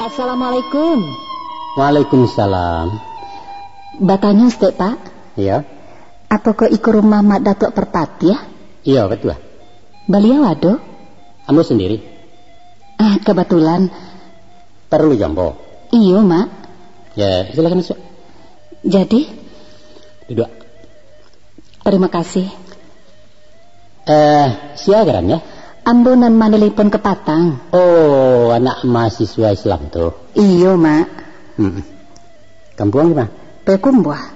Assalamualaikum. Waalaikumsalam. Batanya Stek Pak? Iya. Apakah iku rumah Mak Datuk Perpati ya? Iya betul. Beliau ada? Ambo sendiri. Kebetulan. Perlu jambo. Iya Mak. Ya silakan masuk. Jadi? Duduk. Terima kasih. Siagaran ya? Ambo nan manelipun ke Patang. Oh, anak mahasiswa Islam tuh. Iya Mak. Kampung gimana? Pekumbuah.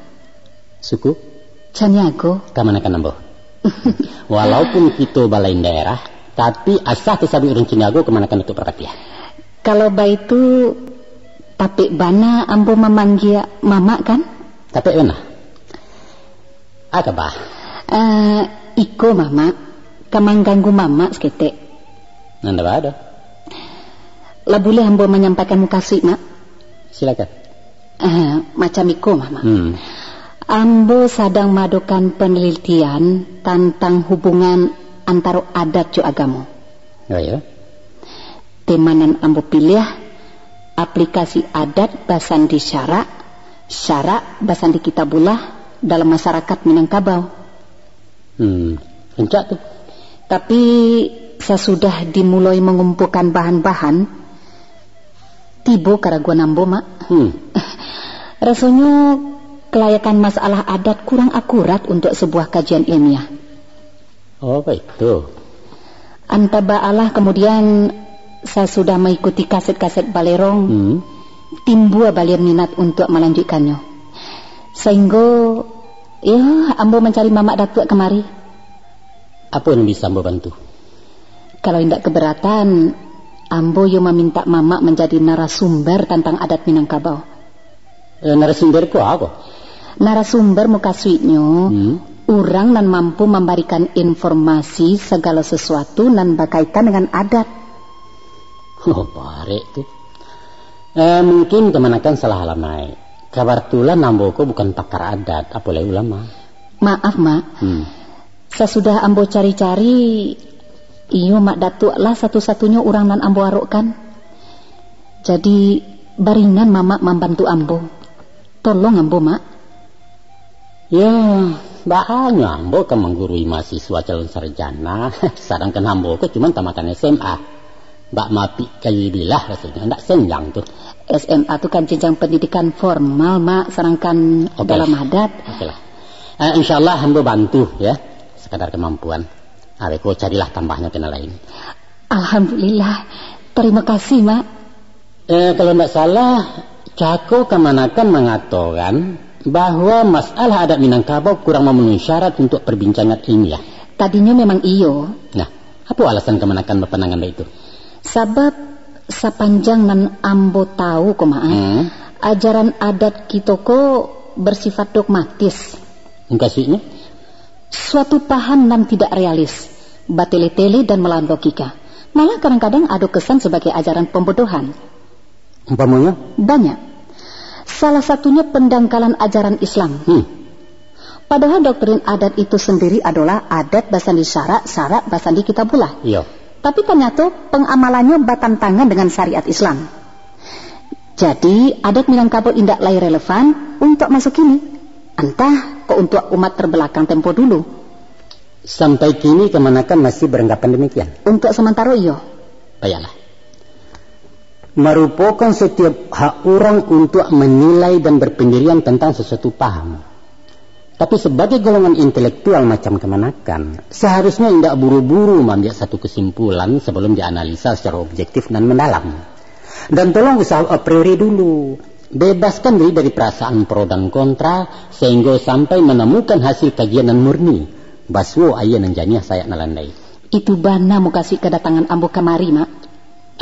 Suku? Caniago. Kamanakan ambo. Walaupun kita balain daerah, tapi asah kesabi urang Caniago kemanakan untuk Perpati ya? Kalau itu tapi bana ambo memanggil mama kan? Tapi mana? Apa bah? Iko mama. Kamang ganggu mama seketek. Nanda ada. Lah boleh ambo menyampaikan mukasih Mak? Silakan. Macam iko mama. Ambo sedang madukan penelitian tentang hubungan antara adat jo agama. Oh ya. Temanan ambo pilih aplikasi adat basan di syarak basan di kitabullah dalam masyarakat Minangkabau. Kencak tuh. Tapi sesudah dimulai mengumpulkan bahan-bahan, tiba keraguan ambo Mak. Rasanya kelayakan masalah adat kurang akurat untuk sebuah kajian ilmiah. Oh begitu. Antara kemudian saya sudah mengikuti kaset-kaset balerong, timbul balik minat untuk melanjutkannya. Sehingga ya ambo mencari Mamak Datuk kemari. Apa yang bisa ambo bantu? Kalau tidak keberatan, ambo yo meminta Mamak menjadi narasumber tentang adat Minangkabau. Narasumber ku apa? Narasumber muka suitnya, orang nan mampu memberikan informasi segala sesuatu nan berkaitan dengan adat. Oh parek tuh. Mungkin kemanakan salah alamai. Kebetulan ambo ku bukan pakar adat, apalagi ulama. Maaf Mak. Sesudah ambo cari-cari, iyo Mak Datuk lah satu-satunya orang nan ambo arokkan. Jadi baringan Mamak membantu ambo. Tolong ambo Mak. Ya, banyak ambo kan menggurui mahasiswa calon sarjana. Sedangkan ambo ku cuma tamatan SMA. Mbak Mapi kayu bilah rasanya, ndak senjang tuh. SMA tuh kan jenjang pendidikan formal Mak, sedangkan dalam adat. Oke lah. Insyaallah ambo bantu ya. Sekadar kemampuan. Aweko carilah tambahnya kena lain. Alhamdulillah. Terima kasih Mak. Kalau tidak salah, Cako kemanakan mengatakan bahwa masalah adat Minangkabau kurang memenuhi syarat untuk perbincangan ilmiah. Tadinya memang iyo. Nah, apa alasan kemanakan berpenangan itu? Sebab sepanjang nan ambo tahu ajaran adat kita ko bersifat dogmatis. Maksudnya? Suatu paham nan tidak realis, batele-tele dan melawan logika. Malah kadang-kadang ada kesan sebagai ajaran pembodohan. Umpamanya? Banyak. Salah satunya pendangkalan ajaran Islam. Padahal doktrin adat itu sendiri adalah adat basan di syarak basan di kitabullah. Iya. Tapi ternyata pengamalannya bertentangan dengan syariat Islam. Jadi adat Minangkabau indak lagi relevan untuk masuk ini. Entah kok untuk umat terbelakang tempo dulu. Sampai kini kemanakan masih beranggapan demikian? Untuk sementara iya. Baiklah. Merupakan setiap hak orang untuk menilai dan berpendirian tentang sesuatu paham. Tapi sebagai golongan intelektual macam kemanakan, seharusnya tidak buru-buru mengambil satu kesimpulan sebelum dianalisa secara objektif dan mendalam. Dan tolong usaha a priori dulu. Bebaskan diri dari perasaan pro dan kontra sehingga sampai menemukan hasil kajian dan murni. Baswo ayah dan janiah saya nalandai. Itu bana mau kasih kedatangan ambo kamari Mak.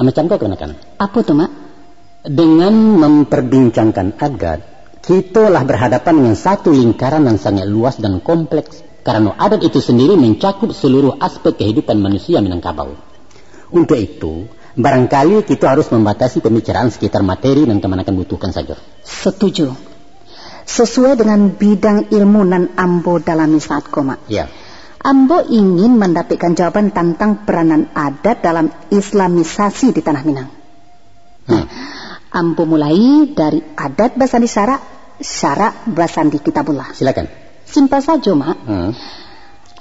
Macam kau kenakan? Apa tuh Mak? Dengan memperbincangkan adat, kita lah berhadapan dengan satu lingkaran yang sangat luas dan kompleks. Karena adat itu sendiri mencakup seluruh aspek kehidupan manusia Minangkabau. Untuk itu, barangkali kita harus membatasi pembicaraan sekitar materi dan kemanakan butuhkan saja. Setuju. Sesuai dengan bidang ilmu nan ambo dalami saat koma. Ya. Ambo ingin mendapatkan jawaban tentang peranan adat dalam islamisasi di Tanah Minang. Ambo mulai dari adat basandi syarak basandi kitabullah. Silakan. Simpel saja, Mak.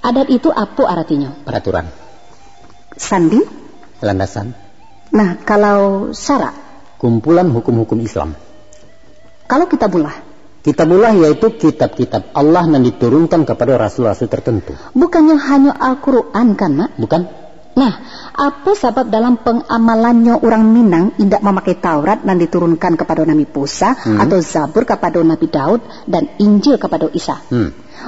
Adat itu apa artinya? Peraturan. Sandi? Landasan. Nah, kalau syarak? Kumpulan hukum-hukum Islam. Kalau kitabullah? Kitabullah yaitu kitab-kitab Allah yang diturunkan kepada rasul-rasul tertentu. Bukannya hanya Al-Quran kan, Mak? Bukan. Nah, apa sebab dalam pengamalannya orang Minang tidak memakai Taurat dan diturunkan kepada Nabi Musa atau Zabur kepada Nabi Daud dan Injil kepada Isa?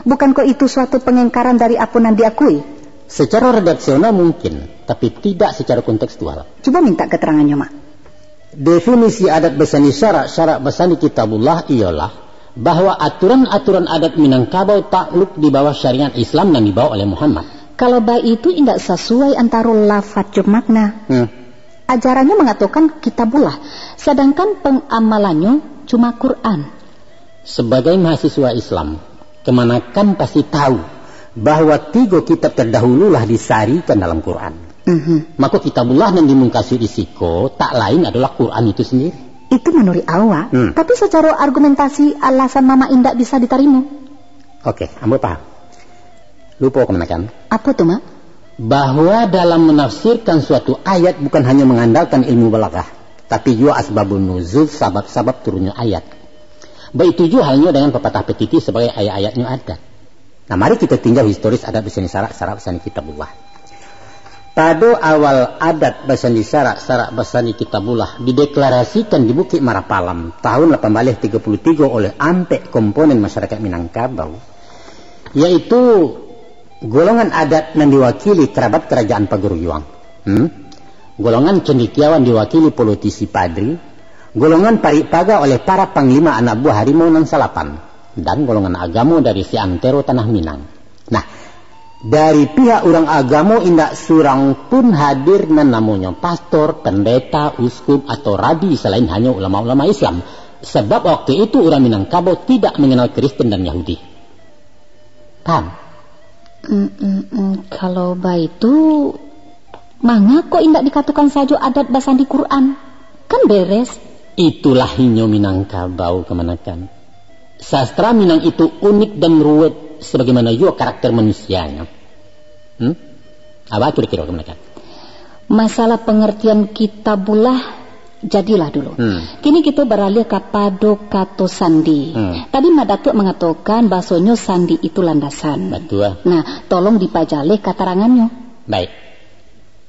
Bukankah itu suatu pengingkaran dari apa yang diakui? Secara redaksional mungkin, tapi tidak secara kontekstual. Coba minta keterangannya, Mak. Definisi adat basani syarak basani kitabullah ialah bahwa aturan-aturan adat Minangkabau takluk di bawah syariat Islam yang dibawa oleh Muhammad. Kalau baik itu tidak sesuai antara lafaz dan makna. Ajarannya mengatakan kitabullah, sedangkan pengamalannya cuma Quran. Sebagai mahasiswa Islam, kemanakan pasti tahu bahwa 3 kitab terdahululah disarikan dalam Quran. Maka kitabullah yang dimungkasi risiko tak lain adalah Quran itu sendiri. Itu menurut awak, tapi secara argumentasi alasan Mama Indah bisa diterima. Oke, ambo paham. Lupa kemenakan. Apa tuh, Mak? Bahwa dalam menafsirkan suatu ayat bukan hanya mengandalkan ilmu balaghah, tapi juga asbabun nuzul, sabab-sabab turunnya ayat. Baik itu juga halnya dengan pepatah petiti sebagai ayat-ayatnya adat. Nah, mari kita tinjau historis adat basani syarak basani kitabullah. Pada awal adat basani syarak basani kitabullah dideklarasikan di Bukit Marapalam tahun 1833 oleh ampek komponen masyarakat Minangkabau, yaitu golongan adat yang diwakili kerabat kerajaan Paguruyuang. Golongan cendekiawan diwakili politisi Padri. Golongan Paripaga oleh para panglima anak buah harimau nan salapan. Dan golongan agamo dari si antero tanah Minang. Nah, dari pihak orang agamo indak surang pun hadir nan namanya pastor, pendeta, uskup atau rabi selain hanya ulama-ulama Islam. Sebab waktu itu orang Minangkabau tidak mengenal Kristen dan Yahudi. Paham? Kalau itu mangga kok indak dikatakan saja adat basandi Quran? Kan beres. Itulah hinyo Minangkabau kemanakan. Sastra Minang itu unik dan ruwet sebagaimana juga karakter manusianya. Apa kira-kira kemanakan? Masalah pengertian kitabullah jadilah dulu. Kini kita beralih kepada kata sandi. Tadi Mak Datuk mengatakan bahasanya sandi itu landasan. Betul. Nah, tolong dipajali keterangannya. Baik.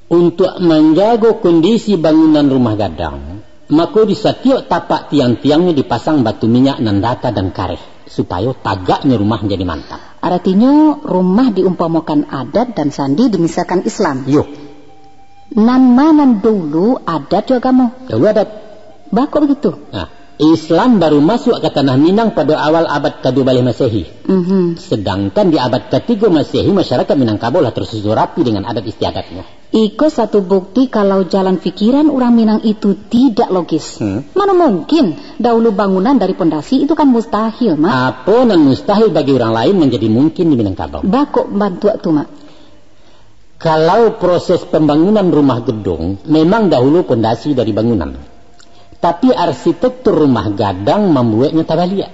Untuk menjaga kondisi bangunan rumah gadang, maka di setiap tapak tiang-tiangnya dipasang batu minyak, nandata dan karet supaya tagaknya rumah menjadi mantap. Artinya rumah diumpamakan adat dan sandi dimisalkan Islam. Yo. Nan manan dulu adat juga kamu. Dulu adat. Bakok begitu. Nah, Islam baru masuk ke tanah Minang pada awal abad ke-12 Masehi. Sedangkan di abad ke-3 Masehi masyarakat Minangkabau lah tersusun rapi dengan adat istiadatnya. Iko satu bukti kalau jalan pikiran orang Minang itu tidak logis. Mana mungkin dahulu bangunan dari pondasi itu kan mustahil, Mak. Apa nan mustahil bagi orang lain menjadi mungkin di Minangkabau? Bakok bantu tuh, Mak. Kalau proses pembangunan rumah gedung memang dahulu pondasi dari bangunan, tapi arsitektur rumah gadang membuatnya tabalia,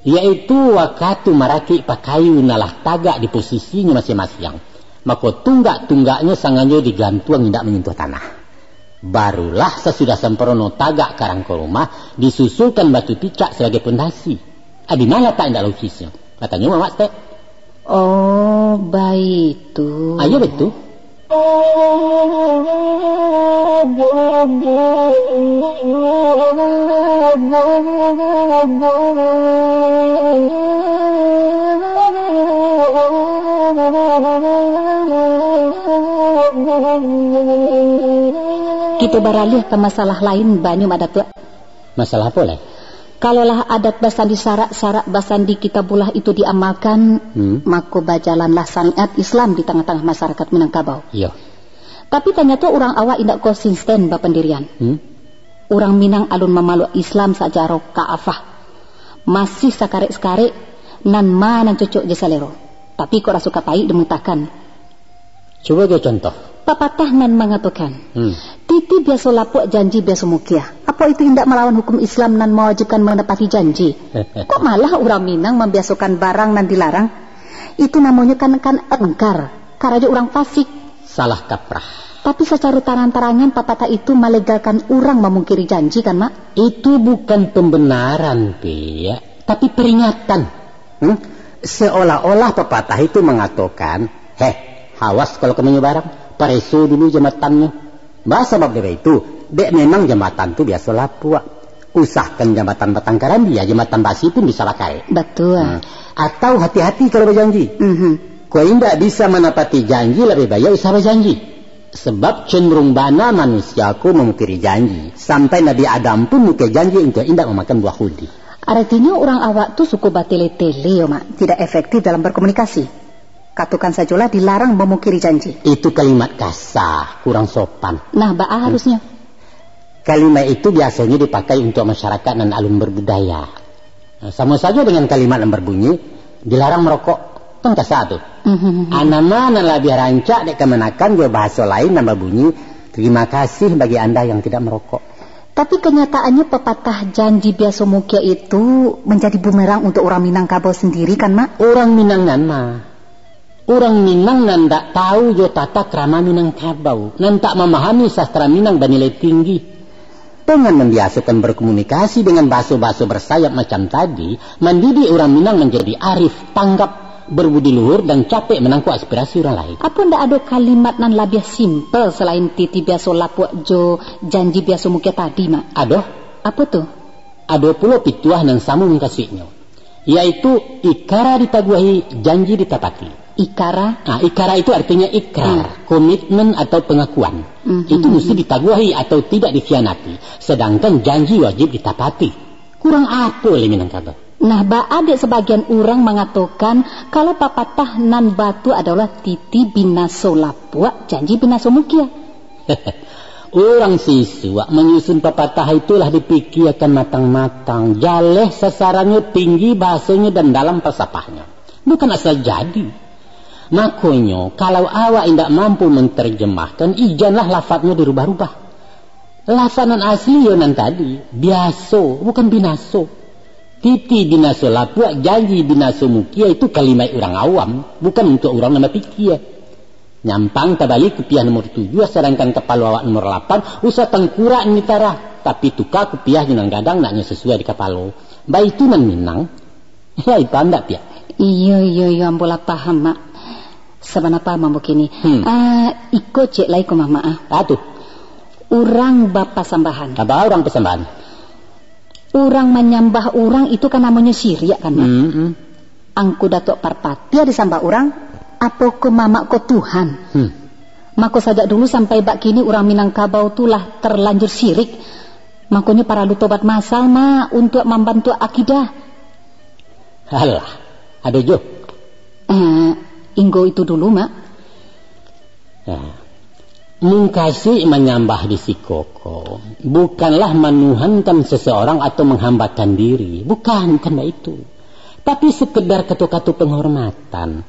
yaitu wakatu maraki pakai nalah tagak di posisinya masing-masing, maka tunggak-tunggaknya sangannya digantung tidak menyentuh tanah. Barulah sesudah sempurna tagak karang ke rumah disusulkan batu picak sebagai pondasi. Adi mana tak indah logisnya? Katanya Mama Stek. Oh, baik itu. Ayo betul. Kita beralih ke masalah lain banyak ada tuh. Masalah apa lah? Kalaulah adat basandi syarak basandi kitabullah itu diamalkan, maka bajalanlah syariat Islam di tengah-tengah masyarakat Minangkabau. Iya. Tapi ternyata orang awak tidak konsisten bapendirian. Orang Minang alun memeluk Islam sajaro kaafah. Masih sakarek-sakarek nan mana cocok jesalero. Tapi kok rasuka pai demutakan. Coba dia contoh. Papatah nan mengatakan, titi biasa lapuk janji biasa mukiah. apa itu tidak melawan hukum Islam dan mewajibkan menepati janji? Kok malah orang Minang membiasakan barang dan dilarang? Itu namanya kan engkar, karaja orang fasik. Salah kaprah. Tapi secara terang-terangan pepatah itu melegalkan orang memungkiri janji kan, Mak? Itu bukan pembenaran, Pia, tapi peringatan. Seolah-olah pepatah itu mengatakan, awas kalau kamu barang, pareso dulu jembatannya. Bahasa bab itu, memang jembatan itu biasa lapuk. Usahkan jembatan batang karandia, jembatan basi pun bisa pakai. Betul. Atau hati-hati kalau berjanji. Kau tidak bisa menepati janji, lebih baik usah berjanji. Sebab cenderung bana manusiaku memungkiri janji. Sampai Nabi Adam pun mungkir janji untuk tidak memakan buah khuldi. Artinya orang awak tu suku batele-tele, Mak, tidak efektif dalam berkomunikasi. Katakan sajalah dilarang memungkiri janji. Itu kalimat kasar, kurang sopan. Nah, Ba'a harusnya. Kalimat itu biasanya dipakai untuk masyarakat dan alun berbudaya. Sama saja dengan kalimat yang berbunyi, dilarang merokok. Kan kasar tuh. Anama lebih rancak dek kemenakan juga bahasa lain yang berbunyi, terima kasih bagi Anda yang tidak merokok. Tapi kenyataannya pepatah janji biasa mukia itu menjadi bumerang untuk orang Minangkabau sendiri kan, Mak? Orang Minangan mah. Orang Minang nan tak tahu jo tata krama Minangkabau, nan tak memahami sastra Minang bernilai tinggi. Dengan membiasakan berkomunikasi dengan bahasa-bahasa bersayap macam tadi, mendidik orang Minang menjadi arif, tanggap, berbudi luhur dan capek menangkap aspirasi orang lain. Apa ndak ada kalimat nan lebih simpel selain titi biasa lapuk jo janji biasa mukia tadi, Mak? Ada. Apa tuh? Ada pula pituah nan sama mengkasihnya, yaitu ikara ditaguhi, janji ditapati. Ikara? Ikara itu artinya ikrar, komitmen atau pengakuan. Itu mesti ditaguhi atau tidak dikhianati. Sedangkan janji wajib ditapati. Kurang apa oleh Minangkabau? Nah, ada sebagian orang mengatakan kalau pepatah nan batu adalah titi binaso lapuk, janji binaso mukia. Orang siswa menyusun pepatah itulah dipikirkan matang-matang. Jaleh sasarannya tinggi, bahasanya dan dalam falsafahnya. Bukan asal jadi. Makanya kalau awak tidak mampu menerjemahkan, ijanlah lafadznya dirubah-rubah. Lafadzan asli yonan tadi biaso, bukan binaso. Titi binaso lapuk, janji binaso mukia itu kalimat orang awam, bukan untuk orang nama pikir. Nyampang tabalik kepiah nomor 7, sedangkan kepala awak nomor 8 usah tengkurak nitara, tapi tukar kepiah jenang gadang naknya sesuai di kepala. Baik itu nan Minang. Ya itu anda pia. Iya ambola paham, Mak. Sebenarnya mampu kini. Iko cek lai ko mama. Aduh. Orang bapak sambahan. Apa orang pesambahan? Orang menyambah orang itu kan namanya syirik kan, Mak? Angku datuk parpati disambah orang. Apa ke mama ko Tuhan? Mako sajak dulu sampai bak kini orang Minangkabau tulah terlanjur syirik. Makanya para lu tobat masal, Mak, untuk membantu akidah. Alah, ada jo. Inggo itu dulu, Mak. Mengkasih menyambah di sikoko bukanlah menuhankan seseorang atau menghambakan diri. Bukan itu. Tapi sekedar kata-kata penghormatan.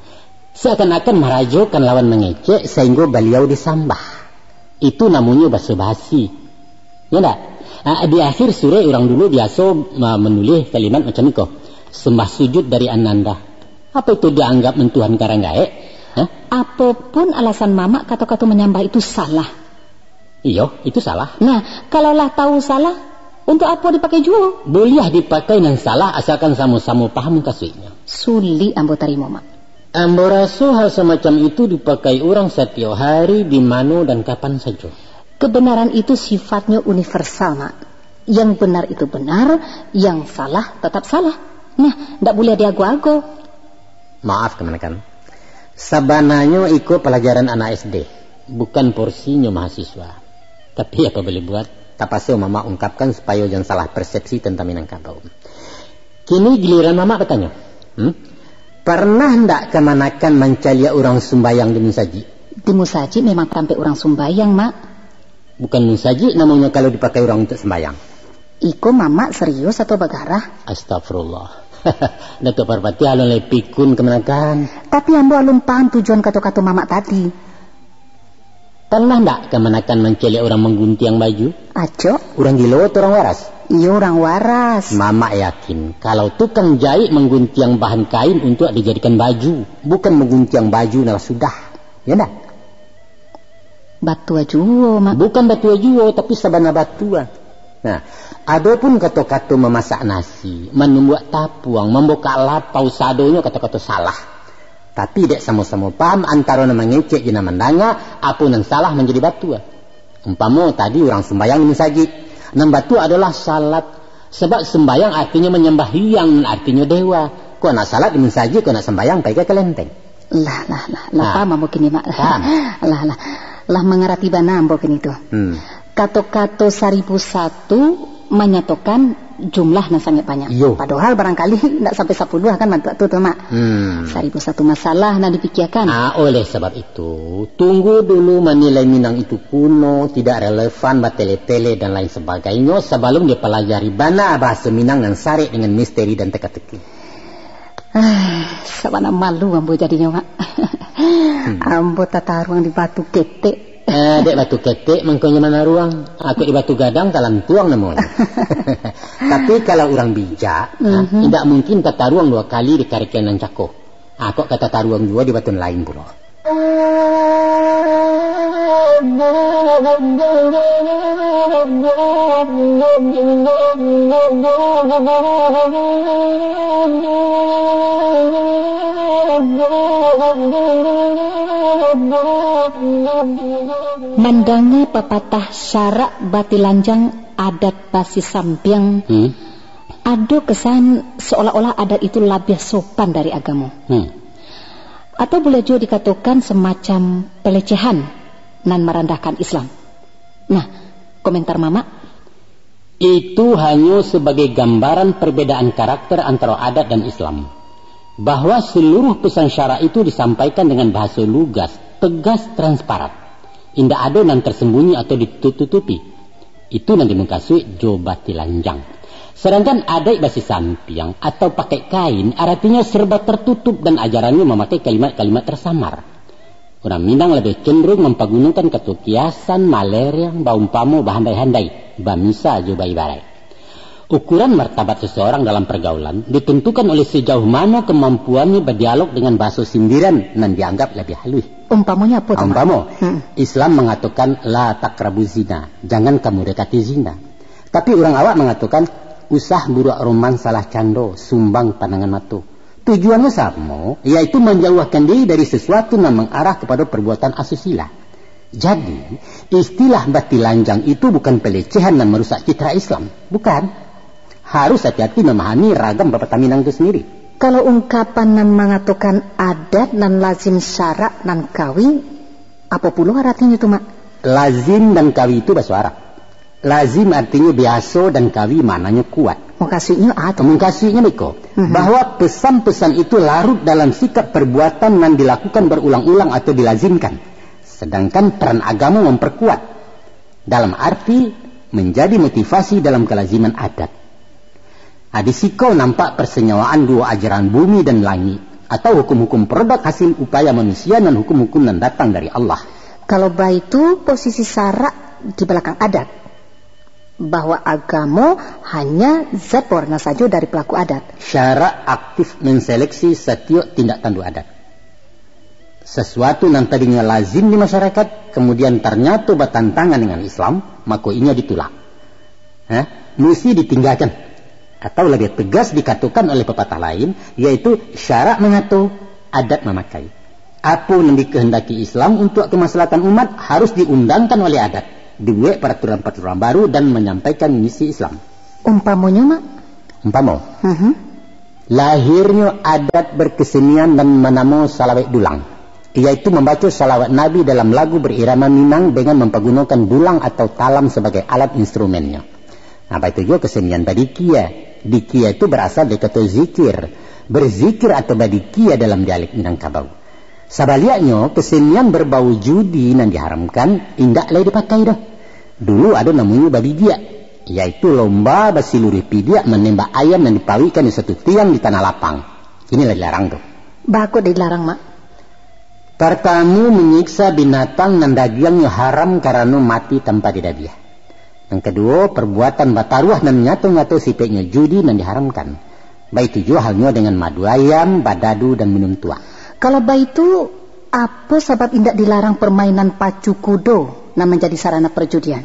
Seakan-akan merajokan lawan mengecek sehingga beliau disambah. Itu namanya basa-basi. Ya enggak? Di akhir surah orang dulu biasa menulis kalimat macam itu. Sembah sujud dari Ananda. Apa itu dianggap mentuhan karanggae? Apapun alasan mama, kata-kata menyembah itu salah. Iya, itu salah. Nah, kalaulah tahu salah, untuk apa dipakai juga? Boleh dipakai yang salah asalkan sama-sama paham kasihnya. Suli ambo tarimo, Mak. Ambo rasa hal semacam itu dipakai orang setiap hari, di mana dan kapan saja. Kebenaran itu sifatnya universal, Mak. Yang benar itu benar, yang salah tetap salah. Nah, tidak boleh diagu-agu. Maaf kemenakan. Sabananya ikut pelajaran anak SD, bukan porsinya mahasiswa. Tapi apa boleh buat? Tapasnya mama ungkapkan supaya jangan salah persepsi tentang Minangkabau. Kini giliran mama bertanya. Pernah ndak kemanakan mencalia orang sumbayang di Musaji? Di Musaji memang sampai orang sumbayang, Mak. Bukan Musaji namanya kalau dipakai orang untuk sembayang. Iko mama serius atau bagarah? Astagfirullah. Datuk Parpati alun lepikun kemenakan. Tapi ambo alun paham tujuan kata-kata mama tadi. Pernah ndak kemenakan mencelik orang menggunting baju? Aco? Orang gila atau orang waras? Iya, orang waras. Mama yakin kalau tukang jahit mengguntiang bahan kain untuk dijadikan baju, bukan mengguntiang baju nah sudah. Ya enggak? Batua juo, Mak. Bukan batua juo, tapi sabana batua. Nah, adapun kata-kata memasak nasi, membuat tapuang, membuka lapau sadonya kata-kata salah. Tapi dek sama-sama paham antara nama ngecek dan nama mendanga, apa yang salah menjadi batua. Umpama tadi orang sembahyang ini saja. Nam batu adalah salat. Sebab sembahyang artinya menyembah hyang, artinya dewa. Kau nak salat ini saja, kau nak sembahyang pakai kelenteng. Lah, paham mungkin ini, Mak. Lah mengerti bana mungkin itu. Kato-kato 1001 menyatakan jumlah sangat banyak. Yo. Padahal barangkali tidak sampai 10 kan mantu tu Mak. 1001 masalah nak dipikirkan. Oleh sebab itu, tunggu dulu menilai Minang itu kuno, tidak relevan, batele-tele dan lain sebagainya sebelum dia pelajari bana bahasa Minang yang syarik dengan misteri dan teka-teki. Sabana malu ambo jadinya, Mak. Ambo tata ruang di batu ketek. Dek batu ketek mengkonya mana ruang? Aku di batu gadang talan tuang namun. Tapi kalau orang bijak, tidak mungkin tata ruang 2 kali di Karikenan Cako. Kok kata tata ruang 2 di batu lain pula. Mandangnya pepatah syarak batilanjang adat basi sampiang. Ada kesan seolah-olah adat itu lebih sopan dari agama. Atau boleh juga dikatakan semacam pelecehan dan merendahkan Islam. Nah, komentar Mama? Itu hanya sebagai gambaran perbedaan karakter antara adat dan Islam. Bahwa seluruh pesan syarak itu disampaikan dengan bahasa lugas, tegas, transparan. Tidak ada yang tersembunyi atau ditutupi. Itu yang dimaksud jobati lanjang. Sedangkan adat basi sampiang atau pakai kain artinya serba tertutup dan ajarannya memakai kalimat-kalimat tersamar. Orang Minang lebih cenderung mempergunakan kata kiasan, maleriang, baumpamo, bahandai-handai, bamisa, jobai barai. Ukuran martabat seseorang dalam pergaulan ditentukan oleh sejauh mana kemampuannya berdialog dengan bahasa sindiran dan dianggap lebih halus. Umpamanya apa? Islam mengatakan la taqrabu zina, jangan kamu dekati zina. Tapi orang awak mengatakan usah buruk roman salah cando, sumbang pandangan mata. Tujuannya sama, yaitu menjauhkan diri dari sesuatu yang mengarah kepada perbuatan asusila. Jadi, istilah batilanjang itu bukan pelecehan dan merusak citra Islam. Bukan. Harus hati-hati memahami ragam pepatah Minang itu sendiri. Kalau ungkapan nan mengatakan adat dan lazim syarak dan kawi, apa pula artinya itu, Mak? Lazim dan kawi itu bahasa Arab. Lazim artinya biasa dan kawi maknanya kuat. Mengkasihnya atau? Mengkasihnya Miko. Bahwa pesan-pesan itu larut dalam sikap perbuatan yang dilakukan berulang-ulang atau dilazimkan. Sedangkan peran agama memperkuat. Dalam arti menjadi motivasi dalam kelaziman adat. Di situ nampak persenyawaan dua ajaran bumi dan langit. Atau hukum-hukum produk hasil upaya manusia dan hukum-hukum yang datang dari Allah. Kalau baik itu posisi syarak di belakang adat. Bahwa agama hanya zat warna saja dari pelaku adat. Syarak aktif menseleksi setiap tindak tanduk adat. Sesuatu yang tadinya lazim di masyarakat, kemudian ternyata bertentangan dengan Islam, maka ini ditolak. Mesti ditinggalkan. Atau lebih tegas dikatakan oleh pepatah lain, yaitu syarak mengatur, adat memakai. Apa yang dikehendaki Islam untuk kemaslahatan umat harus diundangkan oleh adat, dibuat peraturan-peraturan baru dan menyampaikan misi Islam. Umpamanya, Mak? Umpama. Lahirnya adat berkesenian dan menamo salawat dulang, yaitu membaca salawat Nabi dalam lagu berirama Minang dengan mempergunakan dulang atau talam sebagai alat instrumennya. Apa itu juga kesenian badikia. Dikia itu berasal dari kata zikir. Berzikir atau badikia dalam dialek Minangkabau. Sabaliaknya, kesenian berbau judi yang diharamkan, indak lagi dipakai dah. Dulu ada namanya babidia, yaitu lomba basiluri pidia menembak ayam yang dipawikan di satu tiang di tanah lapang. Inilah dilarang tuh. Bakut dilarang, Mak. Pertama menyiksa binatang dan dagingnya haram karena mati tanpa didabiah. Yang kedua, perbuatan bataruah dan nyatu-nyatu sipeknya judi dan diharamkan. Baik itu juga halnya dengan madu ayam, badadu dan minum tua. Kalau baik itu, apa sebab indak dilarang permainan pacu kudo yang menjadi sarana perjudian?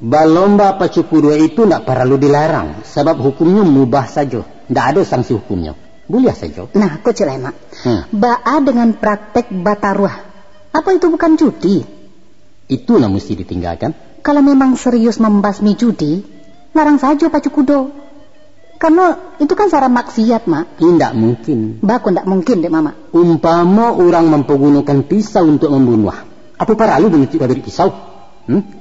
Balomba pacu kudo itu tidak perlu dilarang, sebab hukumnya mubah saja. Tidak ada sanksi hukumnya. Boleh saja. Nah, kau celema. Ba'a dengan praktek bataruah. Apa itu bukan judi? Itu yang mesti ditinggalkan. Kalau memang serius membasmi judi, larang saja pacu kudo. Karena itu kan cara maksiat, Mak. Tidak mungkin. Baku tidak mungkin, Dek Mama. Umpama orang mempergunakan pisau untuk membunuh. Apa perlu benci pabrik pisau?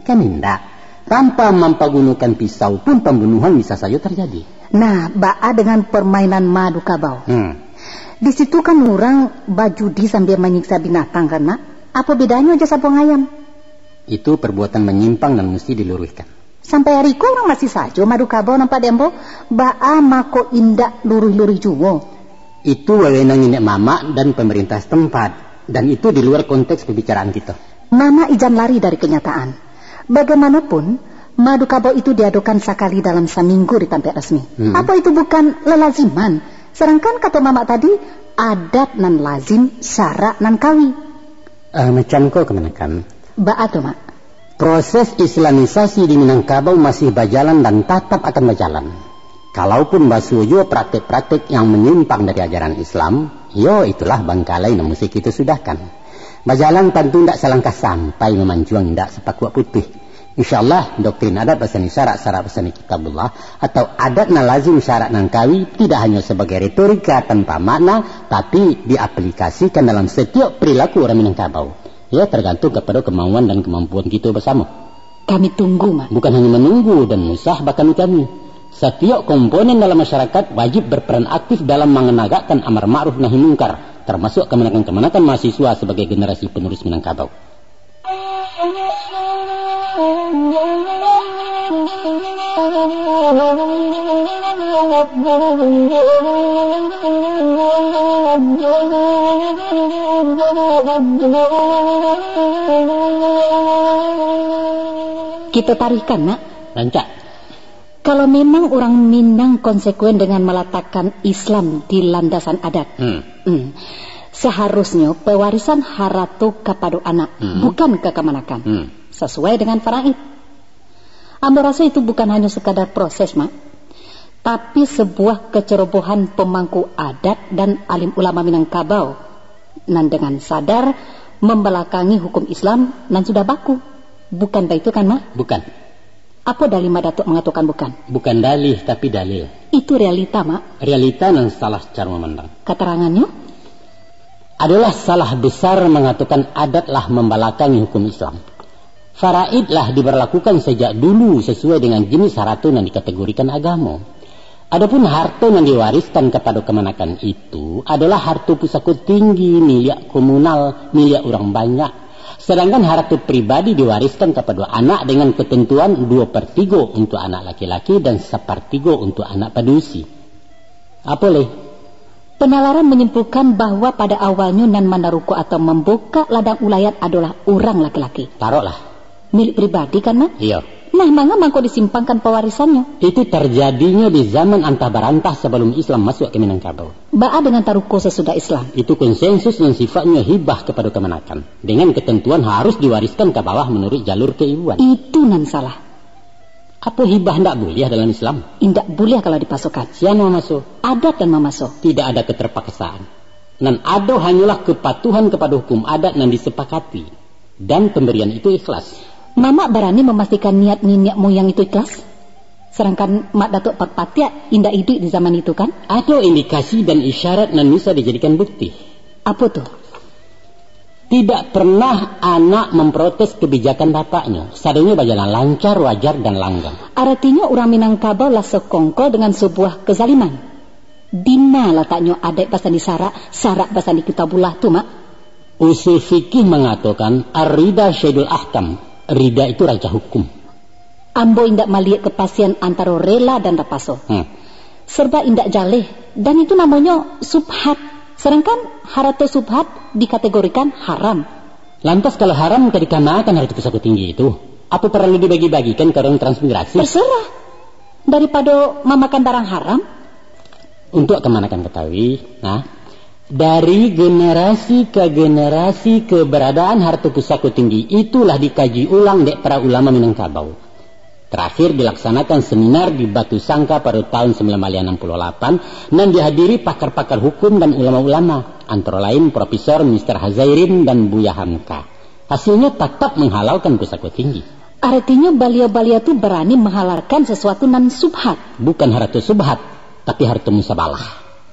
Kan tidak. Tanpa mempergunakan pisau pun pembunuhan bisa saja terjadi. Nah, ba'a dengan permainan madu kabau. Di situ kan orang bajudi sambil menyiksa binatang kan, Mak? Apa bedanya aja sabung ayam? Itu perbuatan menyimpang dan mesti diluruskan. Sampai hari ko orang masih saja madu kabau nampak dembo. Ba'a mako indak lurih-lurih jungo. Itu wewenang nenek mama dan pemerintah setempat. Dan itu di luar konteks pembicaraan kita. Mama ijan lari dari kenyataan. Bagaimanapun, madu kabau itu diadukan sekali dalam seminggu di tempat resmi. Apa itu bukan lelaziman? Sedangkan kata mama tadi, adat nan lazim, syarat nan kawi. Macam kau kemenakan. Ba'a tuh, Mak. Proses islamisasi di Minangkabau masih berjalan dan tetap akan berjalan. Kalaupun basujo praktek-praktek yang menyimpang dari ajaran Islam, itulah bangkalai yang mesti kita sudahkan. Berjalan tentu tidak selangkah sampai memanjuang tidak sepakuat putih. InsyaAllah doktrin adat basani syarat-syarat basani kitabullah atau adat na lazim syarat nangkawi tidak hanya sebagai retorika tanpa makna, tapi diaplikasikan dalam setiap perilaku orang Minangkabau. Ya, tergantung kepada kemauan dan kemampuan kita bersama. Kami tunggu, Mak. Bukan hanya menunggu dan musah, bahkan kami. Setiap komponen dalam masyarakat wajib berperan aktif dalam menegakkan amar ma'ruf nahi mungkar, termasuk kemenakan-kemenakan mahasiswa sebagai generasi penerus Minangkabau. Kita tarikan, Nak. Rancak. Kalau memang orang Minang konsekuen dengan meletakkan Islam di landasan adat, seharusnya pewarisan haratu kepada anak, bukan ke kemanakan, sesuai dengan faraid. Ambo rasa itu bukan hanya sekadar proses, Mak, tapi sebuah kecerobohan pemangku adat dan alim ulama Minangkabau, nan dengan sadar membelakangi hukum Islam nan sudah baku. Bukan itu kan, Mak? Bukan. Apa dalih Mak Datuk mengatakan bukan? Bukan dalih, tapi dalil. Itu realita, Mak. Realita yang salah cara memandang. Keterangannya? Adalah salah besar mengatakan adatlah membelakangi hukum Islam. Faraidlah diberlakukan sejak dulu sesuai dengan jenis harta yang dikategorikan agama. Adapun harta yang diwariskan kepada kemenakan itu adalah harta pusaka tinggi, milik komunal, milik orang banyak. Sedangkan harta pribadi diwariskan kepada anak dengan ketentuan 2/3 untuk anak laki-laki dan 1/3 untuk anak padusi. Apa leh? Penalaran menyimpulkan bahwa pada awalnya nan manaruku atau membuka ladang ulayat adalah orang laki-laki. Taruhlah. Milik pribadi kan, Mak? Iya. Nah, mangko disimpangkan pewarisannya? Itu terjadinya di zaman antah barantah sebelum Islam masuk ke Minangkabau. Ba'a dengan taruko sesudah Islam. Itu konsensus yang sifatnya hibah kepada kemenakan. Dengan ketentuan harus diwariskan ke bawah menurut jalur keibuan. Itu nan salah. Apa hibah tidak boleh dalam Islam? Tidak boleh kalau dipasukan. Siapa masuk? Adat dan mamaso. Tidak ada keterpaksaan. Dan ada hanyalah kepatuhan kepada hukum adat yang disepakati. Dan pemberian itu ikhlas. Mama berani memastikan niat nenek moyang itu ikhlas? Sedangkan Mak Datuk Pak Patia indah hidup di zaman itu kan? Ada indikasi dan isyarat yang bisa dijadikan bukti. Apa tuh? Tidak pernah anak memprotes kebijakan bapaknya. Sadanya berjalan lancar, wajar, dan langgang. Artinya orang Minangkabau lah sekongkol dengan sebuah kezaliman. Dina letaknya adat pasal di syarat pasal di kitabullah tu, Mak? Usul fikih mengatakan ar-rida syaidul ahkam. Rida itu raja hukum. Ambo indak melihat kepastian antara rela dan rapaso. Serba indak jaleh. Dan itu namanya subhat. Sedangkan harata subhat dikategorikan haram. Lantas kalau haram dikamakan harta pusaka tinggi itu, Apa perlu dibagi-bagikan ke orang transmigrasi? Terserah. Daripada memakan barang haram. Untuk kemanakan ketahui, nah, dari generasi ke generasi keberadaan harta pusaka tinggi itulah dikaji ulang dek para ulama Minangkabau. Terakhir dilaksanakan seminar di Batu Sangka pada tahun 1968 dan dihadiri pakar-pakar hukum dan ulama-ulama, antara lain Profesor Mr. Hazairin dan Buya Hamka. Hasilnya tetap menghalalkan pusaka tinggi. Artinya beliau-beliau itu berani menghalalkan sesuatu nan subhat. Bukan harta subhat, tapi harta musabalah.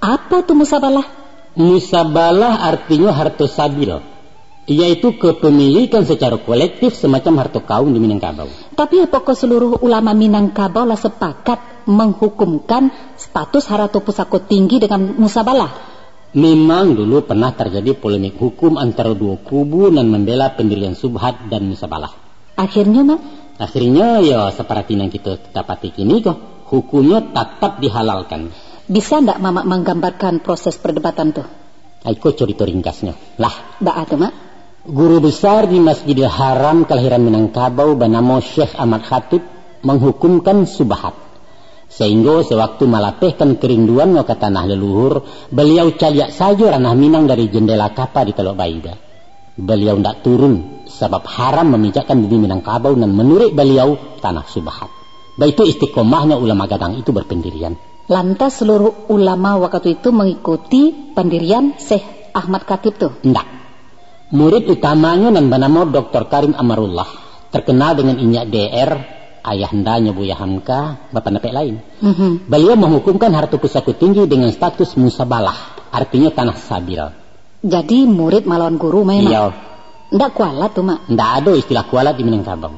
Apa tuh musabalah? Musabalah artinya harta sabil, yaitu kepemilikan secara kolektif semacam harta kaum di Minangkabau. Tapi apakah seluruh ulama Minangkabau lah sepakat menghukumkan status harta pusaka tinggi dengan musabalah? Memang dulu pernah terjadi polemik hukum antara dua kubu dan membela pendirian subhat dan musabalah. Akhirnya, Mak? Akhirnya ya seperti yang kita dapati kini kok, hukumnya tetap dihalalkan. Bisa ndak Mama menggambarkan proses perdebatan tuh? Aku cerita ringkasnya. Lah, ndak ada, Mak? Guru besar di Masjidil Haram kelahiran Minangkabau bernama Syekh Ahmad Khatib menghukumkan subhat. Sehingga sewaktu malapehkan kerinduan ke tanah leluhur, beliau caliak saja ranah Minang dari jendela kapal di Teluk Baida. Beliau tidak turun sebab haram memijakkan bumi Minangkabau dan menurut beliau tanah subhat. Baik itu istiqomahnya ulama Gadang itu berpendirian. Lantas seluruh ulama waktu itu mengikuti pendirian Syekh Ahmad Khatib tuh? Tidak. Murid utamanya dan bernama Dr. Karim Amarullah, terkenal dengan Inyak DR, ayahandanya Buya Hamka, bapak napek lain. Beliau menghukumkan harta pusaka tinggi dengan status musabalah, artinya tanah sabil. Jadi murid melawan guru memang? Iya. Ndak kualat tuh, Mak? Ndak ada istilah kualat di Minangkabau.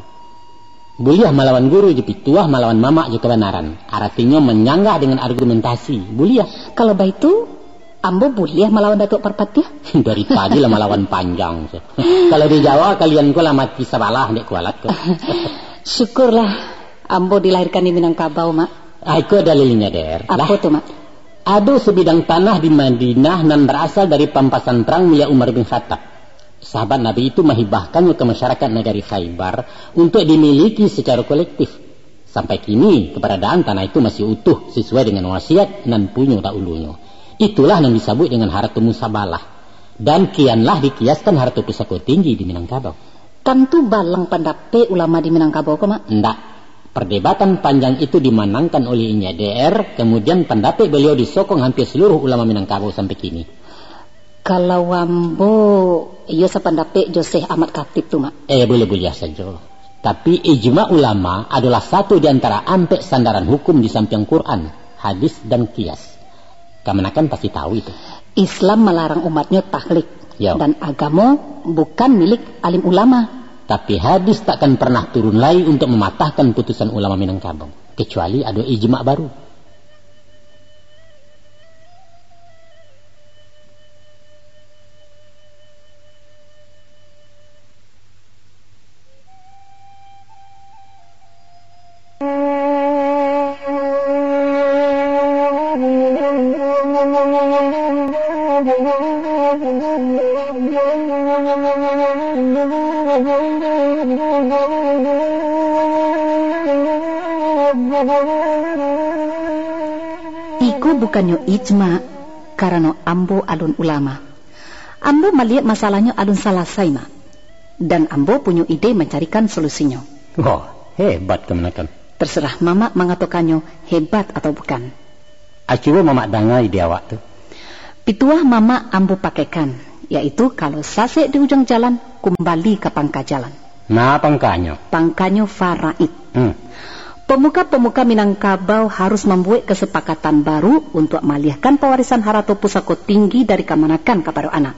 Buliah melawan guru, jepituah melawan mamak je kebenaran. Artinya menyanggah dengan argumentasi. Buliah. Kalau begitu, ambo buliah melawan Datuk Parpatih? Dari tadi lah melawan panjang. Kalau di Jawa kalian ko lah mati sabalah dek kualat ko. Syukurlah ambo dilahirkan di Minangkabau, Mak. Aku dalilnya der. Apa tuh, Mak? Ada sebidang tanah di Madinah dan berasal dari pampasan perang Mulia Umar bin Khattab. Sahabat Nabi itu menghibahkannya ke masyarakat negeri Khaybar untuk dimiliki secara kolektif. Sampai kini keberadaan tanah itu masih utuh sesuai dengan wasiat dan punya dahulunya. Itulah yang disebut dengan harta musabalah. Dan kianlah dikiaskan harta pusaka tinggi di Minangkabau. Tentu balang pendapat ulama di Minangkabau kok, Mak? Enggak. Perdebatan panjang itu dimenangkan oleh Inyak DR, kemudian pendapat beliau disokong hampir seluruh ulama Minangkabau sampai kini. Kalau ambo, iya sependapat Syekh Ahmad Khatib tuh, Mak? Boleh-boleh saja. Tapi ijma ulama adalah satu di antara ampek sandaran hukum di samping Quran, hadis dan kias. Kamanakan pasti tahu itu. Islam melarang umatnya taklid. Yo. Dan agama bukan milik alim ulama. Tapi hadis takkan pernah turun lagi untuk mematahkan putusan ulama Minangkabau. Kecuali ada ijma baru. Iku bukannya ijma karena ambo alun ulama. Ambo melihat masalahnya alun selesai, Mak. Dan ambo punya ide mencarikan solusinya. Oh, hebat kemenakan. Terserah Mama mengatakannya hebat atau bukan. Acuwa Mama dengar ide awak tu. Pituah Mama ambo pakaikan, yaitu kalau sasek di ujung jalan kembali ke pangka jalan. Nah, pangkanya? Pangkanya faraid. Pemuka-pemuka Minangkabau harus membuat kesepakatan baru untuk mengalihkan pewarisan harta pusaka tinggi dari Kamanakan kepada anak.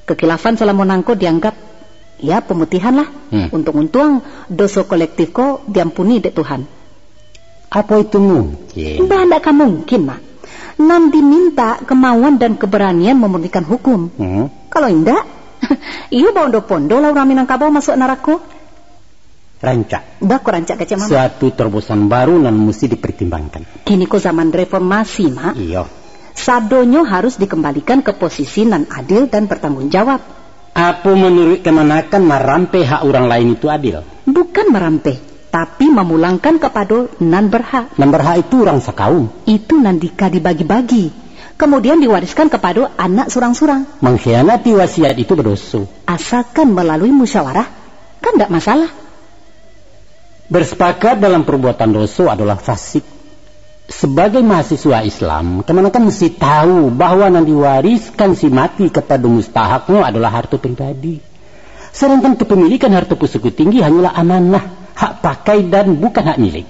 Kekilafan selama nangko dianggap ya pemutihan lah. Untung-untung dosa kolektif ko diampuni dek Tuhan. Apa itu mungkin? Tidak mungkin, Mak. Nan diminta kemauan dan keberanian memurnikan hukum. Kalau tidak, iya bondo-bondo lah orang Minangkabau masuk neraka. Rancak. Dah rancak kecil, Mama. Suatu terobosan baru dan mesti dipertimbangkan. Kini ko zaman reformasi, Mak. Iya. Sadonyo harus dikembalikan ke posisi nan adil dan bertanggung jawab. Apa menurut kemanakan merampe hak orang lain itu adil? Bukan merampe, tapi memulangkan kepada nan berhak. Nan berhak itu orang sekaum. Itu nandika dibagi-bagi, kemudian diwariskan kepada anak surang-surang. Mengkhianati wasiat itu berdosa. Asalkan melalui musyawarah, kan tidak masalah. Bersepakat dalam perbuatan dosa adalah fasik. Sebagai mahasiswa Islam, kemanakan mesti tahu bahwa yang diwariskan si mati kepada mustahaknya adalah harta pribadi. Sedangkan kepemilikan harta pusaka tinggi hanyalah amanah, hak pakai dan bukan hak milik.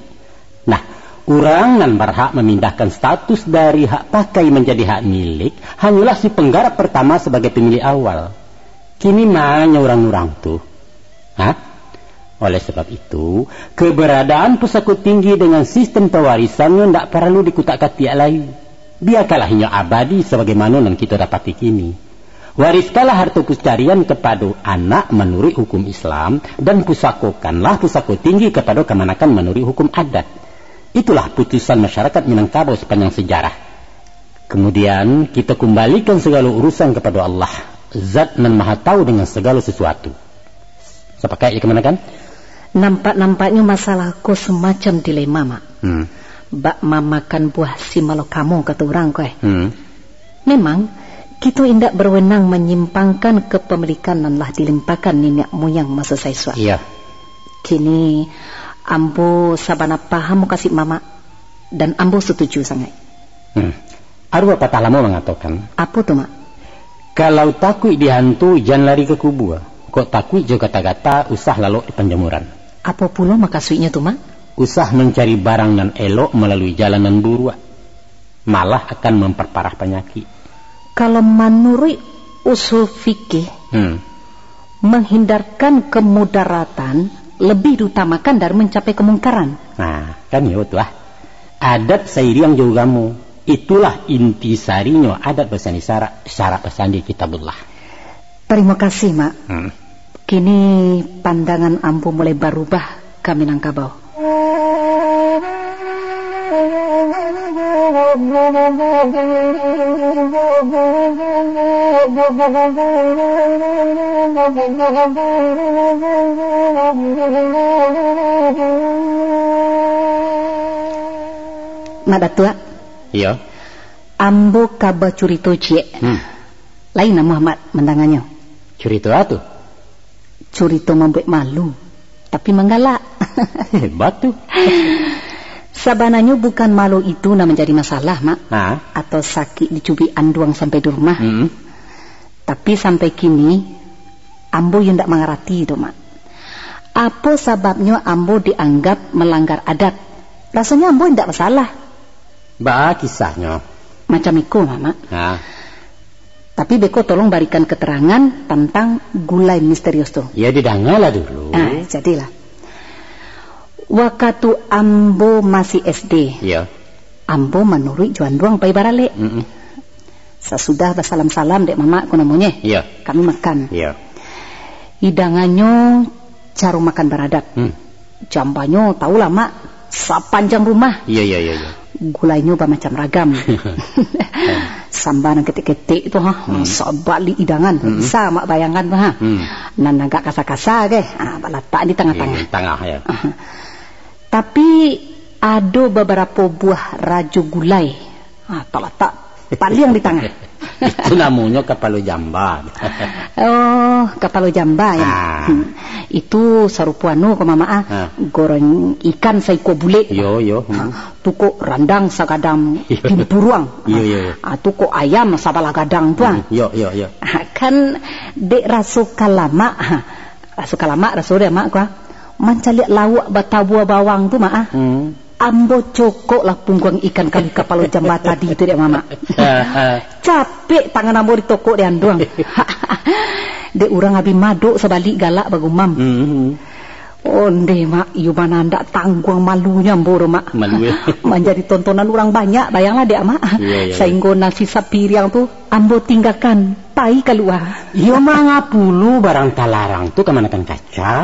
Nah, orang yang berhak memindahkan status dari hak pakai menjadi hak milik hanyalah si penggarap pertama sebagai pemilik awal. Kini mana orang-orang tuh? Hah? Oleh sebab itu, keberadaan pusaka tinggi dengan sistem pewarisannya tidak perlu dikutak-katik lagi. Biarkanlah abadi sebagaimana yang kita dapati kini. Wariskanlah harta puscarian kepada anak menurut hukum Islam dan pusakokanlah pusaka tinggi kepada kemanakan menurut hukum adat. Itulah putusan masyarakat Minangkabau sepanjang sejarah. Kemudian kita kembalikan segala urusan kepada Allah, Zat yang Maha Tahu dengan segala sesuatu. Sepakat ya kemanakan? Nampak-nampaknya masalahku semacam dilema, Mak. Bak mamakan buah si malo kamu kata orang kau. Memang kita indak berwenang menyimpangkan kepemilikan yang lah dilimpahkan nenek moyang masa saya suat. Iya. Kini ambo sabana paham kasih mama dan ambo setuju sangat. Ada apa lama mengatakan? Apa tuh, Mak? Kalau takut dihantu jangan lari ke kubur. Kok takut juga kata-kata usah lalu di penjemuran. Apa pula makasudnya tuh, Mak? Usah mencari barang yang elok melalui jalanan buruk, malah akan memperparah penyakit. Kalau menurut usul fikih, menghindarkan kemudaratan lebih diutamakan dari mencapai kemungkaran. Nah, kan ya tuh. Adat sairi yang jauh kamu. Itulah inti sarinya adat bersani syarat bersandi kitabullah. Terima kasih, Mak. Kini pandangan ambo mulai berubah ke Minangkabau. Mak Datua. Iya. Ambo kaba curito cie. Lain nama Muhammad mendangannya. Curito apa tuh? Curito membuat malu, tapi menggalak. Hebat tuh. Sabananya bukan malu itu yang menjadi masalah, Mak. Atau sakit dicubit anduang sampai di rumah. Tapi sampai kini, ambo yang tidak mengerti itu, Mak. Apa sebabnya ambo dianggap melanggar adat? Rasanya ambo tidak masalah. Bah kisahnya. Macam itu, Mak. Tapi beko tolong berikan keterangan tentang gulai misterius tuh. Ya didangalah dulu. Jadilah. Waktu ambo masih SD. Iya. Ambo menurut Juan Duang pai barale. Sesudah bersalam-salam dek mama aku namanya. Iya. Kami makan. Iya. Hidangannya cara makan beradat. Jambanyo tahulah, Mak, sepanjang rumah. Iya. Gulainya macam ragam. Sambaran ketik-ketik itu sebalik hidangan. Bisa Mak bayangkan tuh nan agak kasar-kasar ke. Letak di tengah-tengah. Tengah ya. Tapi ada beberapa buah raju gulai. Tak letak paling di tengah. Itu namanya kapalo jamba. Oh, kapalo jamba ya. Itu sarupuanu ke mama goreng ikan saiko bule. Yo. Tuko randang sagadang pimpuruang. Yo. Tuko ayam sabalah gadang tuang. Yo. Kan dek rasukalama rasul mak gua mencari lawak batabua bawang tu mak. Ambo cokok lah punggung ikan kali kapalo jamba tadi itu dia mama. Capek tangan ambo di toko dia doang. Dek orang habis maduk sebalik galak bagumam. Onde mak, you mana ndak tanggung malunya mboro mak. Malu ya. Menjadi tontonan orang banyak, bayanglah dek mak. Sehingga nasi sapiriang tu ambo tinggalkan pai keluar. Yo mangga pulu barang talarang tu kemanakan kaca.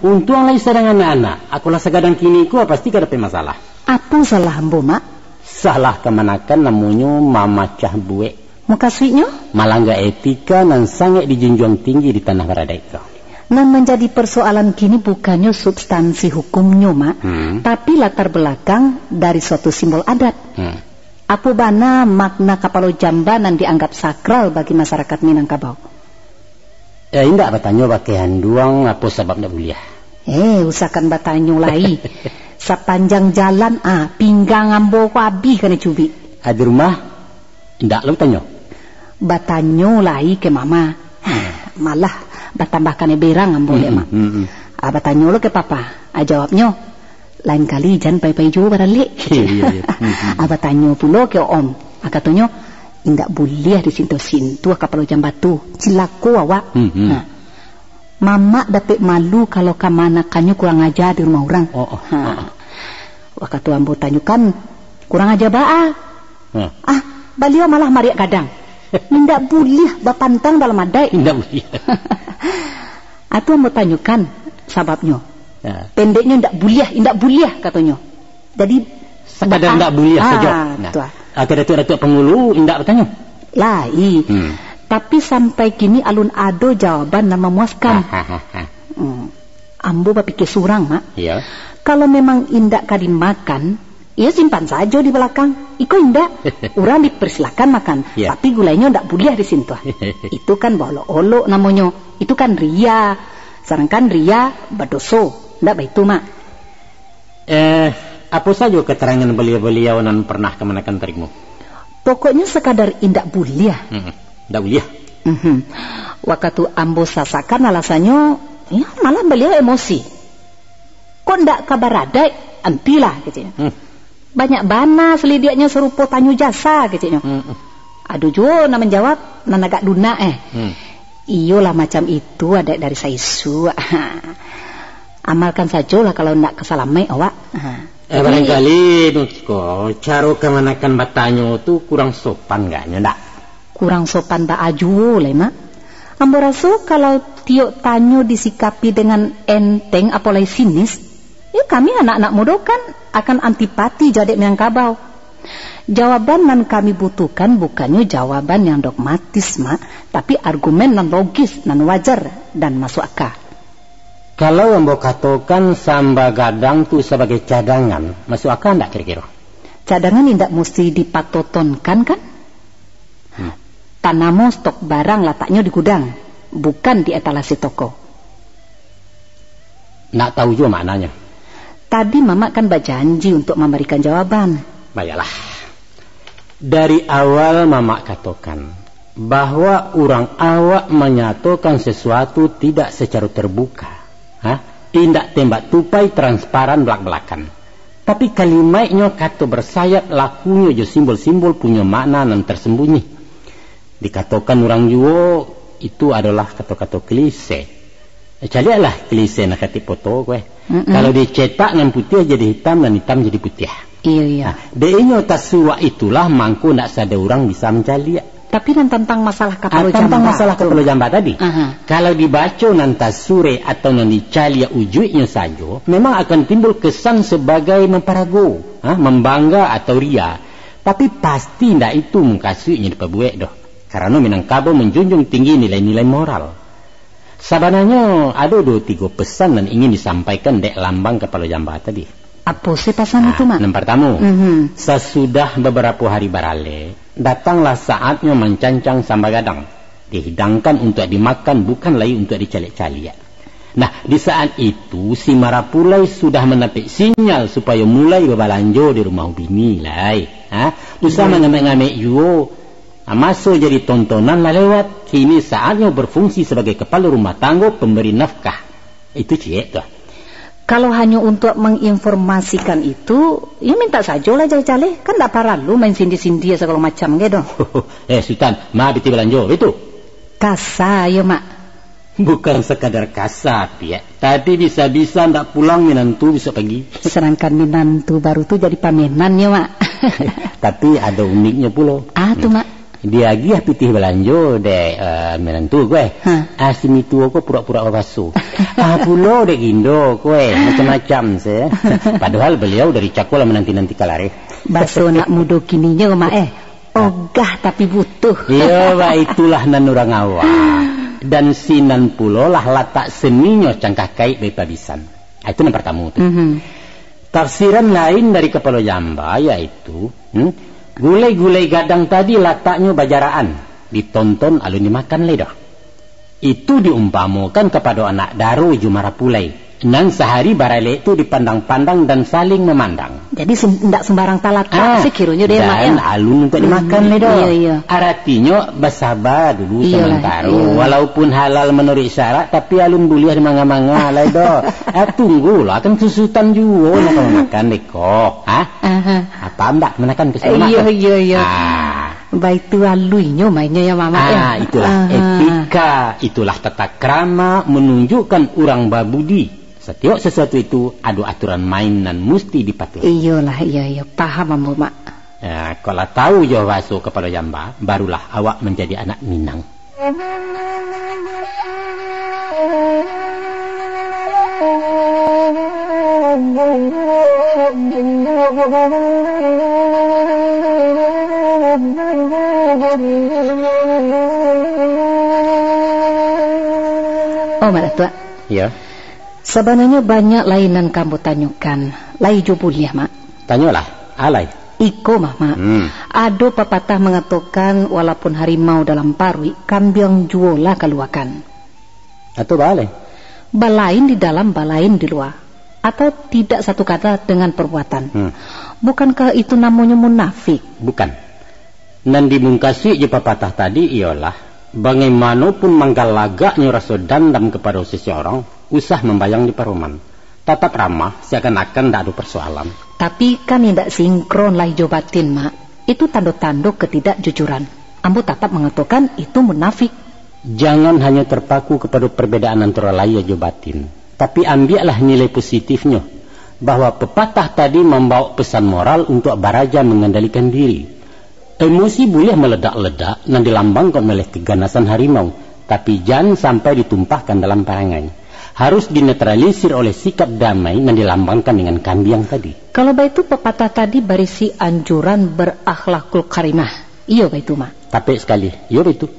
Untung lagi sedang anak-anak. Akulah segadang kini ku pasti kada masalah. Apa salah ambo mak? Salah kemanakan namanya mama cah buek. Muka suinya? Malangga etika nan sangat dijunjung tinggi di tanah Baradai itu. Nan menjadi persoalan kini bukannya substansi hukumnya, Mak, tapi latar belakang dari suatu simbol adat. Apa bana makna kapalo jamban nan dianggap sakral bagi masyarakat Minangkabau? Ya indah bertanya pakai handuang apa sebab ndak boleh. Usahakan bertanya lai. Sepanjang jalan pinggang ambo ko abi kena cubi. Di rumah indak lo tanya. Bertanya lai ke mama. Malah batambahkan berang ambo le mak. Bertanya lo ke papa. Jawabnya lain kali jangan pai-pai jo barale. Bertanya pula ke om. Katanya indak boleh di sintu-sintu kapal jam batu. Cilaku awak. Mama dapat malu kalau kamanakannya kurang ajar di rumah orang. Waktu ambo tanyukan kurang ajar baa. Beliau malah mariak kadang. Indak boleh bapantang dalam adai. Indak boleh. Atau ambo tanyukan sebabnya. Pendeknya indak boleh katanya. Jadi sekadar indak boleh saja. Akhirnya Datuk Pengulu indak bertanya. Lai. Tapi sampai kini alun ado jawaban yang memuaskan. Ambo berpikir surang, Mak. Iya. Kalau memang indak kadin makan, ya simpan saja di belakang. Iko indak, orang dipersilakan makan. Tapi gulainya ndak boleh di situ. Itu kan bolok-olok namanya. Itu kan ria. Sedangkan ria berdoso. Ndak begitu, Mak. Apa saja keterangan beliau-beliau nan pernah kemanakan terikmu? Pokoknya sekadar indak boleh. Ndak boleh. Waktu ambo sasakan alasannya, ya malah beliau emosi. Kok ndak kabar ada? Antilah gitu. Banyak bana selidiknya serupa tanyu jasa gitu. Aduh jo nak menjawab nan agak lunak Iyalah macam itu ada dari saisu. Amalkan sajalah kalau ndak kesalamai awak. Barangkali Nutko, cara kemanakan batanyo tu kurang sopan gaknya ndak? Kurang sopan tak aju lah, Mak. Ambo rasa kalau tiok tanyo disikapi dengan enteng apalagi sinis, ya kami anak-anak muda kan akan antipati jadi Minangkabau. Jawaban yang kami butuhkan bukannya jawaban yang dogmatis, Mak, tapi argumen yang logis, yang wajar dan masuk akal. Kalau ambo katakan samba gadang tu sebagai cadangan, masuk akal enggak kira-kira? Cadangan tidak mesti dipatotonkan kan? Tanamo stok barang letaknya di gudang, bukan di etalase toko. Nak tahu juga maknanya. Tadi Mama kan berjanji untuk memberikan jawaban. Baiklah. Dari awal Mama katakan bahwa orang awak menyatakan sesuatu tidak secara terbuka. Tindak tembak tupai transparan belak-belakan. Tapi kalimatnya kata bersayap lakunya je simbol-simbol punya makna yang tersembunyi. Dikatakan orang juga itu adalah kata-kata klise. Carilah klise nak kati foto gue. Kalau dicetak nan putih jadi hitam dan hitam jadi putih. Iya. Deinyo tasua itulah mangko ndak sada orang bisa mencari. Tapi nan tentang masalah kapalo jamba. Tentang masalah kapalo jamba tadi. Kalau dibaca nan tasure atau nan dicari ujuknya saja, memang akan timbul kesan sebagai memparago, membangga atau ria. Tapi pasti ndak itu mengkasihnya diperbuat doh. Karena Minangkabau menjunjung tinggi nilai-nilai moral. Sebenarnya ada 2-3 pesan yang ingin disampaikan dek lambang kepala jamba tadi. Apa sih pesan itu, Mak? Yang pertama, sesudah beberapa hari berale, datanglah saatnya mencancang samba gadang. Dihidangkan untuk dimakan, bukan lagi untuk dicalik-calik. Nah, di saat itu si Marapulai sudah menapik sinyal supaya mulai berbalanjo di rumah bini lai. Usah mengamek-ngamek juga. Masuk jadi tontonan lah lewat. Kini saatnya berfungsi sebagai kepala rumah tangga pemberi nafkah. Itu cik tuh. Kalau hanya untuk menginformasikan itu, ya minta sajalah jale-jale. Kan tak parah lu main sindi-sindi segala macam gitu. Sultan, ma biti belanjo itu. Kasar ya, Mak. Bukan sekadar kasar ya. Tapi bisa-bisa ndak pulang minantu besok pagi. Sedangkan minantu baru tuh jadi pamenan ya, Mak. Tapi ada uniknya pula. Tuh, Mak. Dia lagi pitih belanjo dek menantu gue. Asimi tua kok pura-pura basuh. Pulo dek Indo gue macam-macam se. Padahal beliau dari Cakul menanti-nanti kalare. Baso nak mudo kininya Mak Ogah tapi butuh. Iya, itulah nan orang awak. Dan sinan pulo lah latak seninyo cangkah kait dari pabisan. Itu yang pertama tu. Tafsiran lain dari kepala jamba yaitu gulai-gulai gadang tadi lataknya bajaraan, ditonton alun dimakan ledah. Itu diumpamakan kepada anak daru jumara pulai. Nan sehari barale itu dipandang-pandang dan saling memandang. Jadi tidak sembarang talata sekiranya dia mak ya. Dan alun untuk dimakan ledah. Iya. Artinya bersabar dulu sementara. Walaupun halal menurut syarat, tapi alun boleh dimanga-manga ledah. Tunggulah kan susutan juga nak makan dekok. Apa ndak menakan keselamatan? Iya. Baik tu aluinya mainnya ya mama ya. Itulah etika, itulah tata krama menunjukkan orang babudi. Setiap sesuatu itu ada aturan main dan mesti dipatuhi. Iya, paham ambo mak. Ya, kalau tahu jauh masuk kepada jamba, barulah awak menjadi anak Minang. Oh, Mak Tua. Ya. Sebenarnya banyak lainan kamu tanyakan. Lai jubuliah, Mak. Tanyalah, alai. Iko, Mak. Ada pepatah mengatakan walaupun harimau dalam parui, kambing juola keluakan. Atau balai? Balain di dalam, balain di luar. Atau tidak satu kata dengan perbuatan. Bukankah itu namanya munafik? Bukan. Nan dibungkasi je pepatah tadi ialah bagaimanapun manggal lagaknya rasa dendam kepada seseorang, usah membayang di perumahan. Tetap ramah, seakan-akan tak ada persoalan. Tapi kan tidak sinkron lah jobatin, Mak. Itu tanda-tanda ketidakjujuran. Ambo tetap mengatakan itu munafik. Jangan hanya terpaku kepada perbedaan antara lahir jobatin, tapi ambillah nilai positifnya. Bahwa pepatah tadi membawa pesan moral untuk baraja mengendalikan diri. Emosi boleh meledak-ledak dan dilambangkan oleh keganasan harimau, tapi jangan sampai ditumpahkan dalam perangai. Harus dinetralisir oleh sikap damai dan dilambangkan dengan kambing tadi. Kalau itu pepatah tadi berisi anjuran berakhlakul karimah. Iya itu, Mak. Tapi sekali, iya itu.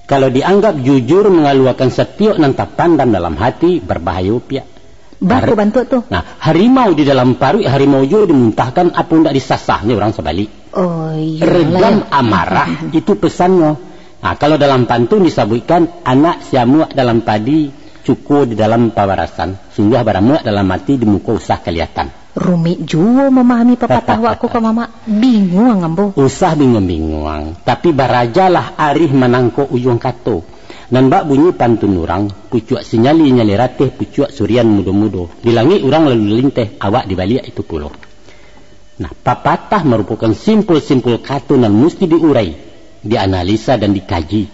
Kalau dianggap jujur mengaluakan setiap nan tak pandang dalam hati, berbahaya pihak. Bantu tuh. Nah, harimau di dalam parui, harimau juga dimuntahkan apa tidak disasahnya orang sebalik. Oh iya. Redam amarah itu pesannya. Nah, kalau dalam pantun disebutkan anak siamuk dalam padi, cukup di dalam pawarasan, sungguh baramuk dalam mati di muka usah kelihatan. Rumit juga memahami pepatah wakku ke mama. Bingung ambo. Usah bingung-bingung. Tapi barajalah arih menangkok ujung kato. Dan bak bunyi pantun orang, pucuak sinyali ratih, pucuak surian mudo-mudo. Di langit orang lalu linteh, awak di balik itu pulau. Nah, pepatah merupakan simpul-simpul kata yang mesti diurai, dianalisa dan dikaji.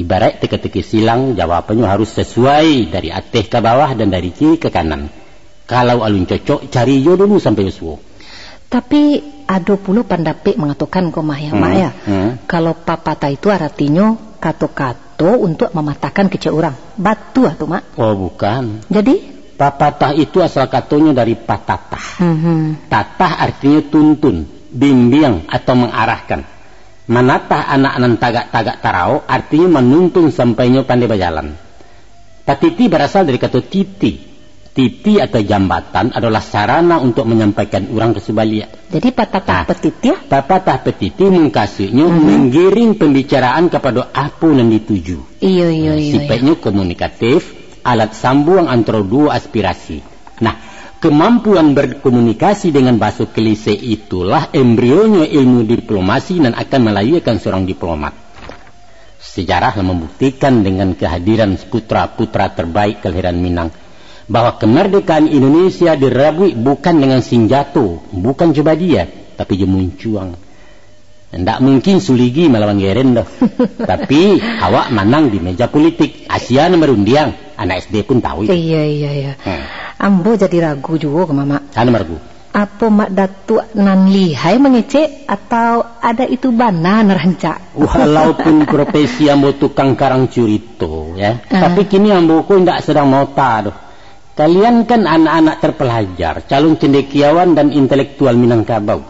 Ibarat teka-teki silang, jawabannya harus sesuai dari atas ke bawah dan dari kiri ke kanan. Kalau alun cocok, cari jo dulu sampai usuh. Tapi ada pula pendapat mengatakan komah ya, Mak ya. Kalau pepatah itu artinya kata-kata untuk mematahkan kecil orang. Batu atau Mak? Oh bukan. Jadi? Pepatah itu asal katanya dari patatah. Tatah artinya tuntun, bimbing atau mengarahkan. Manatah anak-anak tagak-tagak tarau artinya menuntun sampainya pandai berjalan. Patiti berasal dari kata titi. Titi atau jambatan adalah sarana untuk menyampaikan orang ke sebalia. Jadi patatah petiti ya? Patah petiti mengkasihnya menggiring pembicaraan kepada apa yang dituju. Iya. Sifatnya komunikatif, alat sambung antara dua aspirasi. Nah, kemampuan berkomunikasi dengan bahasa klise itulah embrionya ilmu diplomasi dan akan melahirkan seorang diplomat. Sejarah membuktikan dengan kehadiran putra-putra terbaik kelahiran Minang bahwa kemerdekaan Indonesia dirabui bukan dengan senjata, bukan coba dia, tapi jemuncuang. Tidak mungkin Suligi melawan Gerendo. Tapi awak menang di meja politik. Asia merundiang. Anak SD pun tahu. Iya. Ambo jadi ragu juga ke mama. Sana ragu. Apa mak datuk nan lihai mengecek atau ada itu bana nerancak? Walaupun profesi ambo tukang karang curito ya. Tapi kini ambo ku tidak sedang mau tahu. Kalian kan anak-anak terpelajar, calon cendekiawan dan intelektual Minangkabau.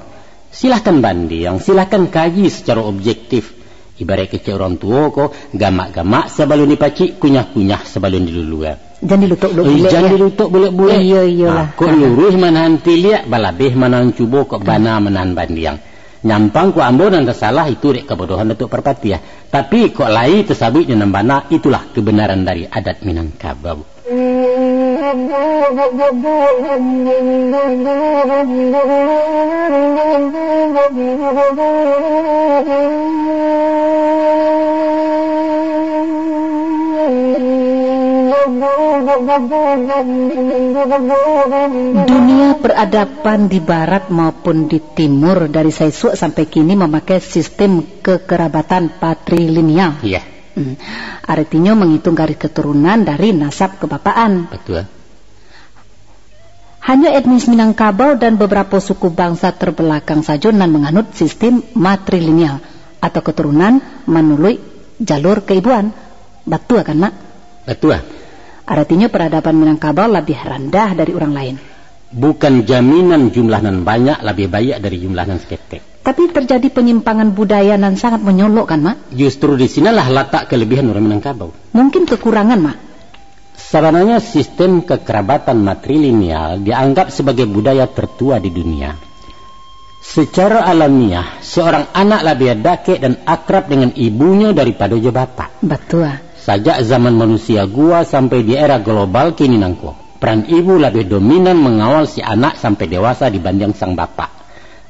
Silahkan banding, silahkan kaji secara objektif. Ibarat kecil orang tua ko, gamak-gamak sebelum dipacik, kunyah-kunyah sebelum diluluan. Jangan dilutuk boleh. Jangan dilutuk boleh. Iya lah. Kok luruh manahan tiliak, balabeh manahan cubo, kok bana manahan bandiang. Nyampang ku ambo dan tersalah itu dek kebodohan Datuk Parpati ya. Tapi kok lai tersabutnya nambana, itulah kebenaran dari adat Minangkabau. Dunia peradaban di barat maupun di timur dari Saisuk sampai kini memakai sistem kekerabatan patrilineal. Iya. Artinya menghitung garis keturunan dari nasab kebapaan. Betul. Hanya etnis Minangkabau dan beberapa suku bangsa terbelakang saja nan menganut sistem matrilineal atau keturunan melalui jalur keibuan. Betul kan, Mak? Betul. Artinya peradaban Minangkabau lebih rendah dari orang lain. Bukan jaminan jumlah nan banyak lebih banyak dari jumlah nan seketek. Tapi terjadi penyimpangan budaya nan sangat menyolok kan, Mak? Justru di sinilah letak kelebihan orang Minangkabau. Mungkin kekurangan, Mak. Sebenarnya sistem kekerabatan matrilineal dianggap sebagai budaya tertua di dunia. Secara alamiah, seorang anak lebih dekat dan akrab dengan ibunya daripada je bapak. Betul. Sejak zaman manusia gua sampai di era global kini nangko, peran ibu lebih dominan mengawal si anak sampai dewasa dibanding sang bapak.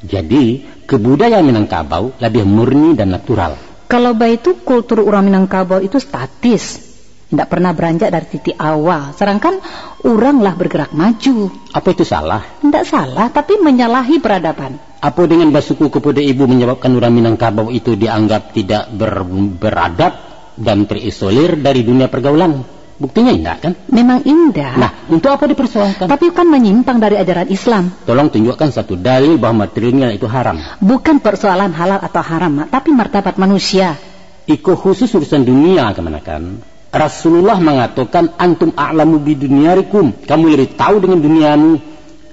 Jadi, kebudayaan Minangkabau lebih murni dan natural. Kalau begitu kultur orang Minangkabau itu statis. Tidak pernah beranjak dari titik awal. Sedangkan oranglah bergerak maju. Apa itu salah? Tidak salah, tapi menyalahi peradaban. Apa dengan basuku kepada ibu menyebabkan orang Minangkabau itu dianggap tidak beradab dan terisolir dari dunia pergaulan? Buktinya indah kan? Memang indah. Nah, untuk apa dipersoalkan? Tapi kan menyimpang dari ajaran Islam. Tolong tunjukkan satu dalil bahwa matrilineal itu haram. Bukan persoalan halal atau haram, Mak, tapi martabat manusia. Iko khusus urusan dunia kemana kan? Rasulullah mengatakan antum a'lamu bidunyarikum. Kamu lebih tahu dengan duniamu.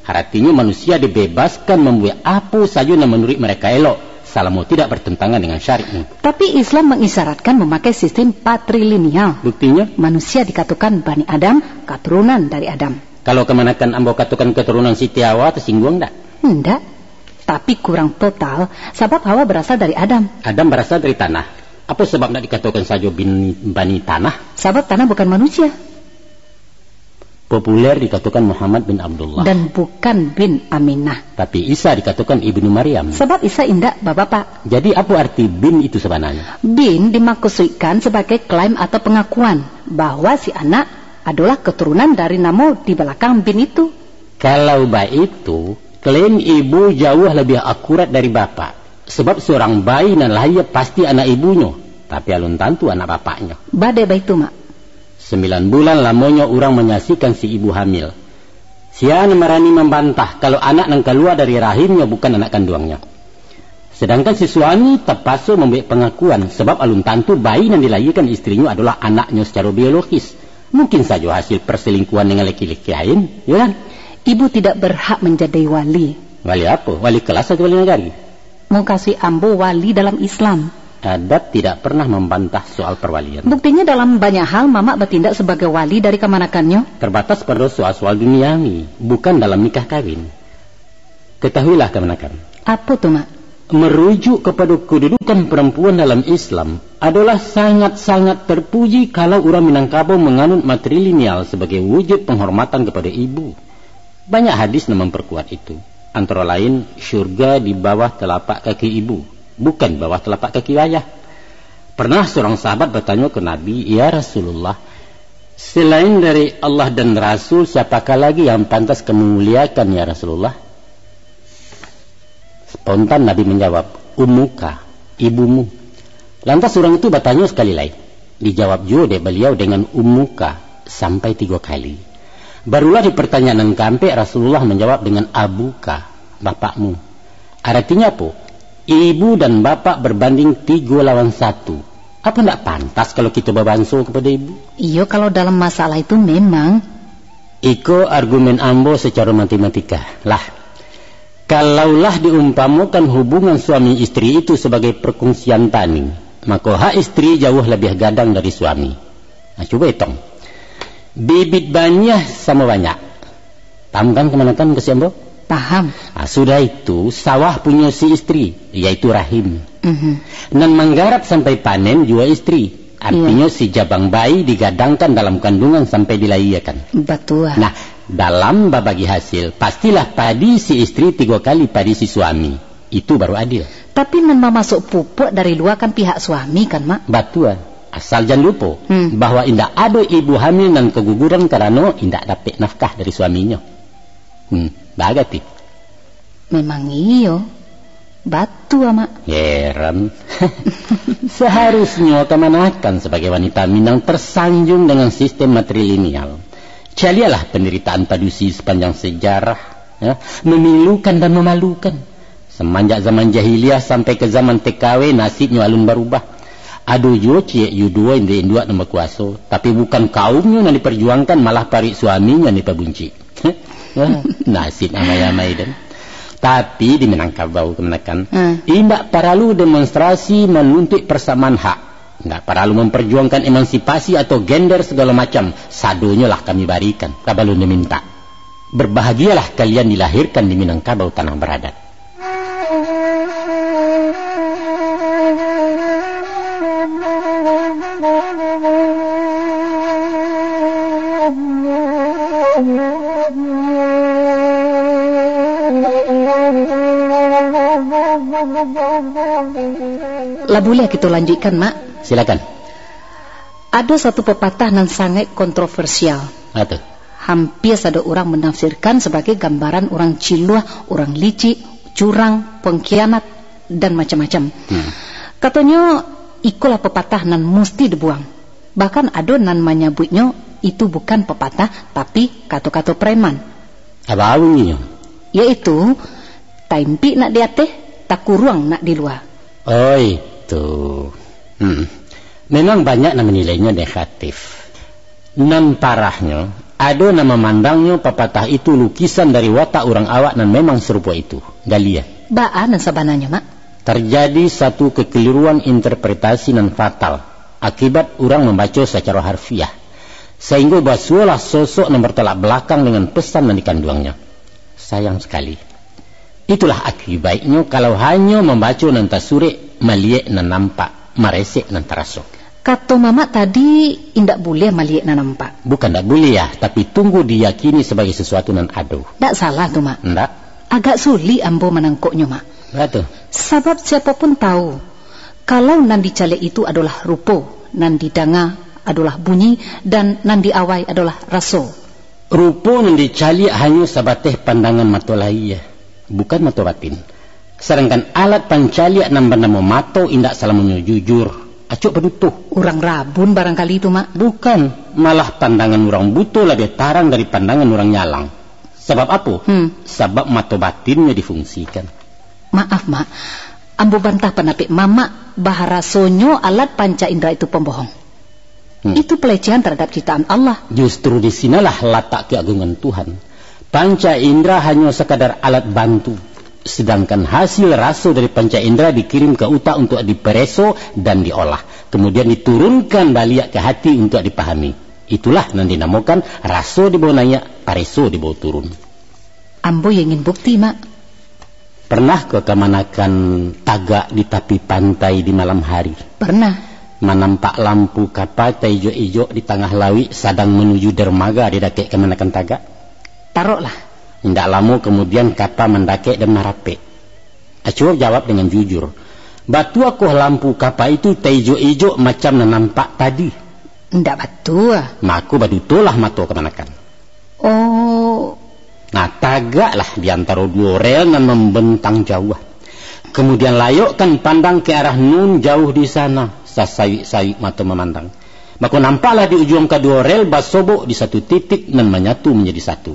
Artinya manusia dibebaskan membuat apa saja yang menurut mereka elok. Selama tidak bertentangan dengan syariat. Tapi Islam mengisyaratkan memakai sistem patrilineal. Buktinya? Manusia dikatakan Bani Adam, keturunan dari Adam. Kalau kemanakan ambo katakan keturunan Siti Hawa, tersinggung enggak? Enggak. Tapi kurang total, sebab Hawa berasal dari Adam. Adam berasal dari tanah. Apa sebab tidak dikatakan saja Bani Tanah? Sebab tanah bukan manusia. Populer dikatakan Muhammad bin Abdullah. Dan bukan bin Aminah. Tapi Isa dikatakan Ibnu Maryam. Sebab Isa indah bapak-bapak. Jadi apa arti bin itu sebenarnya? Bin dimaksudkan sebagai klaim atau pengakuan bahwa si anak adalah keturunan dari nama di belakang bin itu. Kalau baik itu, klaim ibu jauh lebih akurat dari bapak. Sebab seorang bayi dan lahir pasti anak ibunya. Tapi alun tentu anak bapaknya. Badai baik itu, Mak. 9 bulan lamanya orang menyaksikan si ibu hamil. Sian merani membantah kalau anak yang keluar dari rahimnya bukan anak kandungnya. Sedangkan si suami terpaksa membuat pengakuan sebab alun tentu bayi yang dilahirkan istrinya adalah anaknya secara biologis. Mungkin saja hasil perselingkuhan dengan laki-laki lain, ya kan? Ibu tidak berhak menjadi wali. Wali apa? Wali kelas atau wali negari? Mau kasih ambo wali dalam Islam. Adat tidak pernah membantah soal perwalian. Buktinya dalam banyak hal Mama bertindak sebagai wali dari kemanakannya. Terbatas pada soal-soal duniawi, bukan dalam nikah kawin. Ketahuilah kemanakan. Apa tuh, Mak? Merujuk kepada kedudukan perempuan dalam Islam adalah sangat-sangat terpuji kalau orang Minangkabau menganut matrilineal sebagai wujud penghormatan kepada ibu. Banyak hadis yang memperkuat itu. Antara lain, syurga di bawah telapak kaki ibu. Bukan bawah telapak kaki ayah. Pernah seorang sahabat bertanya ke Nabi, "Ya Rasulullah, selain dari Allah dan Rasul, siapakah lagi yang pantas kemuliakan ya Rasulullah?" Spontan Nabi menjawab, "Ummuka, ibumu." Lantas orang itu bertanya sekali lagi. Dijawab juga beliau dengan ummuka sampai 3 kali. Barulah di pertanyaan yang keempat Rasulullah menjawab dengan abuka, bapakmu. Artinya apa? Ibu dan bapak berbanding 3 lawan 1. Apa tidak pantas kalau kita berbanso kepada ibu? Iya, kalau dalam masalah itu memang. Iko argumen ambo secara matematika. Lah, Kalaulah diumpamakan hubungan suami istri itu sebagai perkongsian tani, maka hak istri jauh lebih gadang dari suami. Nah, coba hitung. Bibit banyak sama banyak. Paham kan kemanakan kesiambo? Paham. Nah, sudah itu sawah punya si istri, yaitu rahim. Dan menggarap sampai panen juga istri. Artinya si jabang bayi digadangkan dalam kandungan sampai dilahirkan. Betul. Nah, dalam babagi hasil, pastilah padi si istri 3 kali padi si suami. Itu baru adil. Tapi nan masuk pupuk dari luar kan pihak suami kan, Mak? Betul. Asal jangan lupa bahwa indak ada ibu hamil dan keguguran karena indak dapat nafkah dari suaminya. Bagati. Memang iyo. Batu Mak. Heran. Seharusnya kemanakan sebagai wanita Minang tersanjung dengan sistem matrilineal. Calialah penderitaan padusi sepanjang sejarah, ya, memilukan dan memalukan. Semenjak zaman jahiliyah sampai ke zaman TKW nasibnya alun berubah. Aduh yo cie yu dua indua nama kuasa, tapi bukan kaumnya yang diperjuangkan, malah parik suaminya yang diperbunci. Nasib amai-amai dan. Tapi di Minangkabau kemenakan, tidak perlu demonstrasi menuntut persamaan hak, tidak perlu memperjuangkan emansipasi atau gender segala macam. Sadonya lah kami barikan, kabalun diminta. Berbahagialah kalian dilahirkan di Minangkabau tanah beradat. Lah boleh kita lanjutkan, Mak? Silakan. Ada satu pepatah yang sangat kontroversial. Apa? Hampir ada orang menafsirkan sebagai gambaran orang ciluah, orang licik, curang, pengkhianat, dan macam-macam. Katanya, ikulah pepatah nan mesti dibuang. Bahkan ada nan menyebutnya itu bukan pepatah, tapi kata-kata preman. Apa awalnya? Yaitu, taimpi nak di atas, tak kurang nak di luar. Oh itu. Memang banyak yang menilainya negatif. Nan parahnya, ada yang memandangnya pepatah itu lukisan dari watak orang awak dan memang serupa itu. Galia. Baan sebenarnya, Mak. Terjadi satu kekeliruan interpretasi dan fatal akibat orang membaca secara harfiah, sehingga basualah sosok yang bertolak belakang dengan pesan yang dikandungnya. Sayang sekali. Itulah akibatnya kalau hanya membaca nan tasure, meliek nan nampak, maresek nan terasuk. Kata Mama tadi indak boleh meliek nan nampak. Bukan tak boleh ya, tapi tunggu diyakini sebagai sesuatu nan ado. Tak salah tu, Mak. Ndak. Agak sulit ambo menangkuknya, Mak. Betul. Sebab siapapun tahu kalau nan dicalek itu adalah rupo, nan didanga adalah bunyi, dan nan diawai adalah raso. Rupo nan dicalik hanya sabateh pandangan mata lahir, bukan mata batin. Sedangkan alat pancaliak nan bernama mato indak salamnya jujur, acuk penutuh. Orang rabun barangkali itu, Mak. Bukan, malah pandangan orang buta lebih tarang dari pandangan orang nyalang. Sebab apa? Sebab mata batinnya difungsikan. Maaf, Mak, ambo bantah penapik Mama baharasonya alat panca indera itu pembohong. Itu pelecehan terhadap ciptaan Allah. Justru di sinalah letak keagungan Tuhan. Panca indera hanya sekadar alat bantu, sedangkan hasil raso dari panca indera dikirim ke utak untuk dipereso dan diolah, kemudian diturunkan balik ke hati untuk dipahami. Itulah yang dinamakan raso dibawa naik, pareso dibawa turun. Ambo yang ingin bukti, Mak. Pernah ke kemanakan tagak di tepi pantai di malam hari? Pernah. Menampak lampu kapal ijo-ijo di tengah lawi sedang menuju dermaga di dakek kemanakan tagak? Taruhlah. Tidak lama kemudian kapal mendakek dan merape. Acuh jawab dengan jujur. Batu aku lampu kapal itu ijo-ijo macam nampak tadi. Tidak betul. Maku badutolah mato kemanakan. Oh. Nah tagaklah di antara dua rel dan membentang jauh. Kemudian layukkan pandang ke arah nun jauh di sana. Sasayu-sayu mata memandang. Maka nampaklah di ujung kedua rel basobok di satu titik dan menyatu menjadi satu.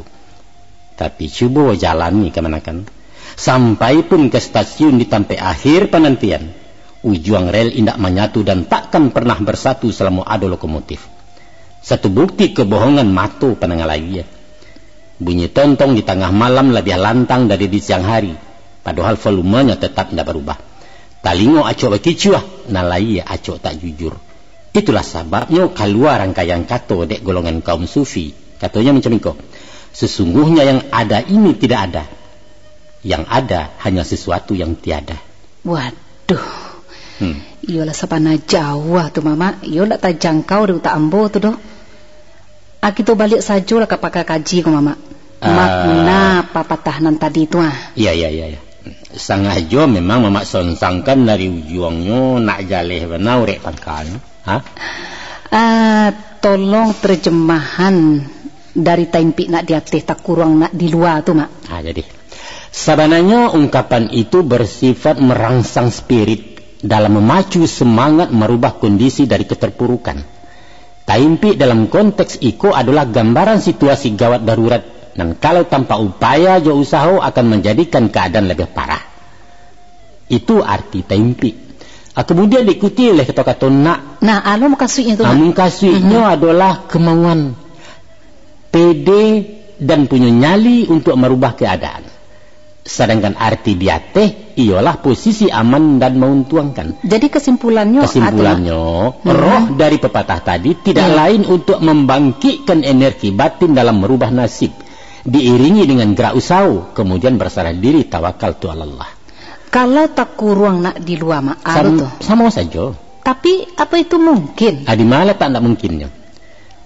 Tapi cuba jalani kemanakan. Sampai pun ke stasiun di sampai akhir penantian. Ujung rel indak menyatu dan takkan pernah bersatu selama ada lokomotif. Satu bukti kebohongan mata penengah lagi. Bunyi tontong di tengah malam lebih lantang dari di siang hari, padahal volumenya tetap tidak berubah. Talingo acok bekicuah, nalai acok tak jujur. Itulah sebabnya keluar rangkaian kato dek golongan kaum sufi. Katonya macam itu. Sesungguhnya yang ada ini tidak ada. Yang ada hanya sesuatu yang tiada. Waduh. Iyalah sabana Jawa tuh mama. Iyo tak terjangkau di utak ambo tuh doh. Aki tuh balik saja lah ke pakar kaji ko mama. Makna papatahanan tadi itu Iya. Sengaja memang mama sonsangkan dari ujungnya nak jaleh benau rek pangkalnya. Tolong terjemahan dari taimpi nak di atas tak kurang nak di luar tu mak. Jadi sebenarnya ungkapan itu bersifat merangsang spirit dalam memacu semangat merubah kondisi dari keterpurukan. Taimpi dalam konteks itu adalah gambaran situasi gawat darurat, dan kalau tanpa upaya jo usaha akan menjadikan keadaan lebih parah. Itu arti taimpi. Kemudian diikuti oleh kata-kata nak. Nah, alo mukasihnya itu. Mukasihnya adalah kemauan, pede dan punya nyali untuk merubah keadaan. Sedangkan arti dia teh ialah posisi aman dan menguntungkan. Jadi kesimpulannya roh dari pepatah tadi tidak lain untuk membangkitkan energi batin dalam merubah nasib, diiringi dengan gerak usaha, kemudian berserah diri tawakal tu Allah. Kalau tak kurang nak di luar mak, sama saja. Tapi apa itu mungkin? Di mana tak mungkinnya?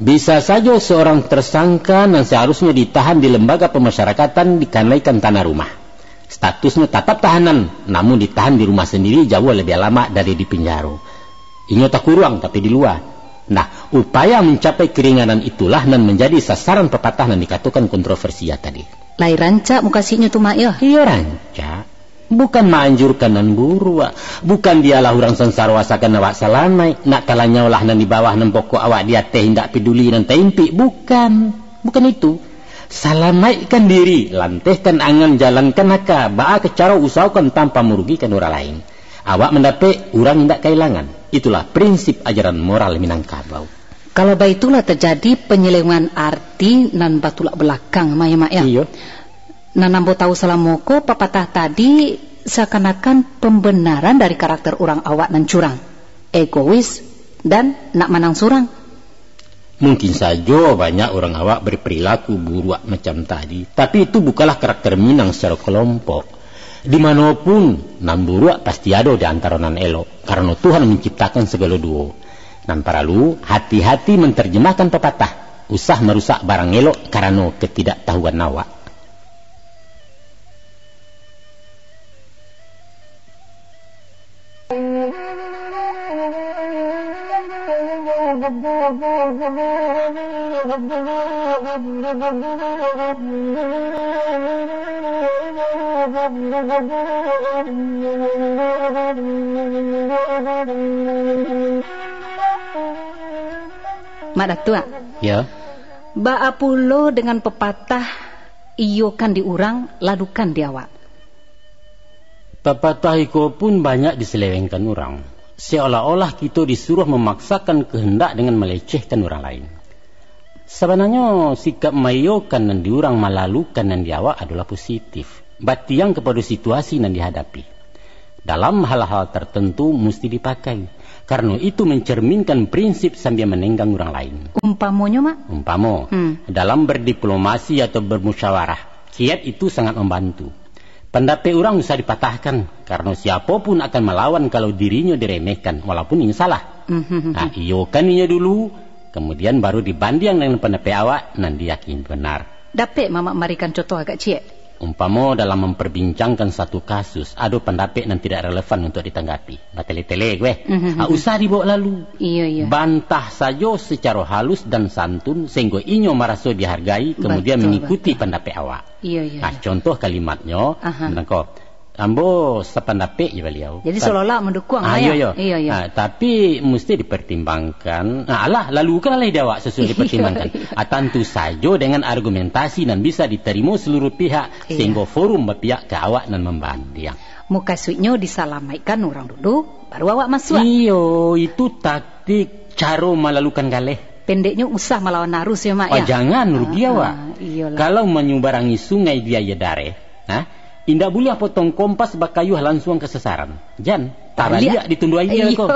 Bisa saja seorang tersangka yang seharusnya ditahan di lembaga pemasyarakatan dikanaikan tanah rumah. Statusnya tetap tahanan, namun ditahan di rumah sendiri jauh lebih lama dari di penjara. Ini tak kurang tapi di luar. Nah, upaya mencapai keringanan itulah dan menjadi sasaran pepatah yang dikatakan kontroversial tadi. Lai rancak mukasihnya tu mak ya? Iya rancak. Bukan menganjurkan dan buru, bukan dialah orang sensara wasakan awak salamai, nak kalanya olah nan di bawah nan pokok awak dia teh hendak peduli dan tempi, bukan itu. Salamaikan diri, lantehkan angan, jalankan naka, ba'a kecara usahakan tanpa merugikan orang lain. Awak mendapat, orang hendak kehilangan. Itulah prinsip ajaran moral Minangkabau. Kalau baitulah terjadi penyelewengan arti nan batulak belakang, mak ya. Iya. Nambo tahu salamoko pepatah tadi seakan-akan pembenaran dari karakter orang awak nan curang, egois dan nak menang surang. Mungkin saja banyak orang awak berperilaku buruk macam tadi, tapi itu bukanlah karakter Minang secara kelompok. Dimanapun nan buruk pasti ada di antara nan elok, karena Tuhan menciptakan segala dua. Nan perlu hati-hati menerjemahkan pepatah, usah merusak barang elok karena ketidaktahuan awak. Mak Datuk. Ya. Ba'a pulo dengan pepatah iyo kan diurang, ladukan di awak. Pepatah itu pun banyak diselewengkan orang. Seolah-olah kita disuruh memaksakan kehendak dengan melecehkan orang lain. Sebenarnya sikap mayokan dan diurang malalukan dan diawak adalah positif. Batiang kepada situasi yang dihadapi. Dalam hal-hal tertentu mesti dipakai. Karena itu mencerminkan prinsip sambil menenggang orang lain. Umpamonya mak? Umpamo. Dalam berdiplomasi atau bermusyawarah, kiat itu sangat membantu. Pendapat orang bisa dipatahkan karena siapapun akan melawan kalau dirinya diremehkan walaupun ini salah. Nah, iyokan ini dulu, kemudian baru dibanding dengan pendapat awak dan diyakin benar. Dapat mama marikan contoh agak ciek. Umpama dalam memperbincangkan satu kasus, ada pendapat yang tidak relevan untuk ditanggapi. Batele-tele gue. Usah dibawa lalu. Iya. Bantah saja secara halus dan santun sehingga inyo merasa dihargai, kemudian mengikuti pendapat awak. Iya. Nah, contoh kalimatnya, ambo sependapat ya beliau. Jadi seolah-olah mendukung Iya. Nah, tapi mesti dipertimbangkan. Lalu kan dawak sesuai dipertimbangkan. Tentu saja dengan argumentasi dan bisa diterima seluruh pihak sehingga forum berpihak ke awak dan membanding. Muka suitnya disalamaikan orang dulu, baru awak masuk. Iyo, itu taktik cara melalukan galeh. Pendeknya usah melawan arus ya, Mak Oh, ya. jangan rugi awak. Iyalah. Kalau menyubarangi sungai biaya dare, indak boleh potong kompas bakayuh langsung ke sasaran. Jan, tabalia ditundu aja kau.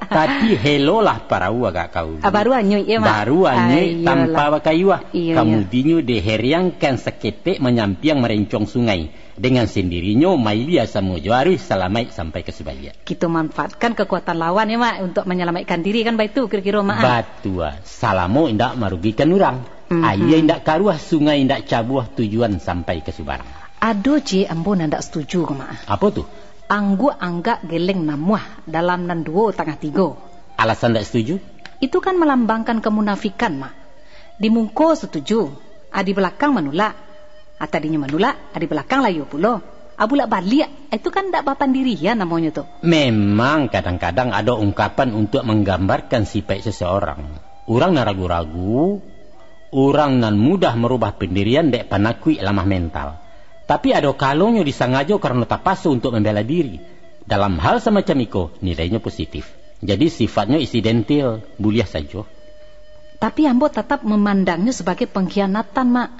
Tapi hello lah para agak kau. Baru anyuy ya, Mak. Baru anyuy tanpa bakayuh. Iya, Kemudian diheriangkan seketik menyampiang merencong sungai. Dengan sendirinya mailia samujo harus selamai sampai ke Subaya. Kita manfaatkan kekuatan lawan ya, Mak, untuk menyelamatkan diri kan baitu kira-kira, Mak. Batua, salamo indak merugikan orang. Ayah indak karuah sungai indak cabuah tujuan sampai ke Subarang. Aduh, Ci, ambo ndak setuju, Mak. Apa tuh? Anggu anggak geleng namuah dalam nan 2,3. Alasan ndak setuju? Itu kan melambangkan kemunafikan, Mak. Di mungko setuju, di belakang menolak. Tadinya menolak, di belakang layu pulo. Abulak balik, itu kan ndak papandirian namanya tuh. Memang kadang-kadang ada ungkapan untuk menggambarkan sifat seseorang. Orang nan ragu-ragu, orang nan mudah merubah pendirian dek panakui lemah mental. Tapi ada kalonyo disangajo karena tak pasu untuk membela diri. Dalam hal semacam itu, nilainya positif. Jadi sifatnya insidental, buliah saja. Tapi ambo tetap memandangnya sebagai pengkhianatan, Mak.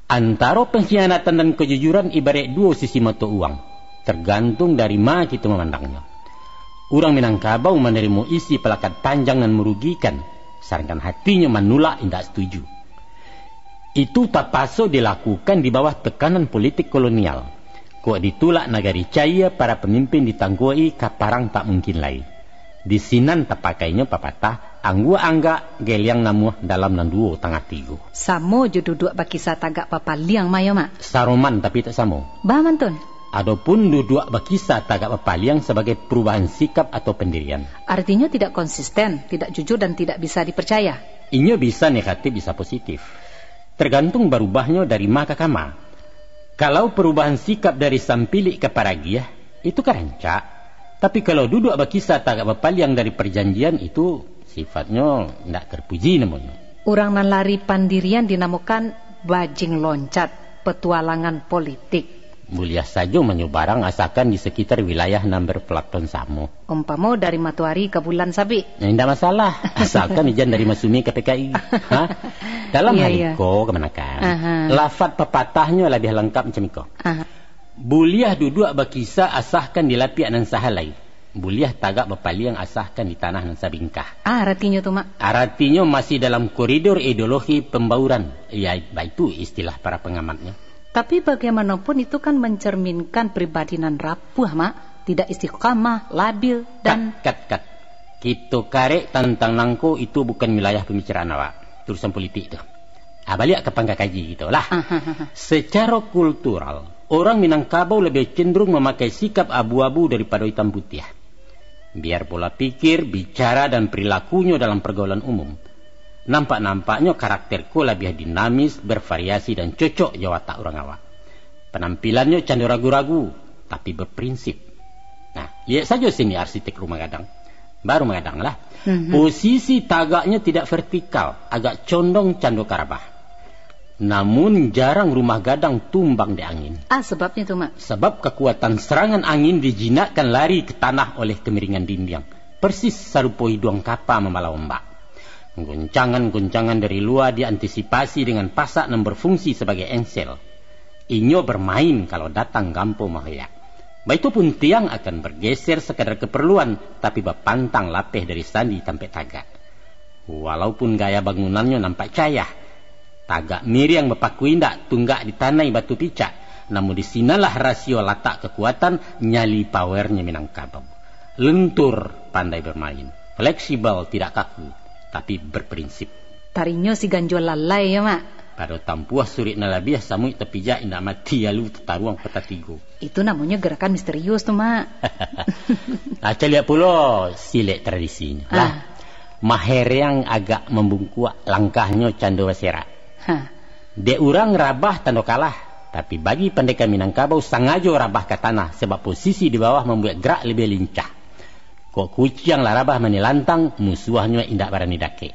Antara pengkhianatan dan kejujuran ibarat dua sisi mata uang. Tergantung dari mana kita memandangnya. Orang Minangkabau menerima isi pelakat panjang dan merugikan. Sedangkan hatinya menolak tidak setuju. Itu tak paso dilakukan di bawah tekanan politik kolonial. Kok ditulak nagari caya para pemimpin ditanggui kaparang tak mungkin lain. Di sinan tak pakainya papatah anggu angga geliang namuh dalam nanduo tengah tigo. Samo je duduk bakisa tagak papaliang mayo, Mak. Saroman tapi tak samo. Bah mantun. Adapun duduk bakisa tagak papaliang sebagai perubahan sikap atau pendirian. Artinya tidak konsisten, tidak jujur dan tidak bisa dipercaya. Inyo bisa negatif bisa positif. Tergantung berubahnya dari maka kama. Kalau perubahan sikap dari sampilik ke paragiah itu kerancak. Tapi kalau duduk bakisa tagak papaliang dari perjanjian itu sifatnya tidak terpuji namanya. Orang nan lari pandirian dinamakan bajing loncat, petualangan politik. Mulia saja menyebarang asalkan di sekitar wilayah nan berpelaton samo. Umpama dari Matuari ke Bulan Sabi. Tidak masalah, asalkan ijan dari Masumi ke PKI. Dalam hal itu kemanakan? Lafaz pepatahnya lebih lengkap macam itu. Buliah duduk bakisa asahkan di lapiak nan sahalai. Buliah tagak bapaliang asahkan di tanah nan sabingkah. Artinya tuh, Mak. Artinya masih dalam koridor ideologi pembauran. Ya, itu istilah para pengamatnya. Tapi bagaimanapun itu kan mencerminkan pribadi nan rapuh, Mak. Tidak istiqamah, labil, dan... Kat. Kita karek tentang nangko itu bukan wilayah pembicaraan awak. Tulisan politik itu. Balik ke pangkakaji gitu lah. Secara kultural, orang Minangkabau lebih cenderung memakai sikap abu-abu daripada hitam putih. Biar pola pikir, bicara, dan perilakunya dalam pergaulan umum. Nampak-nampaknya karakterku lebih dinamis, bervariasi, dan cocok jawab tak orang awak. Penampilannya candu ragu-ragu, tapi berprinsip. Nah, lihat saja sini arsitek rumah gadang. Baru mengadang lah. Posisi tagaknya tidak vertikal, agak condong candu karabah. Namun jarang rumah gadang tumbang di angin. Sebabnya tuh, Mak. Sebab kekuatan serangan angin dijinakkan lari ke tanah oleh kemiringan dinding. Persis serupa hidung kapal membawa ombak. Guncangan-guncangan dari luar diantisipasi dengan pasak yang berfungsi sebagai engsel. Inyo bermain kalau datang gampo mahaya. Baitu pun tiang akan bergeser sekadar keperluan, tapi berpantang lapeh dari sandi sampai tagak. Walaupun gaya bangunannya nampak cayah, tagak miriang bepaku indak tunggak di tanah batu picak. Namun di sinalah rasio letak kekuatan nyali powernya Minangkabau. Lentur pandai bermain, fleksibel tidak kaku, tapi berprinsip. Tarinya si ganjol lalai ya, Mak. Pada tampuah surit nalabiah samui tepijak indak mati lalu tetaruang petatigo. Itu namanya gerakan misterius tuh, Mak. Aca lihat pula silek tradisinya. Lah, maher yang agak membungkuk langkahnya candu wasera. De urang rabah tando kalah, tapi bagi pendekar Minangkabau sangajo rabah ke tanah sebab posisi di bawah membuat gerak lebih lincah. Kok kucing lah rabah menilantang musuhnya indak barani dake.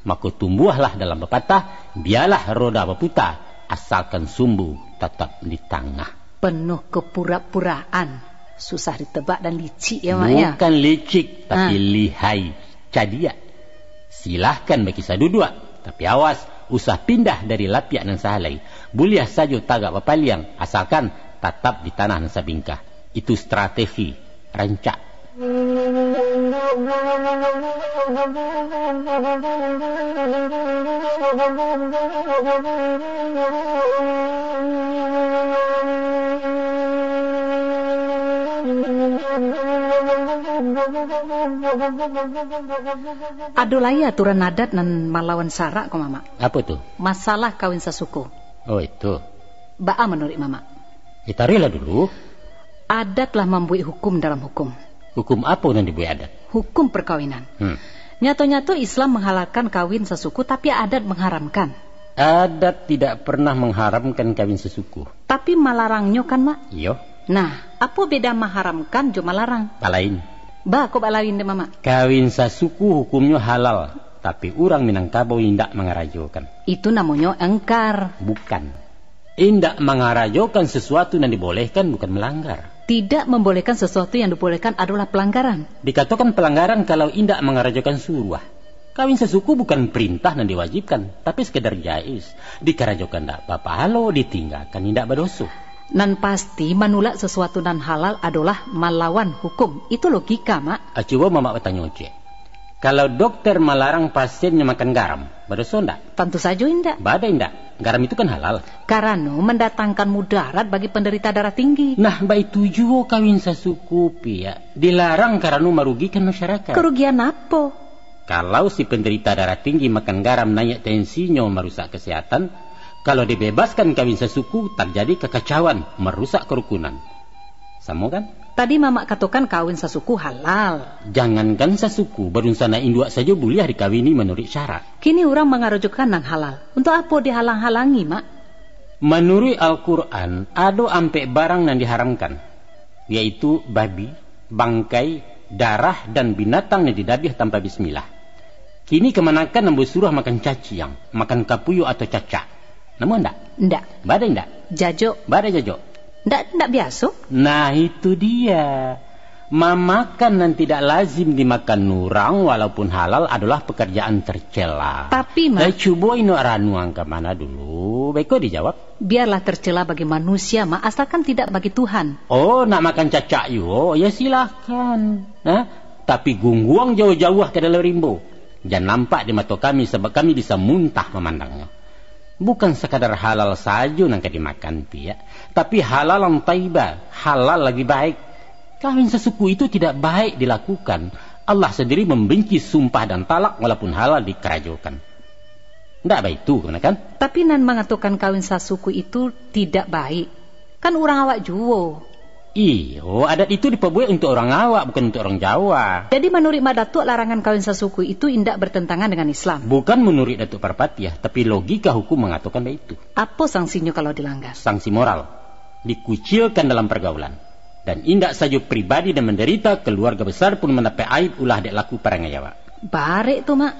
Maka tumbuhlah dalam pepatah, biarlah roda berputar asalkan sumbu tetap di tengah. Penuh kepura-puraan, susah ditebak dan licik ya, Mak ya. Bukan licik tapi lihai, cadia. Silahkan bagi sadudua, tapi awas, usah pindah dari lapiak nan sahalai. Buliah saja tagak papaliang, asalkan tetap di tanah nan sabingkah. Itu strategi, rancak. Adolai aturan adat nan malawan syarak kok mama. Apa tuh? Masalah kawin sesuku. Oh itu. Baa menurut mama. Itarilah dulu. Adat lah membuat hukum dalam hukum. Hukum apa yang dibuat adat? Hukum perkawinan. Nyata-nyata Islam menghalalkan kawin sesuku, tapi adat mengharamkan. Adat tidak pernah mengharamkan kawin sesuku. Tapi malarangnya kan mak? Iya. Nah, apa beda mengharamkan jo malarang? Palain. Bah, kok balain deh mama? Kawin sesuku hukumnya halal, tapi orang Minangkabau indak mengarajokan. Itu namanya engkar. Bukan. Indak mengarajokan sesuatu yang dibolehkan bukan melanggar. Tidak membolehkan sesuatu yang dibolehkan adalah pelanggaran. Dikatakan pelanggaran kalau indak mengarajokan suruh. Kawin sesuku bukan perintah dan diwajibkan, tapi sekedar jais. Dikarajokan ndak apa-apa, halo ditinggalkan indak berdosa. Nan pasti menolak sesuatu nan halal adalah melawan hukum. Itu logika, mak. Coba mama bertanya cek. Kalau dokter melarang pasiennya makan garam, berdosa ndak? Tentu saja indak. Badai ndak? Garam itu kan halal. Karena mendatangkan mudarat bagi penderita darah tinggi. Nah, baik tujuh kawin sesuku ya. Dilarang karena merugikan masyarakat. Kerugian apa? Kalau si penderita darah tinggi makan garam naik tensinya merusak kesehatan. Kalau dibebaskan kawin sesuku, terjadi kekacauan, merusak kerukunan. Sama kan? Tadi mama katakan kawin sesuku halal. Jangankan sesuku, berunsana induk saja boleh dikawini menurut syarat. Kini orang mengarujukan yang halal. Untuk apa dihalang-halangi, mak? Menurut Al-Quran, ada ampe barang yang diharamkan. Yaitu babi, bangkai, darah, dan binatang yang didabih tanpa bismillah. Kini kemanakan nambah suruh makan caciang, makan kapuyo atau cacak. Namun enggak? Enggak. Badai enggak? Jajo. Badai jajo. Enggak biasa. Nah itu dia. Memakan dan tidak lazim dimakan nurang walaupun halal adalah pekerjaan tercela. Tapi mak. Coba ini ranuang ke mana dulu? Baik kok dijawab. Biarlah tercela bagi manusia mak, asalkan tidak bagi Tuhan. Oh nak makan cacak yo? Ya silahkan. Nah, tapi gungguang jauh-jauh ke dalam rimbo. Jangan nampak di mata kami sebab kami bisa muntah memandangnya. Bukan sekadar halal saja yang dimakan pia, tapi halal yang taibah, halal lagi baik. Kawin sesuku itu tidak baik dilakukan. Allah sendiri membenci sumpah dan talak walaupun halal dikerajokan. Tidak baik itu kan? Tapi nan mengatakan kawin sesuku itu tidak baik. Kan orang awak juwo. Iyo, adat itu diperbuat untuk orang awak, bukan untuk orang Jawa. Jadi menurut Mak Datuk, larangan kawin sesuku itu indak bertentangan dengan Islam? Bukan menurut Datuk Parpatiah, tapi logika hukum mengatakan itu. Apa sanksinya kalau dilanggar? Sanksi moral. Dikucilkan dalam pergaulan. Dan indak saja pribadi dan menderita, keluarga besar pun mendapat aib ulah dek laku para ngayawa. Barek tuh, Mak.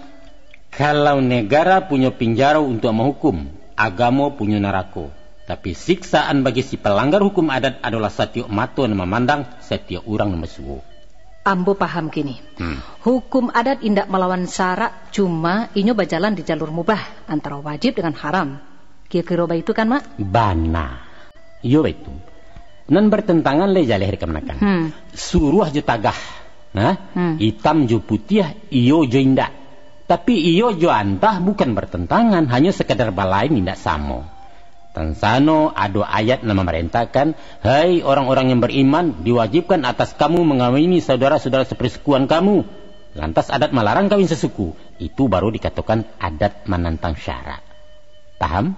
Kalau negara punya penjara untuk menghukum, agama punya neraka. Tapi siksaan bagi si pelanggar hukum adat adalah setiap mata yang memandang, setiap orang yang bersuara. Ambo paham kini. Hukum adat indak melawan syarak, cuma inyo berjalan di jalur mubah antara wajib dengan haram. Kira-kira itu kan, Mak? Bana. Iyo itu. Nan bertentangan le jaleh kemanakan. Suruh aja tagah. Hitam jo putih, iyo jo indak. Tapi iyo jo antah bukan bertentangan, hanya sekadar balain indak sama. Tansano ada ayat yang memerintahkan, hai orang-orang yang beriman, diwajibkan atas kamu mengawini saudara-saudara sepersekuan kamu. Lantas adat melarang kawin sesuku. Itu baru dikatakan adat menentang syarak. Paham?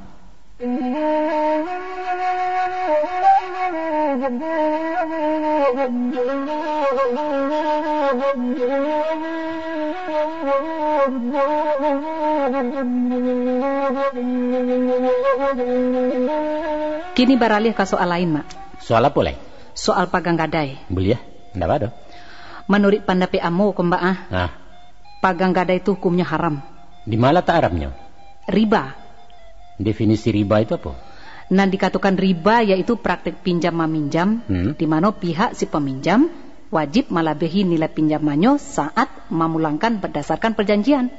Kini beralih ke soal lain, Mak. Soal apa lagi? Soal pagang gadai. Boleh ya? Nggak ada. Menurut pendapat Amo, Mbak pagang gadai itu hukumnya haram. Di mana tak haramnya? Riba. Definisi riba itu apa? Nah, dikatakan riba yaitu praktik pinjam meminjam, di mana pihak si peminjam wajib melebihi nilai pinjamannya saat memulangkan berdasarkan perjanjian.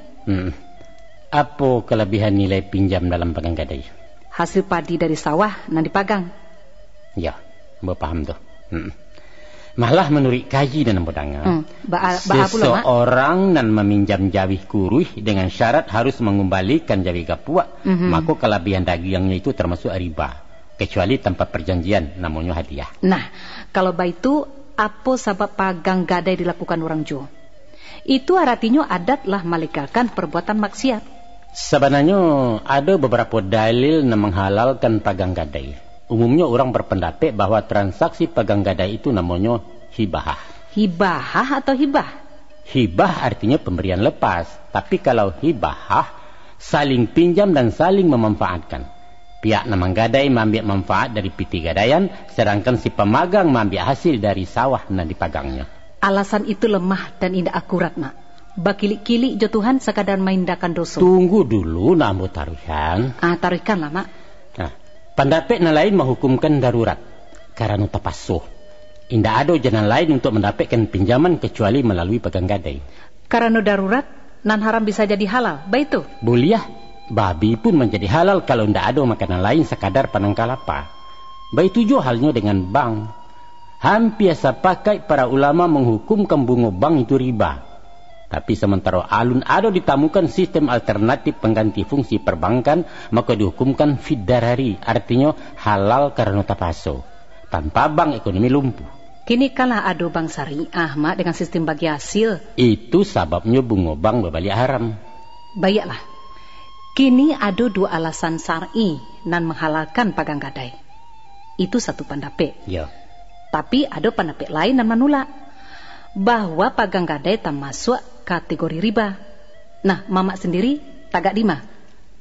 Apa kelebihan nilai pinjam dalam pegang gadai? Hasil padi dari sawah nan dipagang. Ya, mbak paham tuh. Malah menurut kaji dan bodanga, seseorang nan meminjam jawih kuruh dengan syarat harus mengembalikan jawih gapua, maka kelebihan dagingnya itu termasuk riba, kecuali tanpa perjanjian, namanya hadiah. Nah, kalau baitu apa sebab pagang gadai dilakukan orang Jo? Itu artinya adat lah melegalkan perbuatan maksiat. Sebenarnya ada beberapa dalil yang menghalalkan pagang gadai. Umumnya orang berpendapat bahwa transaksi pagang gadai itu namanya hibah. Hibah atau hibah? Hibah artinya pemberian lepas. Tapi kalau hibah, saling pinjam dan saling memanfaatkan. Pihak yang menggadai mengambil manfaat dari piti gadaian, sedangkan si pemagang mengambil hasil dari sawah yang dipagangnya. Alasan itu lemah dan tidak akurat, Mak. Bakilik-kilik jo Tuhan sekadar maindakan dosa. Tunggu dulu, nambu taruhan. Taruhkan lah, Mak. Nah, pendapat yang lain menghukumkan darurat karena tapasuh. Tidak ada jalan lain untuk mendapatkan pinjaman kecuali melalui pegang gadai. Karena darurat, nan haram bisa jadi halal, baitu? Boleh, babi pun menjadi halal kalau tidak ada makanan lain sekadar panang kalapa. Baitu juga halnya dengan bank. Hampir sepakat para ulama menghukumkan bunga bank itu riba. Tapi sementara alun ada ditemukan sistem alternatif pengganti fungsi perbankan, maka dihukumkan fiddarari, artinya halal karena tapaso. Tanpa bank ekonomi lumpuh. Kini kalah ada bank syariah, Mak, dengan sistem bagi hasil. Itu sebabnya bunga bank berbalik haram. Baiklah. Kini ada dua alasan syar'i nan menghalalkan pagang gadai. Itu satu pendapat. Ya. Tapi ada pendapat lain nan menolak bahwa pagang gadai termasuk kategori riba. Nah, Mamak sendiri tagak di mah?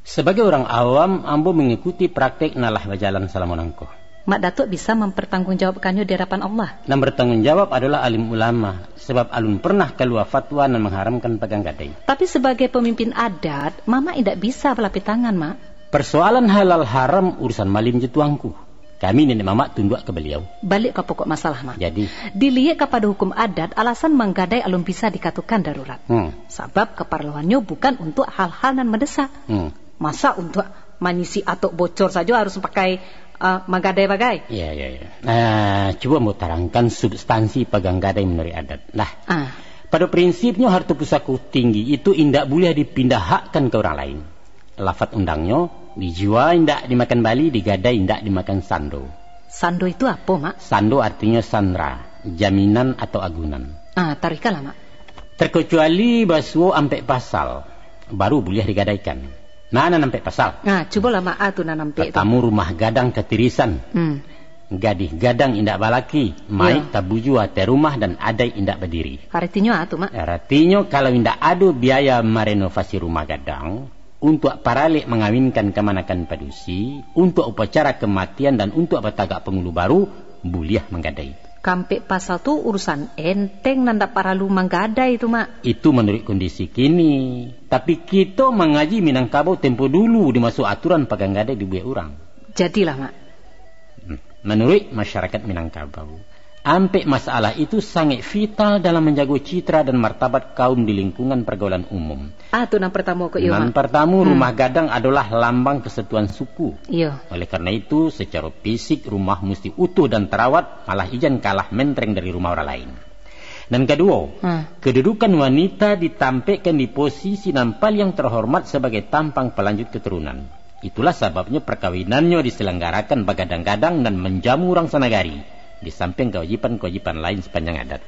Sebagai orang awam, ambo mengikuti praktek nalah berjalan salamonangko. Mak Datuk bisa mempertanggungjawabkannya di hadapan Allah. Dan bertanggung jawab adalah alim ulama, sebab alun pernah keluar fatwa dan mengharamkan pegang gadai. Tapi sebagai pemimpin adat, Mama tidak bisa berlapis tangan, Mak. Persoalan halal haram urusan malim jetuangku. Kami nenek Mamak tunduk ke beliau. Balik ke pokok masalah, Mak. Jadi dilihat kepada hukum adat, alasan menggadai alun bisa dikatakan darurat. Sebab keperluannya bukan untuk hal-hal yang mendesak. Masa untuk mengisi atau bocor saja harus pakai menggadai-bagai? Iya. Nah, coba mau terangkan substansi pegang gadai menurut adat. Nah, pada prinsipnya harta pusaka tinggi itu tidak boleh dipindahkan ke orang lain. Lafaz undangnya, dijual tidak dimakan bali, digadai tidak dimakan sando. Sando itu apa, Mak? Sando artinya sandra, jaminan atau agunan. Tarikanlah, Mak. Terkecuali basuh ampe pasal, baru boleh digadaikan. Nah, nampe pasal. Cobalah, Mak, tu nampe. Tamu rumah gadang ketirisan. Gadih gadang indak balaki, mai tabuju ate rumah dan adai indak berdiri. Artinya tu, Mak? Artinya kalau indak ada biaya merenovasi rumah gadang, untuk paralik mengawinkan kemanakan padusi, untuk upacara kematian dan untuk bertagak pengulu baru, boleh menggadai. Kampe pasal tu urusan enteng nanda paralu menggadai itu, Mak. Itu menurut kondisi kini. Tapi kita mengaji Minangkabau tempo dulu dimasuk aturan pegang gadai di buat orang. Jadilah, Mak. Menurut masyarakat Minangkabau, ampe masalah itu sangat vital dalam menjaga citra dan martabat kaum di lingkungan pergaulan umum. Tu nan pertama ke iyo. Nan pertama, rumah gadang adalah lambang kesatuan suku. Iya. Oleh karena itu, secara fisik rumah mesti utuh dan terawat, malah ijan kalah mentereng dari rumah orang lain. Dan kedua, kedudukan wanita ditampilkan di posisi nampal yang terhormat sebagai tampang pelanjut keturunan. Itulah sebabnya perkawinannya diselenggarakan begadang-gadang dan menjamu orang sanagari, di samping kewajiban-kewajiban lain sepanjang adat.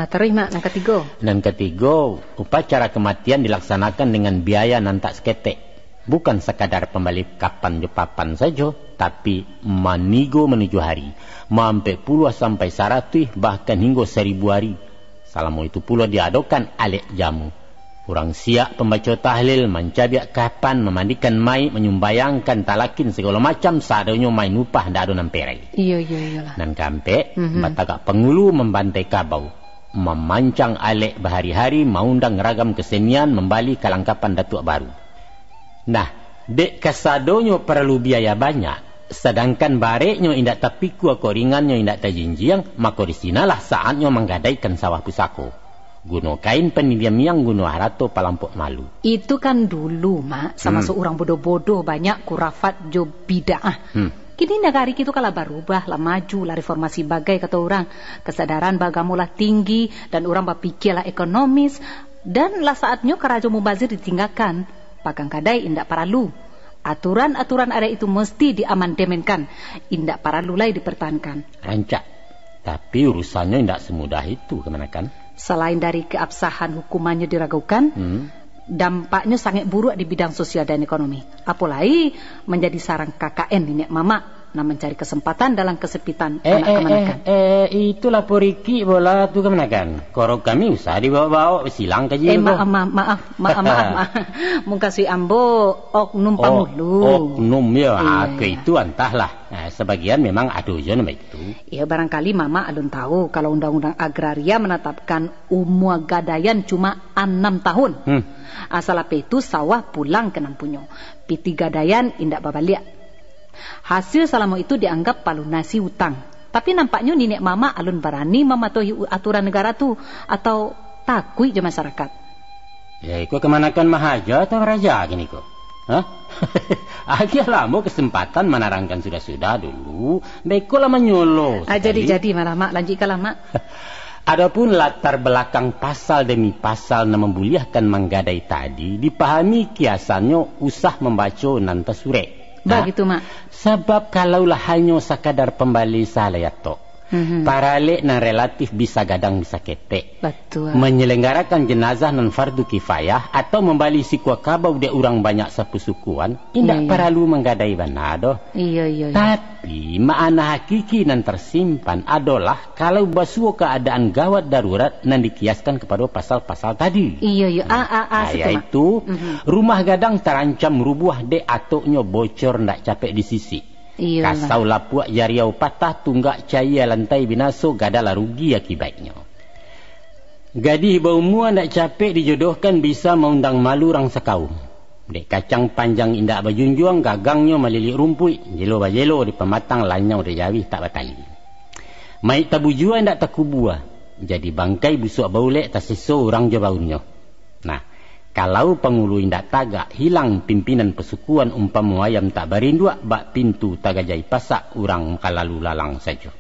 Terima, yang ketiga. Dan ketiga, upacara kematian dilaksanakan dengan biaya nan tak seketek. Bukan sekadar pembalik kapan jepapan saja, tapi manigo menuju hari. Mampe puluh sampai 100, bahkan hingga 1000 hari. Selama itu pula diadakan alek jamu. Orang siap pembaca tahlil, mencabiak kapan, memandikan mai, menyumbayangkan talakin segala macam, seadanya mai nupah ndak ada namperai. Iya. Dan kampe, batagak pengulu membantai kabau, memancang alek berhari-hari, mengundang ragam kesenian, membali kelengkapan datuk baru. Nah, dek kasadonyo perlu biaya banyak, sedangkan bareknya indak tapiku koringannya indak tajinjiang, maka disinalah saatnya menggadaikan sawah pusako. Guno kain penidiam yang guno harato palampok malu. Itu kan dulu, Mak, sama seorang bodoh-bodoh banyak kurafat jo bid'ah. Kini negara itu kalah berubah, lah maju, lah reformasi bagai kata orang. Kesadaran bagamulah tinggi dan orang berpikirlah ekonomis dan lah saatnya karajo mubazir ditinggalkan. Pakang kadai indak paralu. Aturan-aturan ada itu mesti diamandemenkan, indak paralu lagi dipertahankan. Rancak. Tapi urusannya indak semudah itu, kemana kan? Selain dari keabsahan hukumannya diragukan, dampaknya sangat buruk di bidang sosial dan ekonomi. Apalagi menjadi sarang KKN nenek mama nah mencari kesempatan dalam kesepitan anak kemanakan. Itu lapor Riki bola tu kemanakan. Korok kami usah dibawa-bawa silang kaji. Maaf. Muka si ambo oknum pamulu. Oknum ya, itu entahlah. Sebagian memang adujon itu. Ya barangkali mama alun tahu kalau undang-undang agraria menetapkan umur gadaian cuma 6 tahun. Asal apa itu sawah pulang ke nampunyo. Piti gadaian indak babaliak. Hasil selama itu dianggap palunasi hutang. Tapi nampaknya nenek mama alun berani mematuhi aturan negara tu atau takui je masyarakat. Ya ikut kemanakan mahaja atau raja gini kok. Akhir lama kesempatan menerangkan sudah-sudah dulu. Baiklah menyolo. Jadi malah mak lanjutkanlah mak. Adapun latar belakang pasal demi pasal na membuliahkan manggadai tadi dipahami kiasannya usah membaca nanta sure. Begitu mak. Sebab kalaulah hanya sekadar pembali salayato, paralek nan relatif bisa gadang bisa ketek. Betul. Menyelenggarakan jenazah non fardu kifayah atau membali sikwa kabau de orang banyak sepusukuan, indak perlu menggadai banado. Iya. Tapi makna hakiki nan tersimpan adalah kalau basuh keadaan gawat darurat nan dikiaskan kepada pasal-pasal tadi. Iya. Yaitu rumah gadang terancam rubuh de atoknya bocor ndak capek di sisi. Kasau lapuak jariau patah tunggak cahaya lantai binaso gadalah rugi akibatnya. Gadih bau mua nak capek dijodohkan bisa mengundang malu orang sekaum. Dek kacang panjang indak bajunjuang gagangnya melilik rumput jelo bajelo di pematang lanyau de jawi tak batali. Mai tabujua indak takubua. Jadi bangkai busuk baulek tak seso orang jabaunnya. Nah, kalau pengulu indak tagak hilang pimpinan pesukuan umpama ayam tak barindua bak pintu tagajai pasak urang kalalu lalang saja.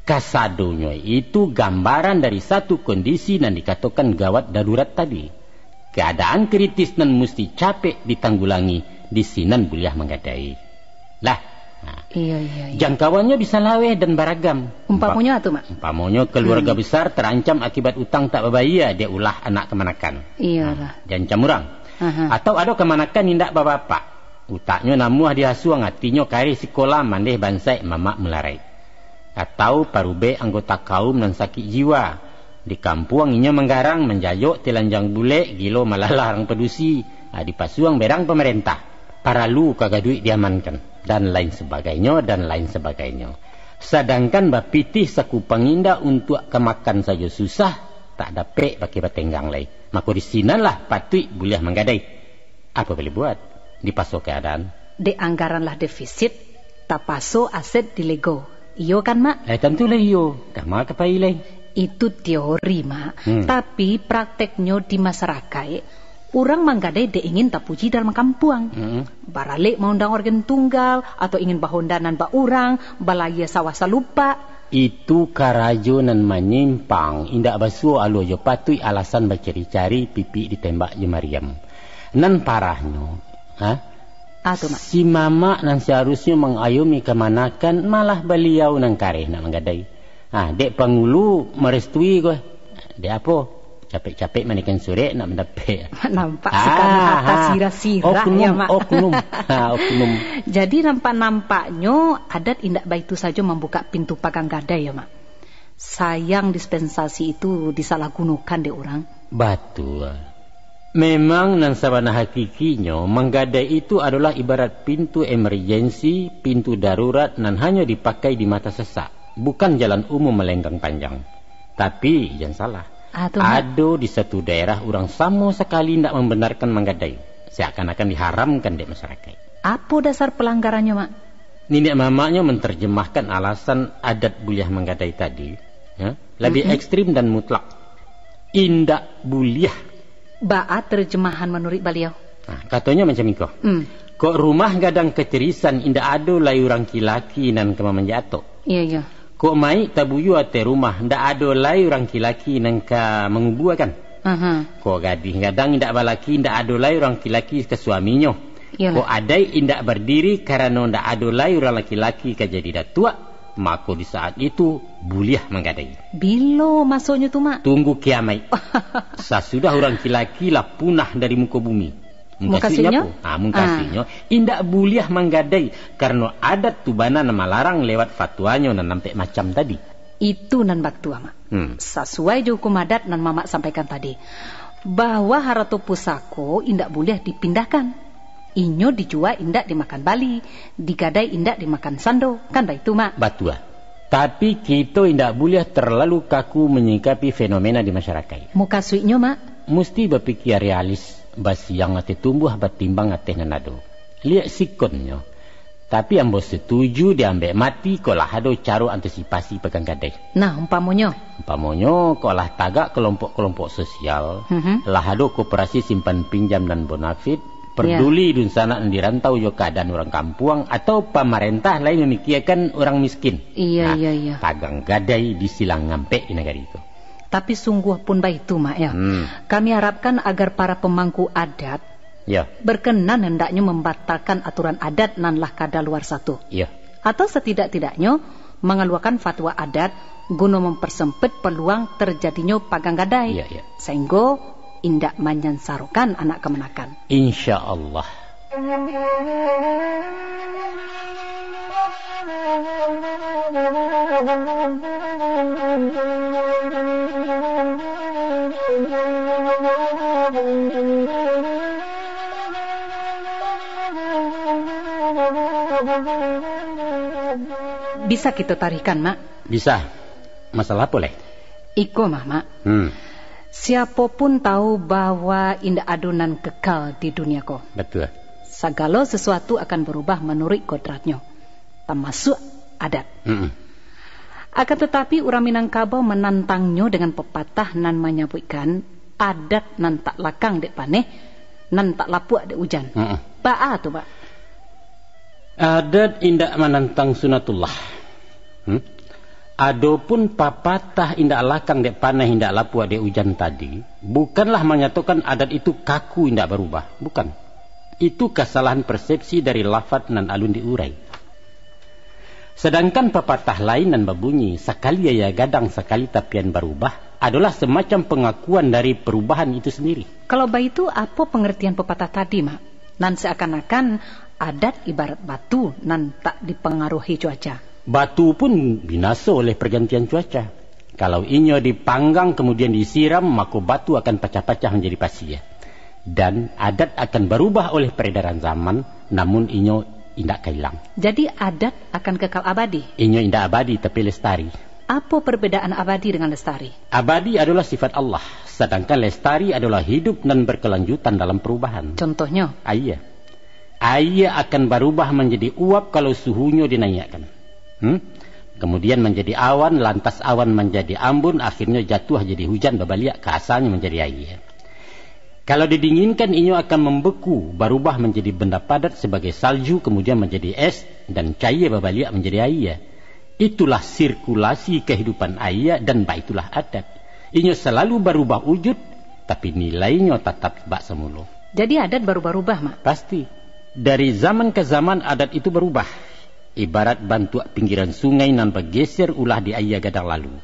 Kasadonyo itu gambaran dari satu kondisi yang dikatakan gawat darurat tadi. Keadaan kritis nan mesti capek ditanggulangi di sinan buliah menggadai. Lah. Iya. Jangkauannya bisa laweh dan beragam. Umpamanya tu mak. Umpamanya keluarga besar terancam akibat utang tak berbayar dia ulah anak kemanakan. Iyalah. Jancam orang. Atau ada kemanakan indak bapak. Utaknya namuah dihasuang hatinya kari sekolah mandeh bansai mamak melarai. Atau parube anggota kaum nan sakit jiwa. Di kampung inya menggarang menjayok telanjang bule gilo malah larang pedusi. Di pasuang berang pemerintah. Paralu kagak duit diamankan. Dan lain sebagainya. Sedangkan bapitih saku pengindah untuk kemakan saja susah, tak dapat pakai batenggang lain. Maka di sinalah patut boleh menggadai. Apa boleh buat? Dipasok keadaan. De anggaranlah defisit, tak pasok aset dilego. Iyo kan mak? Tentulah iyo. Kama kepailai. Itu teori mak. Tapi prakteknya di masyarakat. Orang manggadai de ingin tak puji dalam kampung. Baralik mau undang organ tunggal atau ingin bahondanan ba orang, balaya sawah salupa. Itu karajonan menyimpang. Indak basuh alu jo patui alasan bercari-cari pipi ditembak je Mariam. Nan parahnya, si mama nan seharusnya mengayomi kemanakan malah beliau nan kareh nak menggadai. Dek pengulu merestui gue. Dek apa? Capek-capek manikan sore nak mendapat. Nampak sekarang atas sirah-sirah ya mak. Oknum. Jadi nampaknya adat indak baik itu saja membuka pintu pagang gadai ya mak. Sayang dispensasi itu disalahgunakan deh orang. Betul. Memang nan sabana hakikinya menggadai itu adalah ibarat pintu emergensi, pintu darurat nan hanya dipakai di mata sesak, bukan jalan umum melenggang panjang. Tapi jangan salah. Ada di satu daerah orang sama sekali tidak membenarkan menggadai. Seakan-akan diharamkan di masyarakat. Apa dasar pelanggarannya mak? Nenek mamanya menerjemahkan alasan adat buliah menggadai tadi lebih ekstrim dan mutlak. indak buliah. Ba'a terjemahan menurut beliau. Nah, katanya macam itu. Kok rumah gadang kecerisan indak ada lai orang kilaki nan kema menjatuh. Iya. Kok mai tabuyu ate rumah ndak ada lai orang kilaki nan ka mengubuakan. Kok gading gadang indak balaki ndak ada lai orang kilaki ke suaminya. Kok adai indak berdiri karena ndak ada lai orang laki-laki ka jadi datua. Maka di saat itu buliah menggadai. Bilo masuknya tu mak. Tunggu kiamai. Sesudah orang laki-laki lah punah dari muka bumi. Mungkasihnya? Mungkasihnya indak buliah menggadai karena adat tubana nama larang lewat fatwanya nan nampak macam tadi. Itu nan baktua mak. Sesuai je hukum adat nan mamak sampaikan tadi. Bahwa harato pusako indak buliah dipindahkan. Inyo dijual indak dimakan bali, digadai indak dimakan sando, kan itu mak? Batua. Tapi kita indak boleh terlalu kaku menyikapi fenomena di masyarakat. Muka suiknya mak? Mesti berpikir realis, basi yang ate tumbuh batimbang ate nanado. Lihat sikonnya. Tapi ambo setuju diambil mati kalau ada cara antisipasi pegang gadai. Nah, umpamonyo kalau tagak kelompok-kelompok sosial, lah ada koperasi simpan pinjam dan bonafit. Peduli dun sana di rantau yo keadaan orang kampung atau pemerintah lain memikirkan orang miskin. Iya. Pagang gadai disilang ngampe di negara itu. Tapi sungguh pun baik itu mak ya. Kami harapkan agar para pemangku adat berkenan hendaknya membatalkan aturan adat nanlah kada luar satu. Atau setidak-tidaknya mengeluarkan fatwa adat guna mempersempit peluang terjadinya pagang gadai. Sehingga indak menyansarokan anak kemenakan. Insya Allah. Bisa kita tarikan mak? Bisa. Masalah boleh? Iko mama. Siapapun tahu bahwa indah adonan kekal di dunia ko. Betul. Segala sesuatu akan berubah menurut kodratnya, termasuk adat. Akan tetapi orang Minangkabau menantangnya dengan pepatah nan menyebutkan adat nan tak lakang dek paneh, nan tak lapuk dek hujan. Ba'a tu pak. Adat indak menantang sunatullah. Adapun papatah indak lakang dek panah indak lapua dek hujan tadi bukanlah menyatakan adat itu kaku indak berubah, bukan. Itu kesalahan persepsi dari lafaz nan alun diurai. Sedangkan papatah lain nan berbunyi sekali ya gadang sekali tapian berubah adalah semacam pengakuan dari perubahan itu sendiri. Kalau begitu apa pengertian pepatah tadi mak? Nan seakan-akan adat ibarat batu nan tak dipengaruhi cuaca. Batu pun binasa oleh pergantian cuaca. Kalau inyo dipanggang kemudian disiram, maka batu akan pecah-pecah menjadi pasir. Dan adat akan berubah oleh peredaran zaman, namun inyo indak hilang. Jadi adat akan kekal abadi? Inyo indak abadi tapi lestari. Apa perbedaan abadi dengan lestari? Abadi adalah sifat Allah, sedangkan lestari adalah hidup dan berkelanjutan dalam perubahan. Contohnya? Air akan berubah menjadi uap kalau suhunya dinaikkan. Kemudian menjadi awan, lantas awan menjadi ambun, akhirnya jatuh jadi hujan berbalik ke asalnya menjadi air. Kalau didinginkan inyo akan membeku, berubah menjadi benda padat sebagai salju, kemudian menjadi es dan cair berbalik menjadi air. Itulah sirkulasi kehidupan air dan baitulah adat. Inyo selalu berubah wujud, tapi nilainya tetap bak semula. Jadi adat berubah-ubah mak? Pasti. Dari zaman ke zaman adat itu berubah. Ibarat bantuak pinggiran sungai nan bergeser ulah di air gadang lalu.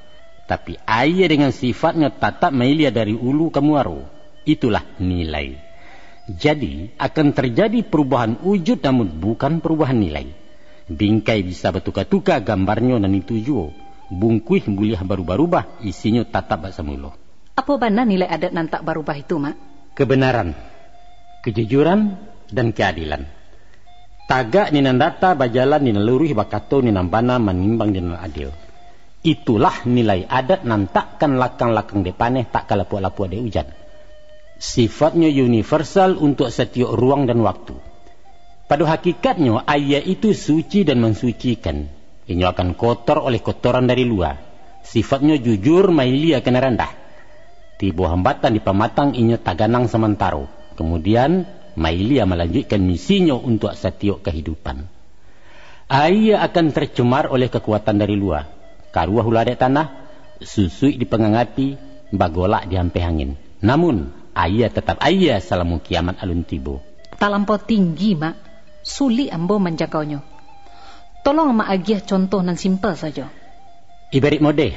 Tapi air dengan sifatnya tetap mengalir dari ulu ke muaro. Itulah nilai. Jadi akan terjadi perubahan wujud namun bukan perubahan nilai. Bingkai bisa bertukar-tukar gambarnya nan itu juga. Bungkuih boleh berubah-ubah, isinya tetap semula. Apa benar nilai adat nan tak berubah itu mak? Kebenaran, kejujuran dan keadilan. Tagak ni nandata bajalan ni nalurih bakato ni nambana manimbang ni adil. Itulah nilai adat nan takkan lakang-lakang depaneh tak kalapuk-lapuk de hujan. Sifatnya universal untuk setiap ruang dan waktu. Pada hakikatnya ayat itu suci dan mensucikan. Ini akan kotor oleh kotoran dari luar. Sifatnya jujur, maili akan rendah. Tibo hambatan di pamatang inyo taganang sementaro. Kemudian Mailia melanjutkan misinya untuk setiok kehidupan. Ia akan tercemar oleh kekuatan dari luar. Karuah hula dek tanah, susui di pengangati, bagolak di hampe angin. Namun, ia tetap ia salamu kiamat alun tibo. Tak lampau tinggi, Mak. Sulit ambo menjangkaunya. Tolong Mak agiah contoh nan simpel saja. Ibarat mode.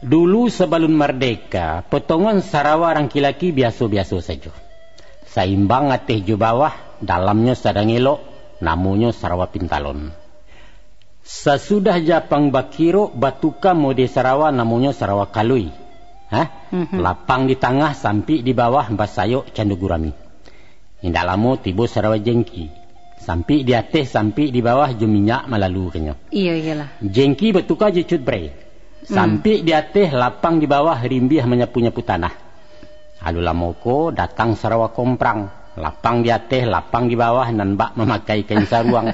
Dulu sebelum merdeka, potongan Sarawak orang kilaki biasa-biasa saja. Saimbang ateh jo bawah, dalamnya sedang elok, namanya Sarawak Pintalon. Sesudah Japang Bakiro, batuka mode Sarawak namanya Sarawak Kalui. Lapang di tengah sampai di bawah Basayok Candugurami. Indah lama tiba Sarawak Jengki. Sampai di atas, sampai di bawah je minyak melalui kenya. Iyalah. Jengki bertukar je cut bre. Sampai di atas, lapang di bawah rimbiah menyapu-nyapu tanah. Lalu lamoko datang Sarawak Komprang. Lapang di atas, lapang di bawah, nan bak memakai kain saruang.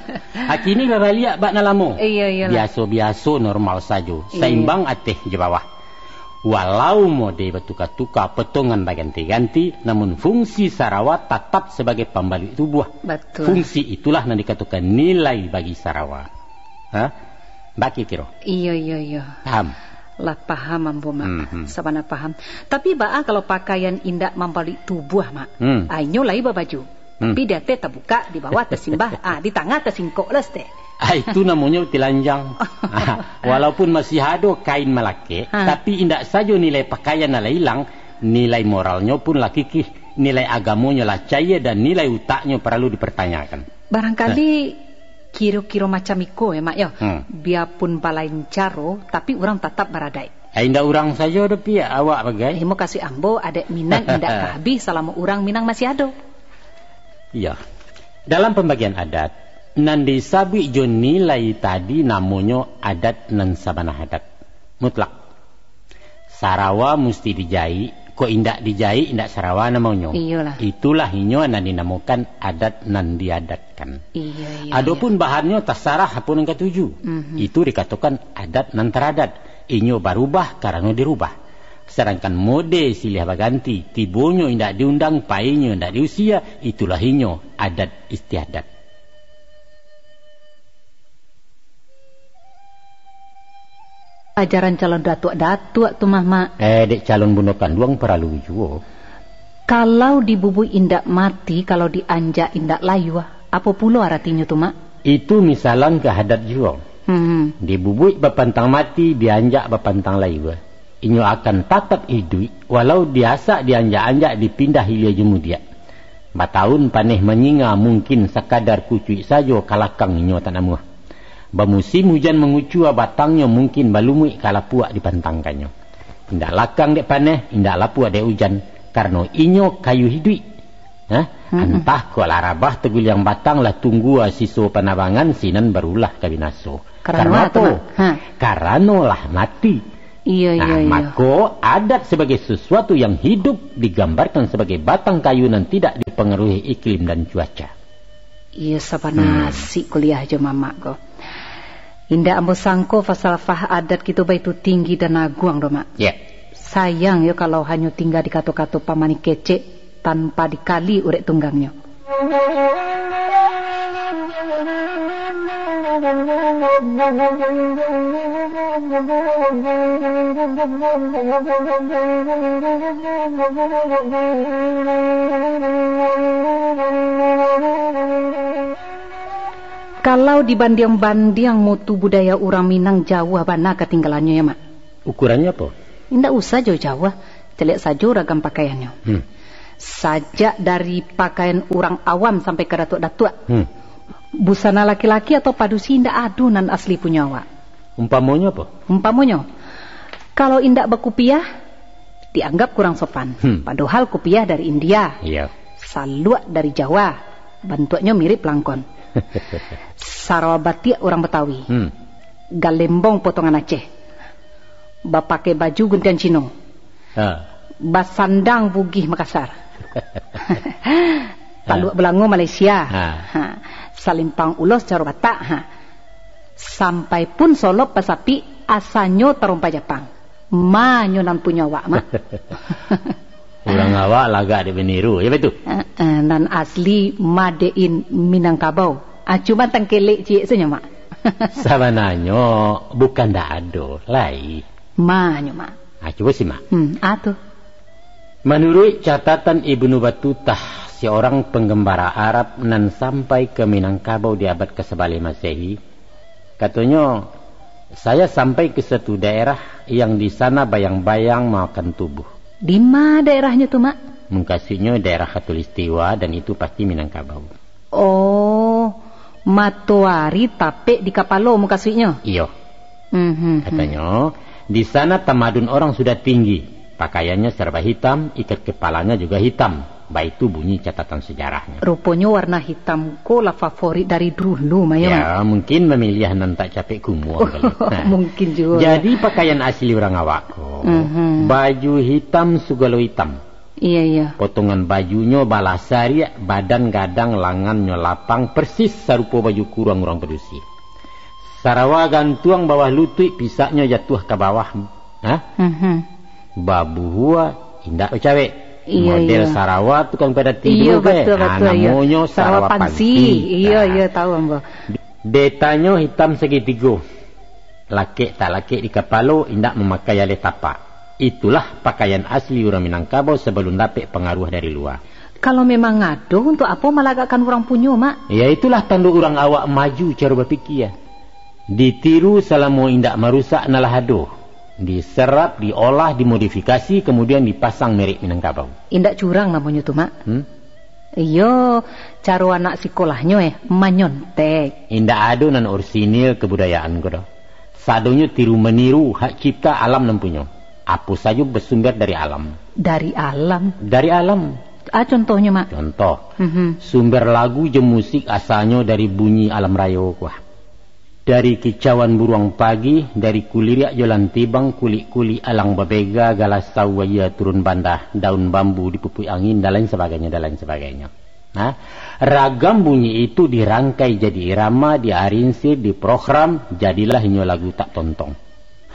Kini babaliak bak nalamo. Iyalah. Biasa-biasa normal saja. Seimbang atas je bawah. Walau mode bertukar-tukar potongan berganti-ganti, namun fungsi Sarawak tetap sebagai pembalik tubuh. Betul. Fungsi itulah yang dikatakan nilai bagi Sarawak. Baki kiro. Iya. Paham? Lah paham ambo, Mak. Sabana paham. Tapi baa kalau pakaian indak membalik tubuh, Mak. Ainyo lai baju. Tapi dia teh terbuka, di bawah tersimbah, di tengah tersingkok lah teh. Itu namanya telanjang. Walaupun masih ada kain melake, tapi indak saja nilai pakaian nala hilang, nilai moralnya pun lah kikih, nilai agamanya lah caya, dan nilai utaknya perlu dipertanyakan. Barangkali kira-kira macam iko ya, Mak ya. Biarpun balain caro, tapi orang tetap beradai. Indak orang saja ada pihak awak bagai. Mau kasih ambo ada Minang indak habis selama orang Minang masih ada. Iya. Dalam pembagian adat, nan disabui jo nilai tadi namanya adat nan sabana adat. Mutlak. Sarawak mesti dijai, kok indak dijai indak Sarawak namanya. Iyalah. Itulah inyo nan dinamakan adat nan diadatkan. Iya. Adapun bahannya terserah apa yang ketujuh. Itu dikatakan adat nan teradat. Inyo berubah karena dirubah. Sedangkan mode silih berganti, tibonyo indak diundang, painyo indak diusia, itulah inyo adat istiadat. Ajaran calon datuk-datuk tu Mak. Dek calon bundakan duang perlu juga. Kalau dibubui indak mati, kalau dianjak indak layu, apa pula artinya tu Mak? Itu misalan ke adat juga. Dibubui bapantang mati, dianjak bapantang layu. Inyo akan tetap hidup walau biasa dianjak-anjak dipindah hilia jemu dia. Batahun paneh menyinga mungkin sekadar kucui saja kalakang inyo tanamu. Bamusim hujan mengucua batangnya mungkin balumui kalapuak dipantangkannya. Indak lakang dek paneh, indak lapua dek hujan karena inyo kayu hidup. Entah ko larabah tegul yang batang lah tunggu siso panabangan sinan barulah kabinaso. Karena apa? Karena lah mati. Iya. Maka adat sebagai sesuatu yang hidup digambarkan sebagai batang kayu yang tidak dipengaruhi iklim dan cuaca. Iya, sabana si kuliah aja Mama ko. Indah ambo sangko falsafah adat kita baitu tinggi dan agung do Mak. Sayang yo kalau hanya tinggal di kato-kato pamani kece tanpa dikali urek tunggangnya. Kalau dibanding-banding mutu budaya orang Minang jauh mana ketinggalannya ya Mak? Ukurannya apa? Tidak usah jauh-jauh, celek saja ragam pakaiannya. Sajak dari pakaian orang awam sampai ke datuk-datuk. Busana laki-laki atau padusi indak adunan asli punya awak. Umpamanya apa? Umpamanya, kalau indak berkupiah dianggap kurang sopan. Padahal kupiah dari India. Iya. Saluak dari Jawa, bentuknya mirip langkon. Sarawak batik orang Betawi. Galembong potongan Aceh. Bapakai baju guntian Cino. Basandang Bugih Makassar. Paluak Belango Malaysia. Salimpang Ulos Caro Batak. Sampai pun Solok Pasapi asanyo Terompa Jepang. Manyonan punya awak, Mak. Orang awak laga ada beniru, ya betul? Dan asli madein Minangkabau. Cuma tangkelek cik saja, Mak. Sabananyo bukan dak ado, lai. Manyo, Mak. Coba sih, Mak. Atuh. Menurut catatan Ibnu Battutah, seorang penggembara Arab nan sampai ke Minangkabau di abad ke-11 Masehi, katanya, saya sampai ke satu daerah yang di sana bayang-bayang makan tubuh. Di mana daerahnya tuh, Mak? Mengkasihnya daerah Khatulistiwa dan itu pasti Minangkabau. Oh, Matoari tape di Kapalo mengkasihnya? Iya. Katanya, di sana tamadun orang sudah tinggi. Pakaiannya serba hitam, ikat kepalanya juga hitam. Baik itu bunyi catatan sejarahnya. Rupanya warna hitam ko lah favorit dari dulu, Maya. Ya, mungkin memilih nan tak capek kumuh. Mungkin juga. Jadi pakaian asli orang awak ko. Baju hitam sugalo hitam. Iya. Potongan bajunya balasari, badan gadang, lengannya lapang, persis serupa baju kurang orang pedusi. Sarawa gantuang bawah lutut, pisaknya jatuh ke bawah. Babu hua indah cawe. Model Sarawak tukang pada tidur. Betul. Namanya Sarawak Pansi. Iya tahu, Mbak. Detanya hitam segitiga. Laki tak laki di kepala indah memakai ale tapak. Itulah pakaian asli orang Minangkabau sebelum dapat pengaruh dari luar. Kalau memang ngado, untuk apa malagakan orang punya, Mak? Ya itulah tanda orang awak maju cara berpikir. Ditiru selama indak merusak nalah aduh. Diserap, diolah, dimodifikasi, kemudian dipasang merek Minangkabau. Indak curang namanya tuh, Mak. Iyo, cara anak sekolahnya manyontek. Indak ada nan orsinil kebudayaan ko. Sadonya tiru meniru hak cipta alam nampunya. Apa saja bersumber dari alam. Dari alam? Dari alam. Contohnya, Mak? Contoh. Sumber lagu je musik asalnya dari bunyi alam raya kuah. Dari kicauan buruang pagi, dari kulirik jalan tibang, kuli-kuli alang babega, galas sawaya turun bandah, daun bambu dipupui angin, dan lain sebagainya. Ragam bunyi itu dirangkai jadi irama, diarinsir, diprogram, jadilah inyo lagu tak tontong.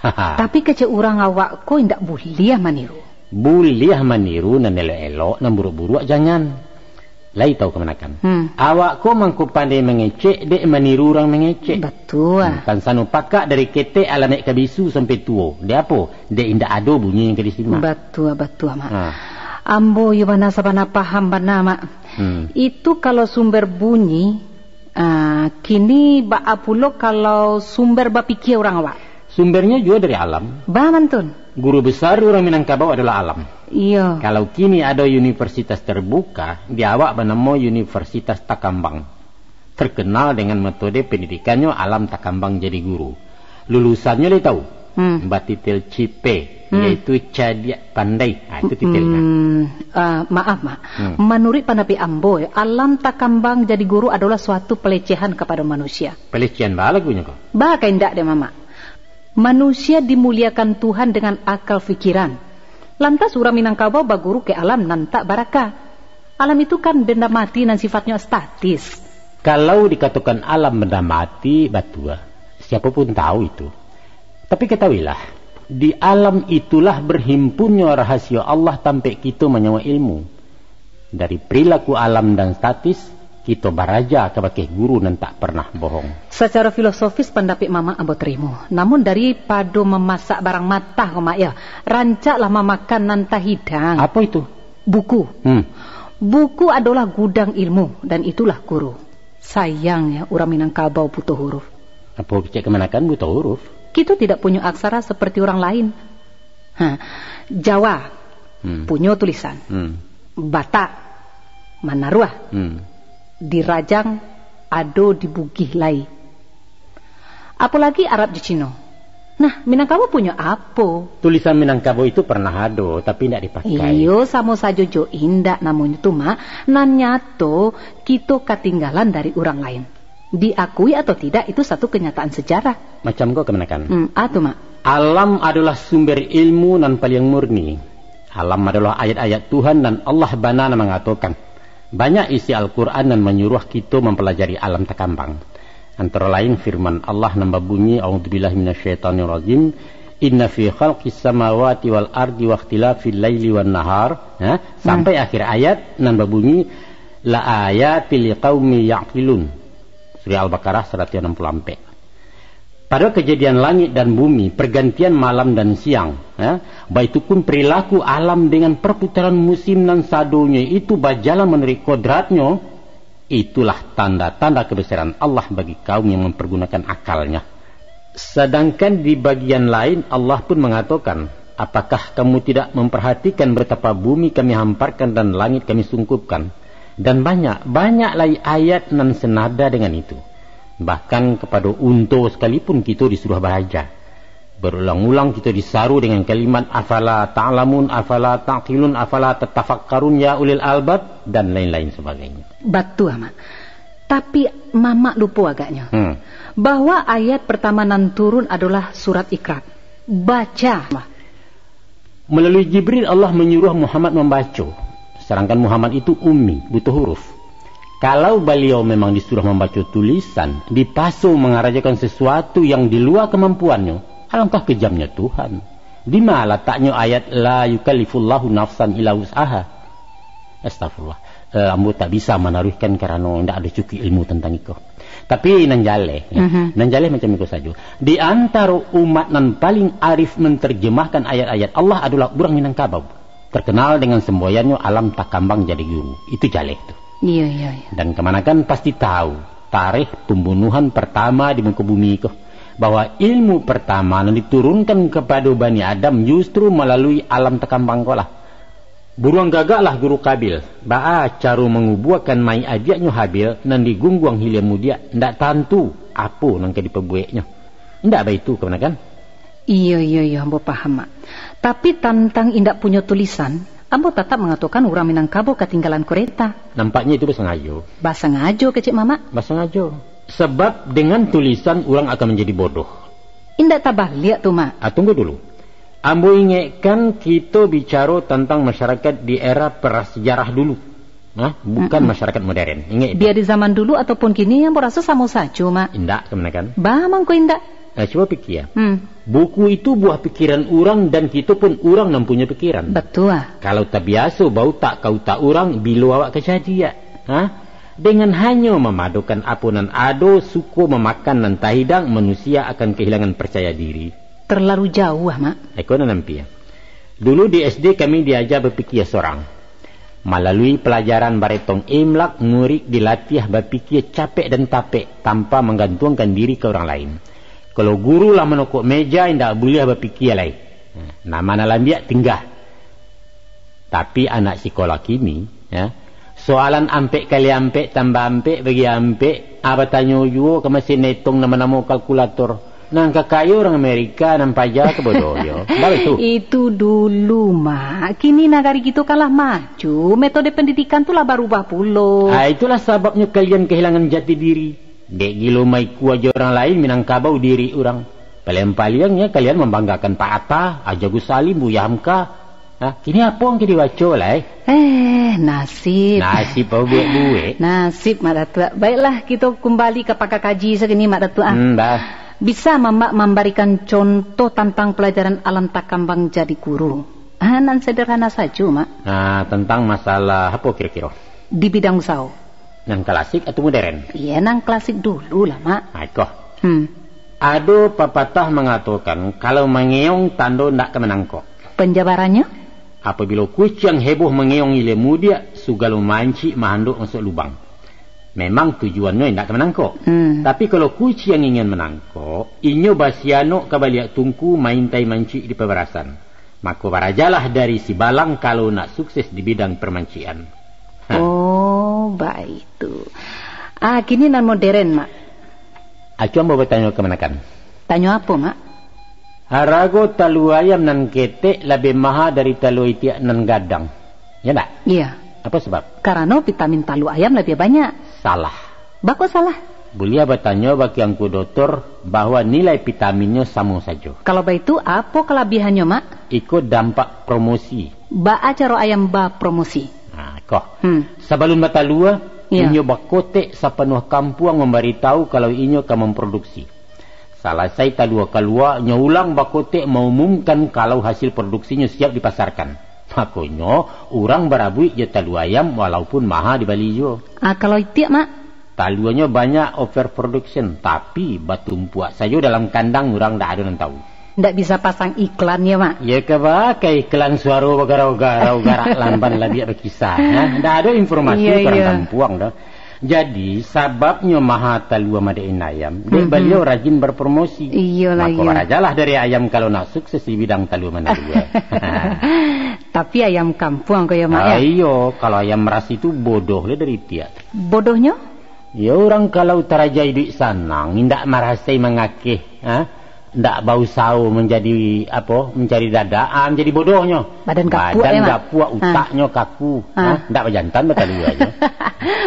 Tapi kece orang awak ko indak boleh maniru. Boleh maniru nan elok-elok, nan buruk-buruk jangan. Lai tahu kemenakan. Awak ko mangku pandai mengecek, dek meniru orang mengecek. Betul. Kan sanu pakak dari ketek ala naik kabisu sampai tua. Dia apa? Dek indak ada bunyi yang kedisimak. Betul, Mak. Ambo yubana sabana paham bana, Mak. Itu kalau sumber bunyi, kini baapulo kalau sumber bapikir orang awak. Sumbernya juga dari alam. Mantun. Guru besar orang Minangkabau adalah alam. Iya. Kalau kini ada universitas terbuka, di awak bernama Universitas Takambang. Terkenal dengan metode pendidikannya alam Takambang jadi guru. Lulusannya dia tahu. Batitil cipe, yaitu cadiak pandai. Itu titelnya. Maaf, Mak. Menurut Panapi Ambo, alam Takambang jadi guru adalah suatu pelecehan kepada manusia. Pelecehan bah lagunya kok? Bah indak deh, Mama. Manusia dimuliakan Tuhan dengan akal fikiran. Lantas orang Minangkabau baguru ke alam nan tak barakah. Alam itu kan benda mati dan sifatnya statis. Kalau dikatakan alam benda mati, batua. Siapapun tahu itu. Tapi ketahuilah, di alam itulah berhimpunnya rahasia Allah sampai kita menyawa ilmu. Dari perilaku alam dan statis, kita baraja kebagai guru dan tak pernah bohong. Secara filosofis pendapat Mama ambo terima. Namun daripada memasak barang matah, Mak ya, rancaklah memakan nanta hidang. Apa itu? Buku. Buku adalah gudang ilmu dan itulah guru. Sayang ya, orang Minangkabau butuh huruf. Apa cek kemenakan butuh huruf? Kita tidak punya aksara seperti orang lain. Jawa punya tulisan. Batak, Manaruah. Di Rajang, ado di Bugih Lai. Apalagi Arab di Cina. Nah, Minangkabau punya apa? Tulisan Minangkabau itu pernah ada, tapi tidak dipakai. Iyo, sama saja jo indak namanya tuh, Mak. Nan nyato, kita ketinggalan dari orang lain. Diakui atau tidak, itu satu kenyataan sejarah. Macam kau kemenakan? Atuh, Mak. Alam adalah sumber ilmu nan paling murni. Alam adalah ayat-ayat Tuhan dan Allah banana mengatakan. Banyak isi Al-Quran dan menyuruh kita mempelajari alam Takambang. Antara lain firman Allah nambah bunyi, A'udzubillahi minasyaitonirrajim, Inna fi khalqis samawati wal ardi wa ikhtilafil laili wan nahar, sampai akhir ayat nan berbunyi la ayatil liqaumi ya'qilun. Surah Al-Baqarah 164. Pada kejadian langit dan bumi, pergantian malam dan siang, baitupun perilaku alam dengan perputaran musim dan sadonya itu berjalan menurut kodratnya, itulah tanda-tanda kebesaran Allah bagi kaum yang mempergunakan akalnya. Sedangkan di bagian lain Allah pun mengatakan, apakah kamu tidak memperhatikan betapa bumi kami hamparkan dan langit kami sungkupkan? Dan banyak lagi ayat nan senada dengan itu. Bahkan kepada unta sekalipun kita disuruh bahagia. Berulang-ulang kita disaru dengan kalimat afala ta'lamun, afala ta'qilun, afala tatafakkarun ya ulil albab, dan lain-lain sebagainya. Betul, Mak. Tapi Mama lupa agaknya. Bahwa ayat pertama nan turun adalah surat Iqra. Baca. Melalui Jibril Allah menyuruh Muhammad membaca. Sedangkan Muhammad itu ummi, butuh huruf. Kalau beliau memang disuruh membaca tulisan, dipasung mengarajakan sesuatu yang di luar kemampuannya, alangkah kejamnya Tuhan. Di mana letaknya ayat la yukallifullahu nafsan illa wus'aha? Astagfirullah. Ambo tak bisa menaruhkan karena tidak ada cukup ilmu tentang itu. Tapi nanjale, nanjale macam itu saja. Di antara umat nan paling arif menterjemahkan ayat-ayat Allah adalah orang Minangkabau. Terkenal dengan semboyannya alam takambang jadi guru. Itu jaleh itu. Iya. Dan kemanakan pasti tahu tarikh pembunuhan pertama di muka bumi itu. Bahwa ilmu pertama yang diturunkan kepada Bani Adam justru melalui alam takambang kolah. Buruang gagaklah guru Kabil. Ba'a caru mengubuakan mai ajaknya Habil nan digungguang hilia mudia. Ndak tantu apa nang ke dipebueknya. Ndak ba itu kemanakan? Iya, ambo paham, Mak. Tapi tentang indak punya tulisan, ambo tetap mengatakan orang Minangkabau ketinggalan kereta. Nampaknya itu basengajo. Basengajo kecik Mama? Basengajo. Sebab dengan tulisan orang akan menjadi bodoh. Indak tabah lihat tuh, Mak. Tunggu dulu. Ambo ingatkan kita bicara tentang masyarakat di era prasejarah dulu. Bukan masyarakat modern. Ingat. Dia di zaman dulu ataupun kini ambo rasa sama saja, Mak. Indak kemanakan? Bamang ko indak. Coba pikir. Buku itu buah pikiran orang dan kita pun orang yang punya pikiran. Betul. Kalau tak biasa bau tak kau tak orang bila awak kejadian. Dengan hanya memadukan apunan ado suku memakan dan tahidang, manusia akan kehilangan percaya diri. Terlalu jauh, Mak. Aku nampi. Dulu di SD kami diajar berpikir seorang. Melalui pelajaran baretong imlak, murid dilatih berpikir capek dan tapek tanpa menggantungkan diri ke orang lain. Kalau guru lah menokok meja, tidak boleh berpikir lain. Nama nalambiak tinggal. Tapi anak sekolah kini, soalan ampek kali ampek tambah ampek bagi ampek, apa tanya juga ke mesin hitung nama-nama kalkulator. Nang kakayo orang Amerika nampak aja kebodoh. Itu dulu, Mak. Kini negari gitu kalah maju. Metode pendidikan tu lah berubah pulo. Itulah sebabnya kalian kehilangan jati diri. Dek gilo maiku aja orang lain Minangkabau diri orang. Paling-palingnya kalian membanggakan Pak Atta, Aja Gus Salim, Buya Hamka. Kini apa yang kita baca lah? Nasib. Nasib apa buat-buat? Nasib, Mak Datuk. Baiklah kita kembali ke pakar kaji segini, Mak Datuk. Bisa Mama memberikan contoh tentang pelajaran alam takambang jadi guru? Nan sederhana saja, Mak. Tentang masalah apa kira-kira? Di bidang usaha. Nang klasik atau modern? Iya, nang klasik dulu lah, Mak. Ada pepatah mengatakan kalau mengeong tando ndak kemenangkok. Penjabarannya? Apabila kucing heboh mengeong ilmu dia, sugalu manci mahanduk masuk lubang. Memang tujuannya tidak menangkok. Tapi kalau kucing yang ingin menangkok, inyo basiano kabaliak tungku main tai manci di peberasan. Maka barajalah dari si balang kalau nak sukses di bidang permancian. Oh, baik itu. Kini nan modern, Mak. Aku mau bertanya kemanakan? Tanya apa, Mak? Harago talu ayam nan ketek lebih mahal dari talu itiak nan gadang. Ya tak? Iya. Apa sebab? Karena vitamin talu ayam lebih banyak. Salah. Bako salah? Boleh bertanya bagi angku dokter bahwa nilai vitaminnya sama saja. Kalau begitu apa kelebihannya, Mak? Ikut dampak promosi. Caro ayam promosi. Sebelum batalua, inyo bakotek sepenuh kampung memberitahu kalau inyo akan memproduksi. Selesai talua keluar, nyulang bakote mengumumkan kalau hasil produksinya siap dipasarkan. Makanya orang berabui je talua ayam walaupun mahal di Bali jo. Kalau itu mak, taluanya banyak overproduction, tapi batumpuak saja dalam kandang orang tak ada yang tahu. ndak bisa pasang iklan ya mak. Ya ke pakai iklan suara garau-garau garak lamban lah dia berkisah. Ndak ada informasi orang tampuang dah. Jadi sababnya maha talua madain ayam, dia beliau rajin berpromosi. Iyalah, maka berajalah dari ayam kalau nak sukses di bidang talua mana dia. Tapi ayam kampung kau ya mak ya. Iyo, kalau ayam meras itu bodoh le dari tiap. Bodohnya? Ya orang kalau terajai duit sanang, ndak merasai mengakeh, ndak bau sau menjadi apa? Mencari dadaan, jadi bodohnya. Badan gapuak, utaknya kaku, ndak berjantan betul aja.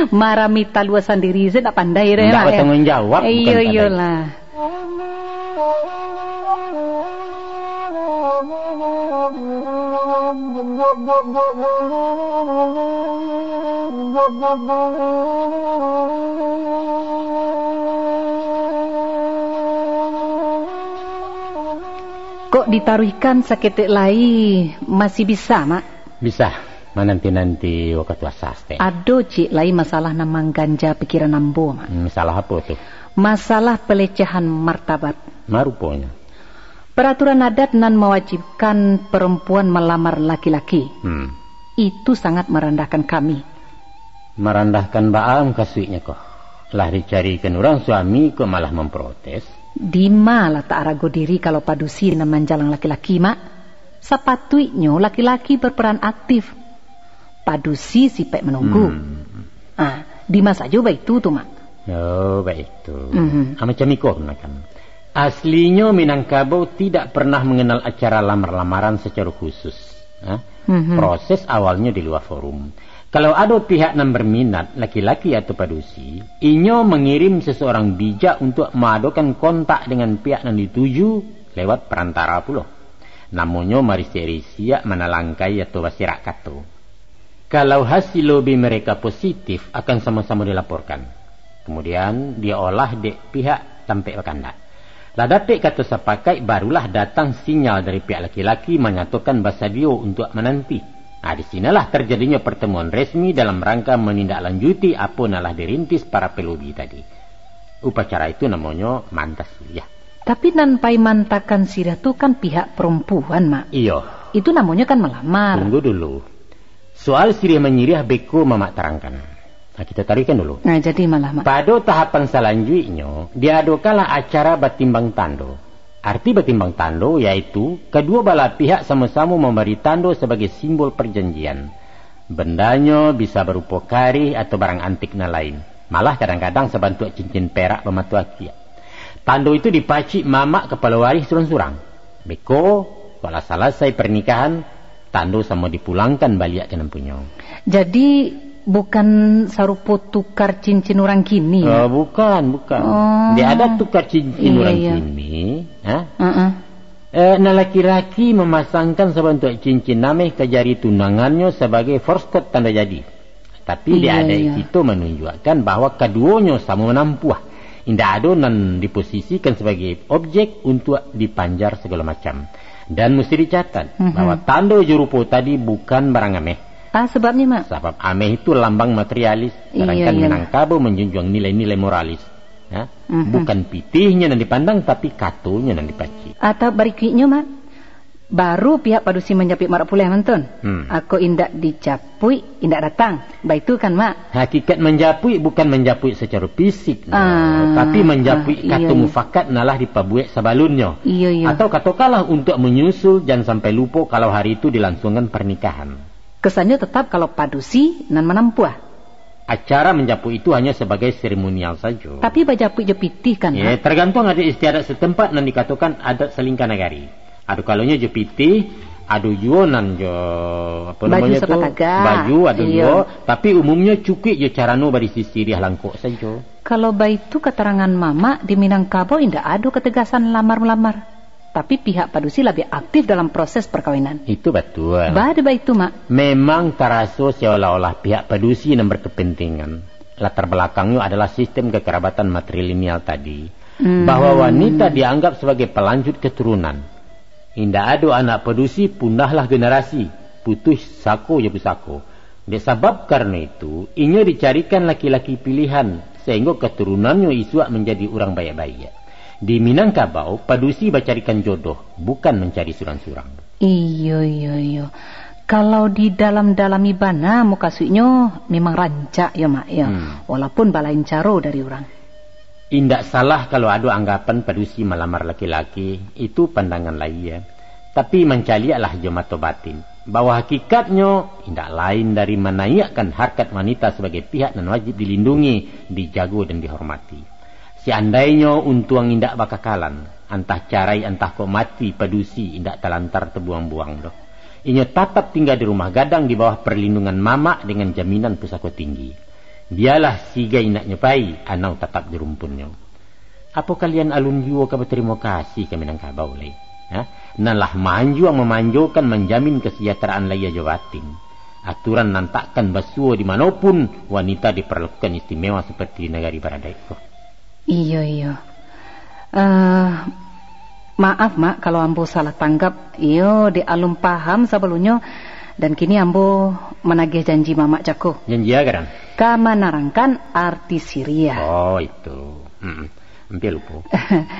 Marami talua sendiri saya ndak pandai dah. Ndak bertanggung jawab. Iyalah. Kok ditaruhkan seketik lai masih bisa mak? Bisa, nanti waktu wasas. Ado cik lai masalah namang ganja pikiran nambo mak. Masalah apa tuh? Masalah pelecehan martabat. Marupanya. Peraturan adat nan mewajibkan perempuan melamar laki-laki. Itu sangat merendahkan kami. Merendahkan baam kasuiknya kok. Lah dicarikan orang suami kok malah memprotes. Di malah tak ragu diri kalau padusi nan manjalang laki-laki mak. Sepatutnya laki-laki berperan aktif. Padusi sipek menunggu. Di masa saja baik itu tuh mak. Oh baik itu. Macam ikut kan. Aslinya Minangkabau tidak pernah mengenal acara lamar-lamaran secara khusus. Proses awalnya di luar forum. Kalau ada pihak yang berminat, laki-laki atau padusi, inyo mengirim seseorang bijak untuk mengadakan kontak dengan pihak yang dituju lewat perantara pula. Namanya mariseri siap menalangkai atau basirak kato. Kalau hasil lobby mereka positif, akan sama-sama dilaporkan. Kemudian diolah di pihak sampai berkandak. Lah dapat kata sepakai barulah datang sinyal dari pihak laki-laki menyatakan bahasa dia untuk menanti. Di sinilah terjadinya pertemuan resmi dalam rangka menindaklanjuti apa nalah dirintis para pelobi tadi. Upacara itu namanya mantas ya. Tapi nanpai mantakan sirah itu kan pihak perempuan mak. Iya. Itu namanya kan melamar. Tunggu dulu. Soal sirih menyirih beko mamak terangkan. Kita tarikan dulu. Jadi malah mak. Pada tahapan selanjutnya diadakanlah acara batimbang tando. Arti batimbang tando yaitu kedua belah pihak sama-sama memberi tando sebagai simbol perjanjian. Bendanya bisa berupa kari atau barang antik lain. Malah kadang-kadang sebantuk cincin perak pematu akia. Tando itu dipacik mamak kepala waris surang-surang. Beko kalau selesai pernikahan, tando sama dipulangkan balik ke nempunya. Jadi bukan sarupo tukar cincin orang kini ya? Bukan. Dia ada tukar cincin orang kini. Nah laki-laki memasangkan sebentuk cincin nameh ke jari tunangannya sebagai forskot tanda jadi. Tapi dia ada itu menunjukkan bahwa keduanya sama menampuah. Tidak ada nan diposisikan sebagai objek untuk dipanjar segala macam. Dan mesti dicatat bahwa tanda jurupo tadi bukan barang ameh. Sebabnya mak? Sebab ameh itu lambang materialis. Sedangkan Minangkabau menjunjung nilai-nilai moralis. Bukan pitihnya yang dipandang, tapi katonya yang dipaci. Atau bariknya mak? Baru pihak padusi menjapik marak pulih mentun. Aku indak dicapui, indak datang. Baik itu kan mak? Hakikat menjapui bukan menjapui secara fisik. Tapi menjapui kata mufakat nalah dipabuek sebalunnya. Atau katakanlah untuk menyusul jangan sampai lupa kalau hari itu dilangsungkan pernikahan. Kesannya tetap kalau padusi nan menampuah. Acara menjapu itu hanya sebagai seremonial saja. Tapi bajapu jepitih kan? Ya, tergantung ada istiadat setempat nan dikatakan adat selingkah negari. Ada kalanya jepitih, ada juga nan jo apa namanya tu? Baju ada juga, tapi umumnya cukik je carano bari sisiriah langkok saja. Kalau baik itu keterangan mama di Minangkabau indah ada ketegasan lamar-melamar. Tapi pihak padusi lebih aktif dalam proses perkawinan. Itu betul. Bada baik itu mak. Memang terasa seolah-olah pihak padusi yang berkepentingan. Latar belakangnya adalah sistem kekerabatan matrilineal tadi. bahwa wanita dianggap sebagai pelanjut keturunan. Indah ada anak pedusi, pundahlah generasi, putus sako ya pusako. Disebab karena itu, inyo dicarikan laki-laki pilihan, sehingga keturunannya isuak menjadi orang baik-baik. Di Minangkabau, pedusi bacarikan jodoh, bukan mencari surang-surang. Iyo. Kalau di dalam ibana mukasuknya memang rancak ya mak ya, walaupun balain caro dari orang. Indak salah kalau ada anggapan pedusi melamar laki-laki, itu pandangan lain ya. Tapi mencaliaklah jemato batin, bahwa hakikatnya indak lain dari menaikkan harkat wanita sebagai pihak dan wajib dilindungi, dijago dan dihormati. Seandainya untuang indak bakakalan, antah carai antah kok mati pedusi indak telantar terbuang-buang doh. Inyo tetap tinggal di rumah gadang di bawah perlindungan mama dengan jaminan pusako tinggi. Biarlah sigai nak nyepai, anau tetap di rumpunnya. Apa kalian alun jiwa ka berterima kasih ke Minangkabau leh? Nalah manju yang memanjukan menjamin kesejahteraan laya jawatin. Aturan nantakkan basuh dimanapun wanita diperlakukan istimewa seperti di negara Baradeko. Iya. Maaf mak kalau ambo salah tanggap. Iyo di alum paham sebelumnya. Dan kini ambo menagih janji mamak cako. Janji agaran? Kamanarangkan arti Syria. Oh itu. Hampir lupa.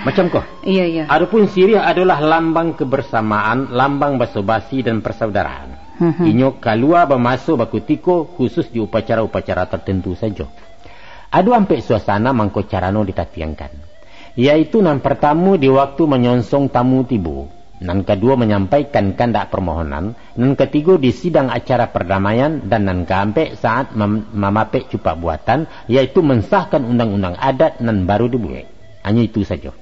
Macam kok? Iya. Adapun Syria adalah lambang kebersamaan, lambang basa-basi dan persaudaraan. Inyo kalua bermasuk bakutiko khusus di upacara-upacara tertentu saja. Ada ampe suasana mangko carano ditatiangkan. Yaitu nan pertama di waktu menyonsong tamu tibu. Nan kedua menyampaikan kandak permohonan. Nan ketiga di sidang acara perdamaian. Dan nan keempat saat memapek cupak buatan. Yaitu mensahkan undang-undang adat nan baru dibuat. Hanya itu saja.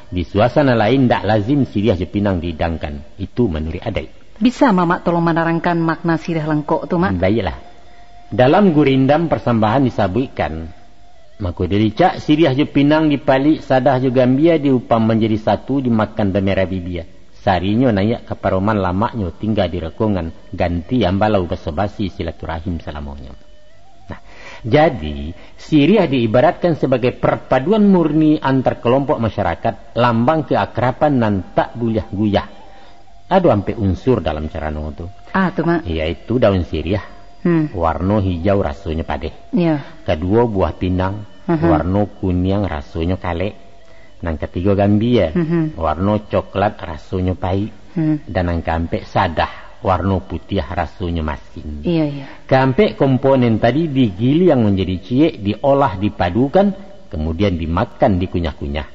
Di suasana lain tak lazim siriah jepinang dihidangkan. Itu menurut adat. Bisa mamak tolong menerangkan makna siriah lengkok tu mak? Baiklah. Dalam gurindam persembahan disabuikan. Maka diricak siriah jepinang dipalik sadah je Gambia diupam menjadi satu dimakan demera bibia. Sarinya naik ke paroman lamaknya tinggal di rekongan ganti ambalau basa-basi silaturahim selamanya. Nah, jadi siriah diibaratkan sebagai perpaduan murni antar kelompok masyarakat, lambang keakraban dan tak buyah guyah. Ada ampe unsur dalam cara itu. Tu mak. Yaitu daun siriah. Warna hijau rasanya padeh. Iya. Kedua buah pinang, warna kuning rasanya kalek. Nang ketiga Gambia, warna coklat rasanya pahit. Dan nang keempat sadah, warna putih rasanya masin. Iya. Keempat komponen tadi digili yang menjadi ciek, diolah dipadukan, kemudian dimakan dikunyah-kunyah.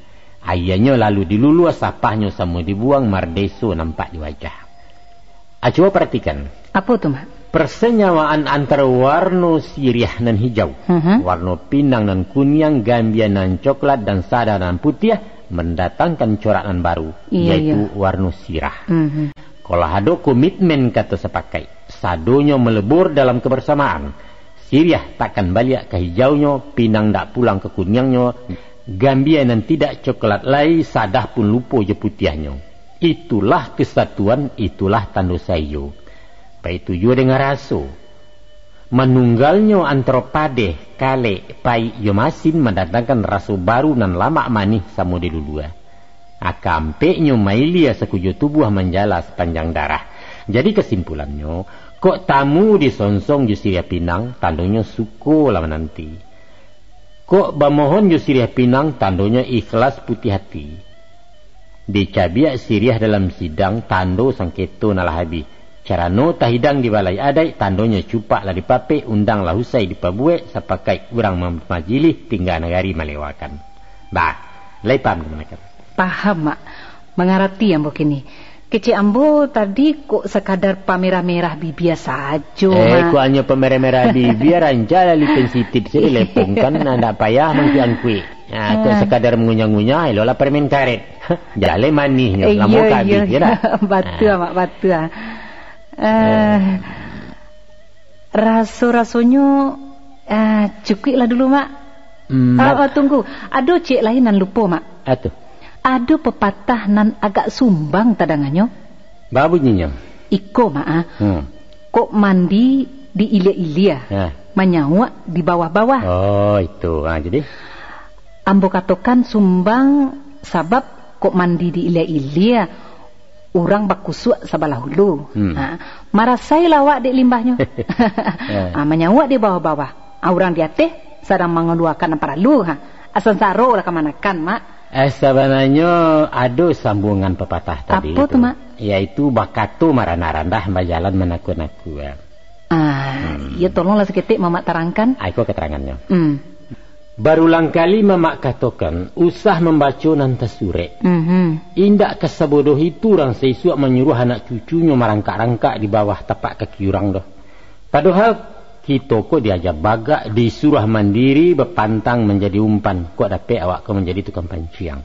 Ayahnya lalu dilulu, sapahnya sama dibuang, mardeso nampak di wajah. Coba perhatikan. Apa tu mak? Persenyawaan antara warna siriah dan hijau, warna pinang dan kuning, Gambia dan coklat, dan sada dan putih mendatangkan corakan baru, yaitu warna sirah. Kalau ada komitmen kata sepakai, sadonya melebur dalam kebersamaan. Siriah takkan balik ke hijaunya, pinang tak pulang ke kuningnya, Gambia dan tidak coklat lagi, sadah pun lupa je putihnya. Itulah kesatuan, itulah tanda sayo. Baik tujuh dengan raso. Menunggalnya antara padeh, kale, pai, yomasin mendatangkan raso baru dan lama manih sama di dua. Akampeknya mailia sekujo tubuh menjala sepanjang darah. Jadi kesimpulannya, kok tamu disonsong Jusiria Pinang, tandanya suko lama nanti. Kok bamohon Jusiria Pinang, tandanya ikhlas putih hati. Dicabiak siriah dalam sidang, tando sangketo nalahabi. Cara no tahidang di balai adai, tandonya cupak lah dipape, undang lah usai dipabuek, sapakai urang majilih tinggal negari melewakan. Lai paham gimana kan? Paham mak, mengerti ambo kini. Kecik ambo tadi kok sekadar pamerah-merah bibia saja. Kok hanya pamerah-merah bibia ranjala lipen sitit jadi lepung kan, ndak payah mangkian kue. Kok sekadar mengunyah-ngunyah, elolah permen karet. Jale manihnya, lamu kabit, ya. Betul mak, betul. Raso-rasonya cukup lah dulu mak. Tunggu, ada cik lain nan lupa mak. Ada pepatah nan agak sumbang tadangannya. Babunyinya Iko mak. Kok mandi di ilia-ilia, menyawak di bawah-bawah. Oh itu, jadi ambo katakan sumbang sabab kok mandi di ilia-ilia orang bakusuk sabalah hulu. Marasai lawak di limbahnya. Menyawak di bawah-bawah. Orang di atas sedang mengeluarkan apa lalu. Asal saro lah kemanakan, Mak. Sebenarnya ada sambungan pepatah tadi. Apa tuh, Mak? Yaitu bakato marana-randah berjalan menaku-naku. Ya tolonglah seketik Mamak terangkan. Aku keterangannya. Barulang kali Mamak katakan usah membaca nanti sure. Indak kesebodoh itu orang sesuak menyuruh anak cucunya merangkak-rangkak di bawah tapak kaki orang dah. Padahal kita kok diajak bagak disuruh mandiri berpantang menjadi umpan. Kok dapat awak kau menjadi tukang panciang.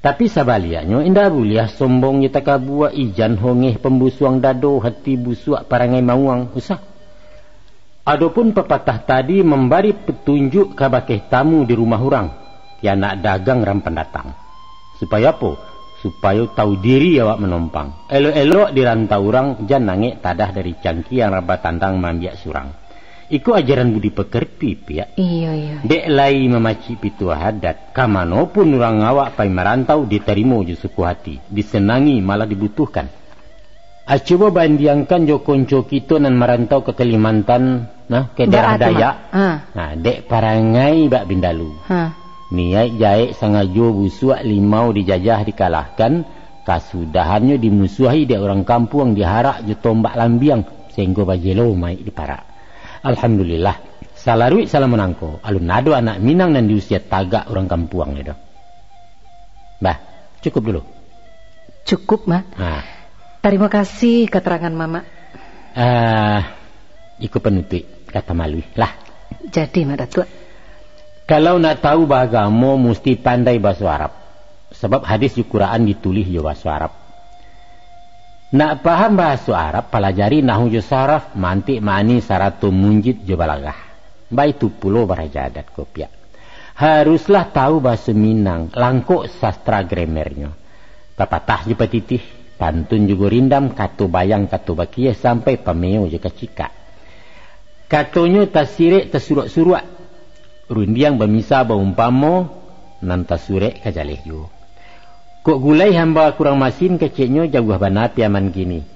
Tapi sabalianya indah buliah sombong kita kabua ijan hongeh pembusuang dado hati busuak parangai mauang usah. Adapun pepatah tadi memberi petunjuk ke bakeh tamu di rumah orang yang nak dagang ram pendatang. Supaya apa? Supaya tahu diri awak menompang. Elok-elok di rantau orang jangan nangik tadah dari cangki yang rabat tantang mambiak surang. Iku ajaran budi pekerti pihak. Iya. Dek lai memaci pitua hadat. Kamanapun orang awak pai merantau diterima je suku hati. Disenangi malah dibutuhkan. Coba bandiangkan jo konco kita nan merantau ke Kalimantan, ke daerah Dayak. Dek parangai bak bindalu. Niat jaik sangajo busuak limau dijajah dikalahkan. Kasudahannya dimusuhi dek orang kampung diharak jo tombak lambiang sehingga bajelo mai diparak. Alhamdulillah, salarui salah menangko. Alun nado anak Minang dan di usia tagak orang kampuang itu. Bah, cukup dulu. Cukup, Mak. Terima kasih keterangan Mama. Ikut penutup kata malui lah. Jadi, Mak Datuk. Kalau nak tahu bahagamu mesti pandai bahasa Arab. Sebab hadis di Quran ditulis di bahasa Arab. Nak paham bahasa Arab, pelajari nahu jo saraf, mantik mani saratu munjid jo balagah. Baitu pulo barajadat kopiak. Haruslah tahu bahasa Minang, langkuk sastra gramernya. Pepatah jo petitih, pantun juga rindam, katu bayang, katu bakia, sampai pameo jo kacika. Katunya tasirek tasurak-surak. Rundiang bermisa baumpamo, nan tasurek kajaleh jo. Kok gulai hamba kurang masin keciknya jauh bana piaman gini.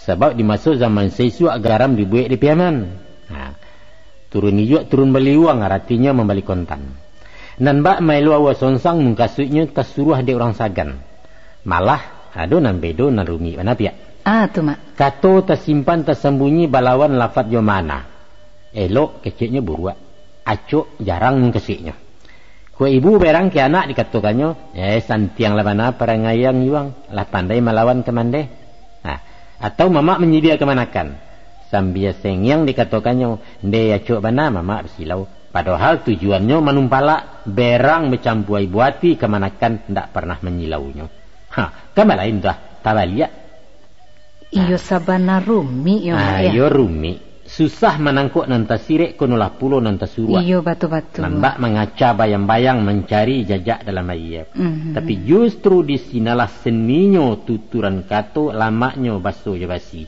Sebab dimasuk zaman sesuak garam dibuat di piaman. Turun hijau turun beli uang artinya membeli kontan. Nan bak mailu awas sonsang mengkasutnya tersuruh di orang sagan. Malah ado nan bedo nan rumi bana pia. Tu Mak. Kato tersimpan tersembunyi balawan lafaz jo mana. Elok keciknya buruak. Acuk jarang mengkasiknya. Kue ibu berang ke anak dikatakannya, santiang labana parangayang yuang, lah pandai melawan kemande. Atau mama menyedia kemanakan. Sambil sengyang dikatakannya, dia cuk bana mama bersilau. Padahal tujuannya menumpala berang bercampuai buati kemanakan ndak pernah menyilaunya. Kamu lain dah, tabalia. Iyo sabana rumi yo. Iyo rumi. Susah menangkuk nanta sirek konolah pulo nanta suruak. Iyo batu-batu. Nambak mengaca bayang-bayang mencari jajak dalam ayat. Tapi justru di sinalah seninyo tuturan kato lamaknya baso jabasi.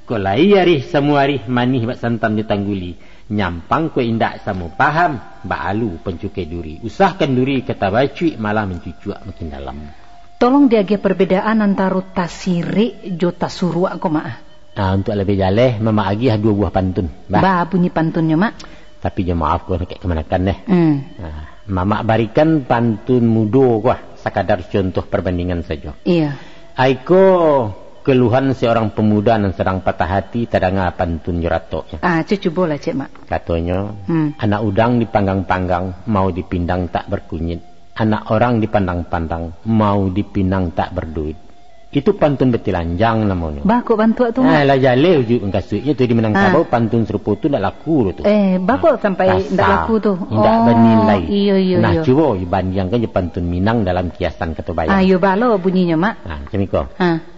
Kolai arih semua arih manih bak santam ditangguli. Nyampang ko indak samu paham bak alu pencukai duri. Usahkan duri kata bacui malah mencucuak makin dalam. Tolong diage perbedaan antara tasirek jo tasuruak ko maah. Untuk lebih jaleh mama agi 2 buah pantun. Bunyi pantunnya Mak. Tapi je maaf kau nak kemanakan deh. Mama barikan pantun mudo kau sekadar contoh perbandingan saja. Iya. Aiko keluhan seorang pemuda yang sedang patah hati tadanga pantun jeratoknya. Cucu boleh cek Mak. Katanya, anak udang dipanggang-panggang mau dipindang tak berkunyit. Anak orang dipandang-pandang mau dipinang tak berduit. Itu pantun betilanjang namanya. Bakok bantu tu. Lah jale ujuk kasutnya tu di Minangkabau pantun serupa tu ndak laku tu. Bakok sampai ndak laku tu. Ndak bernilai. Iya. Nah, cuba bandingkan je pantun Minang dalam kiasan kata bayang. Yo balo bunyinya Mak. Macam iko.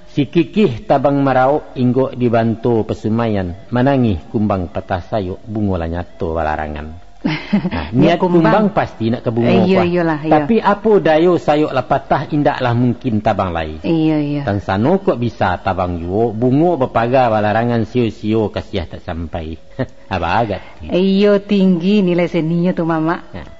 Si kikih tabang marau inggo dibantu pesumayan, manangih kumbang patah sayuk bungola nyato balarangan. Niat kumbang pasti nak ke bunga tapi apa dayo sayuk lapatah indaklah mungkin tabang lain. Iya. Dan sano kok bisa tabang juo bunga berpagar balarangan sio-sio kasiah tak sampai. Apa agak. Tinggi nilai seninya tu Mama.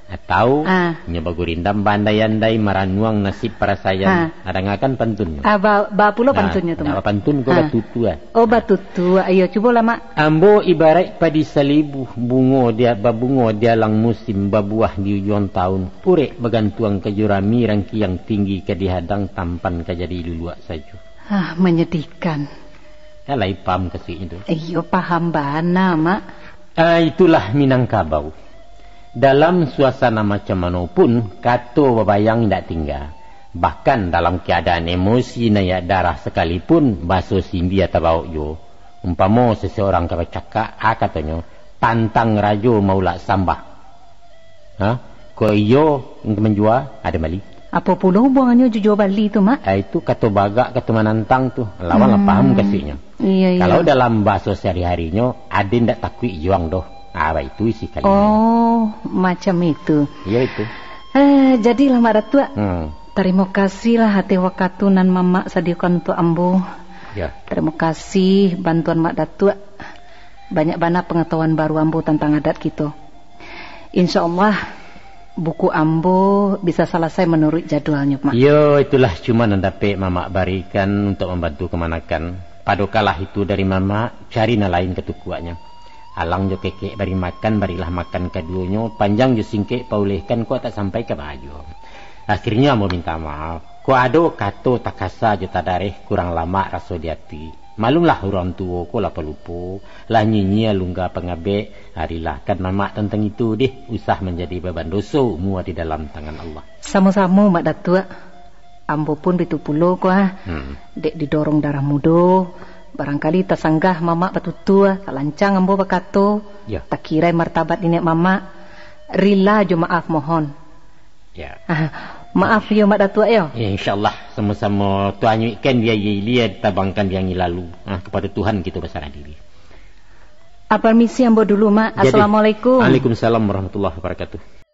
Atau nyoba gurindam bandai-andai maranuang nasib para sayang. Ada ngakan pantunnya. Ba pulo pantunnya tuh. Pantun ko batutua. Oh batutua. Ayo coba lah mak. Ambo ibarat padi salibu bungo dia babungo dia lang musim babuah di ujung tahun. Pure bagantuang ke jurami rangki yang tinggi ke dihadang tampan ke jadi luluak saja. Menyedihkan. Alai paham kasih itu. Iyo paham bana mak. Itulah Minangkabau. Dalam suasana macam mana pun, kato babayang tidak tinggal. Bahkan dalam keadaan emosi naya darah sekalipun, baso sindi atau bau jo. Umpama seseorang kata cakap, katanya, tantang rajo maulak sambah. Ko iyo menjual, ada balik. Apa pula hubungannya jual balik tu mak? Itu kato bagak, kato menantang tu. Lawan lah paham kasihnya. Iya. Kalau dalam bahasa sehari-harinya, ada tidak takut juang doh. Itu isi kalimat. Oh, macam itu. Iya itu. Jadilah mak datua. Terima kasihlah hati wakatunan mama sadiakan untuk ambo. Ya. Terima kasih bantuan mak datua. Banyak banget pengetahuan baru ambo tentang adat kita. Insya Allah buku ambo bisa selesai menurut jadwalnya mak. Yo, itulah cuma nandape mama berikan untuk membantu kemanakan. Padokalah itu dari mama cari lain ketukuannya. Alang jo kekek bari makan, barilah makan keduanya, panjang jo singkek paulihkan ko tak sampai ke baju. Akhirnya mau minta maaf. Ko ado kato takasa jo tadareh kurang lama raso di hati. Malumlah orang tua ko lah pelupo, lah nyinyia lungga pengabe, harilah kan mama tentang itu deh, usah menjadi beban dosa semua di dalam tangan Allah. Sama-sama mak datua. Ambo pun bitu pulo ko dek didorong darah mudo. Barangkali tersanggah mama batutua, tak lancang ambo bakato. Ya. Tak kira martabat ini mama. Rila jo maaf mohon. Ya. Maaf yo mak datua yo. Ya, insyaallah sama-sama Tuhan ikan dia lihat tabangkan yang lalu. Kepada Tuhan kita berserah diri. Permisi ambo dulu mak. Assalamualaikum. Waalaikumsalam warahmatullahi wabarakatuh.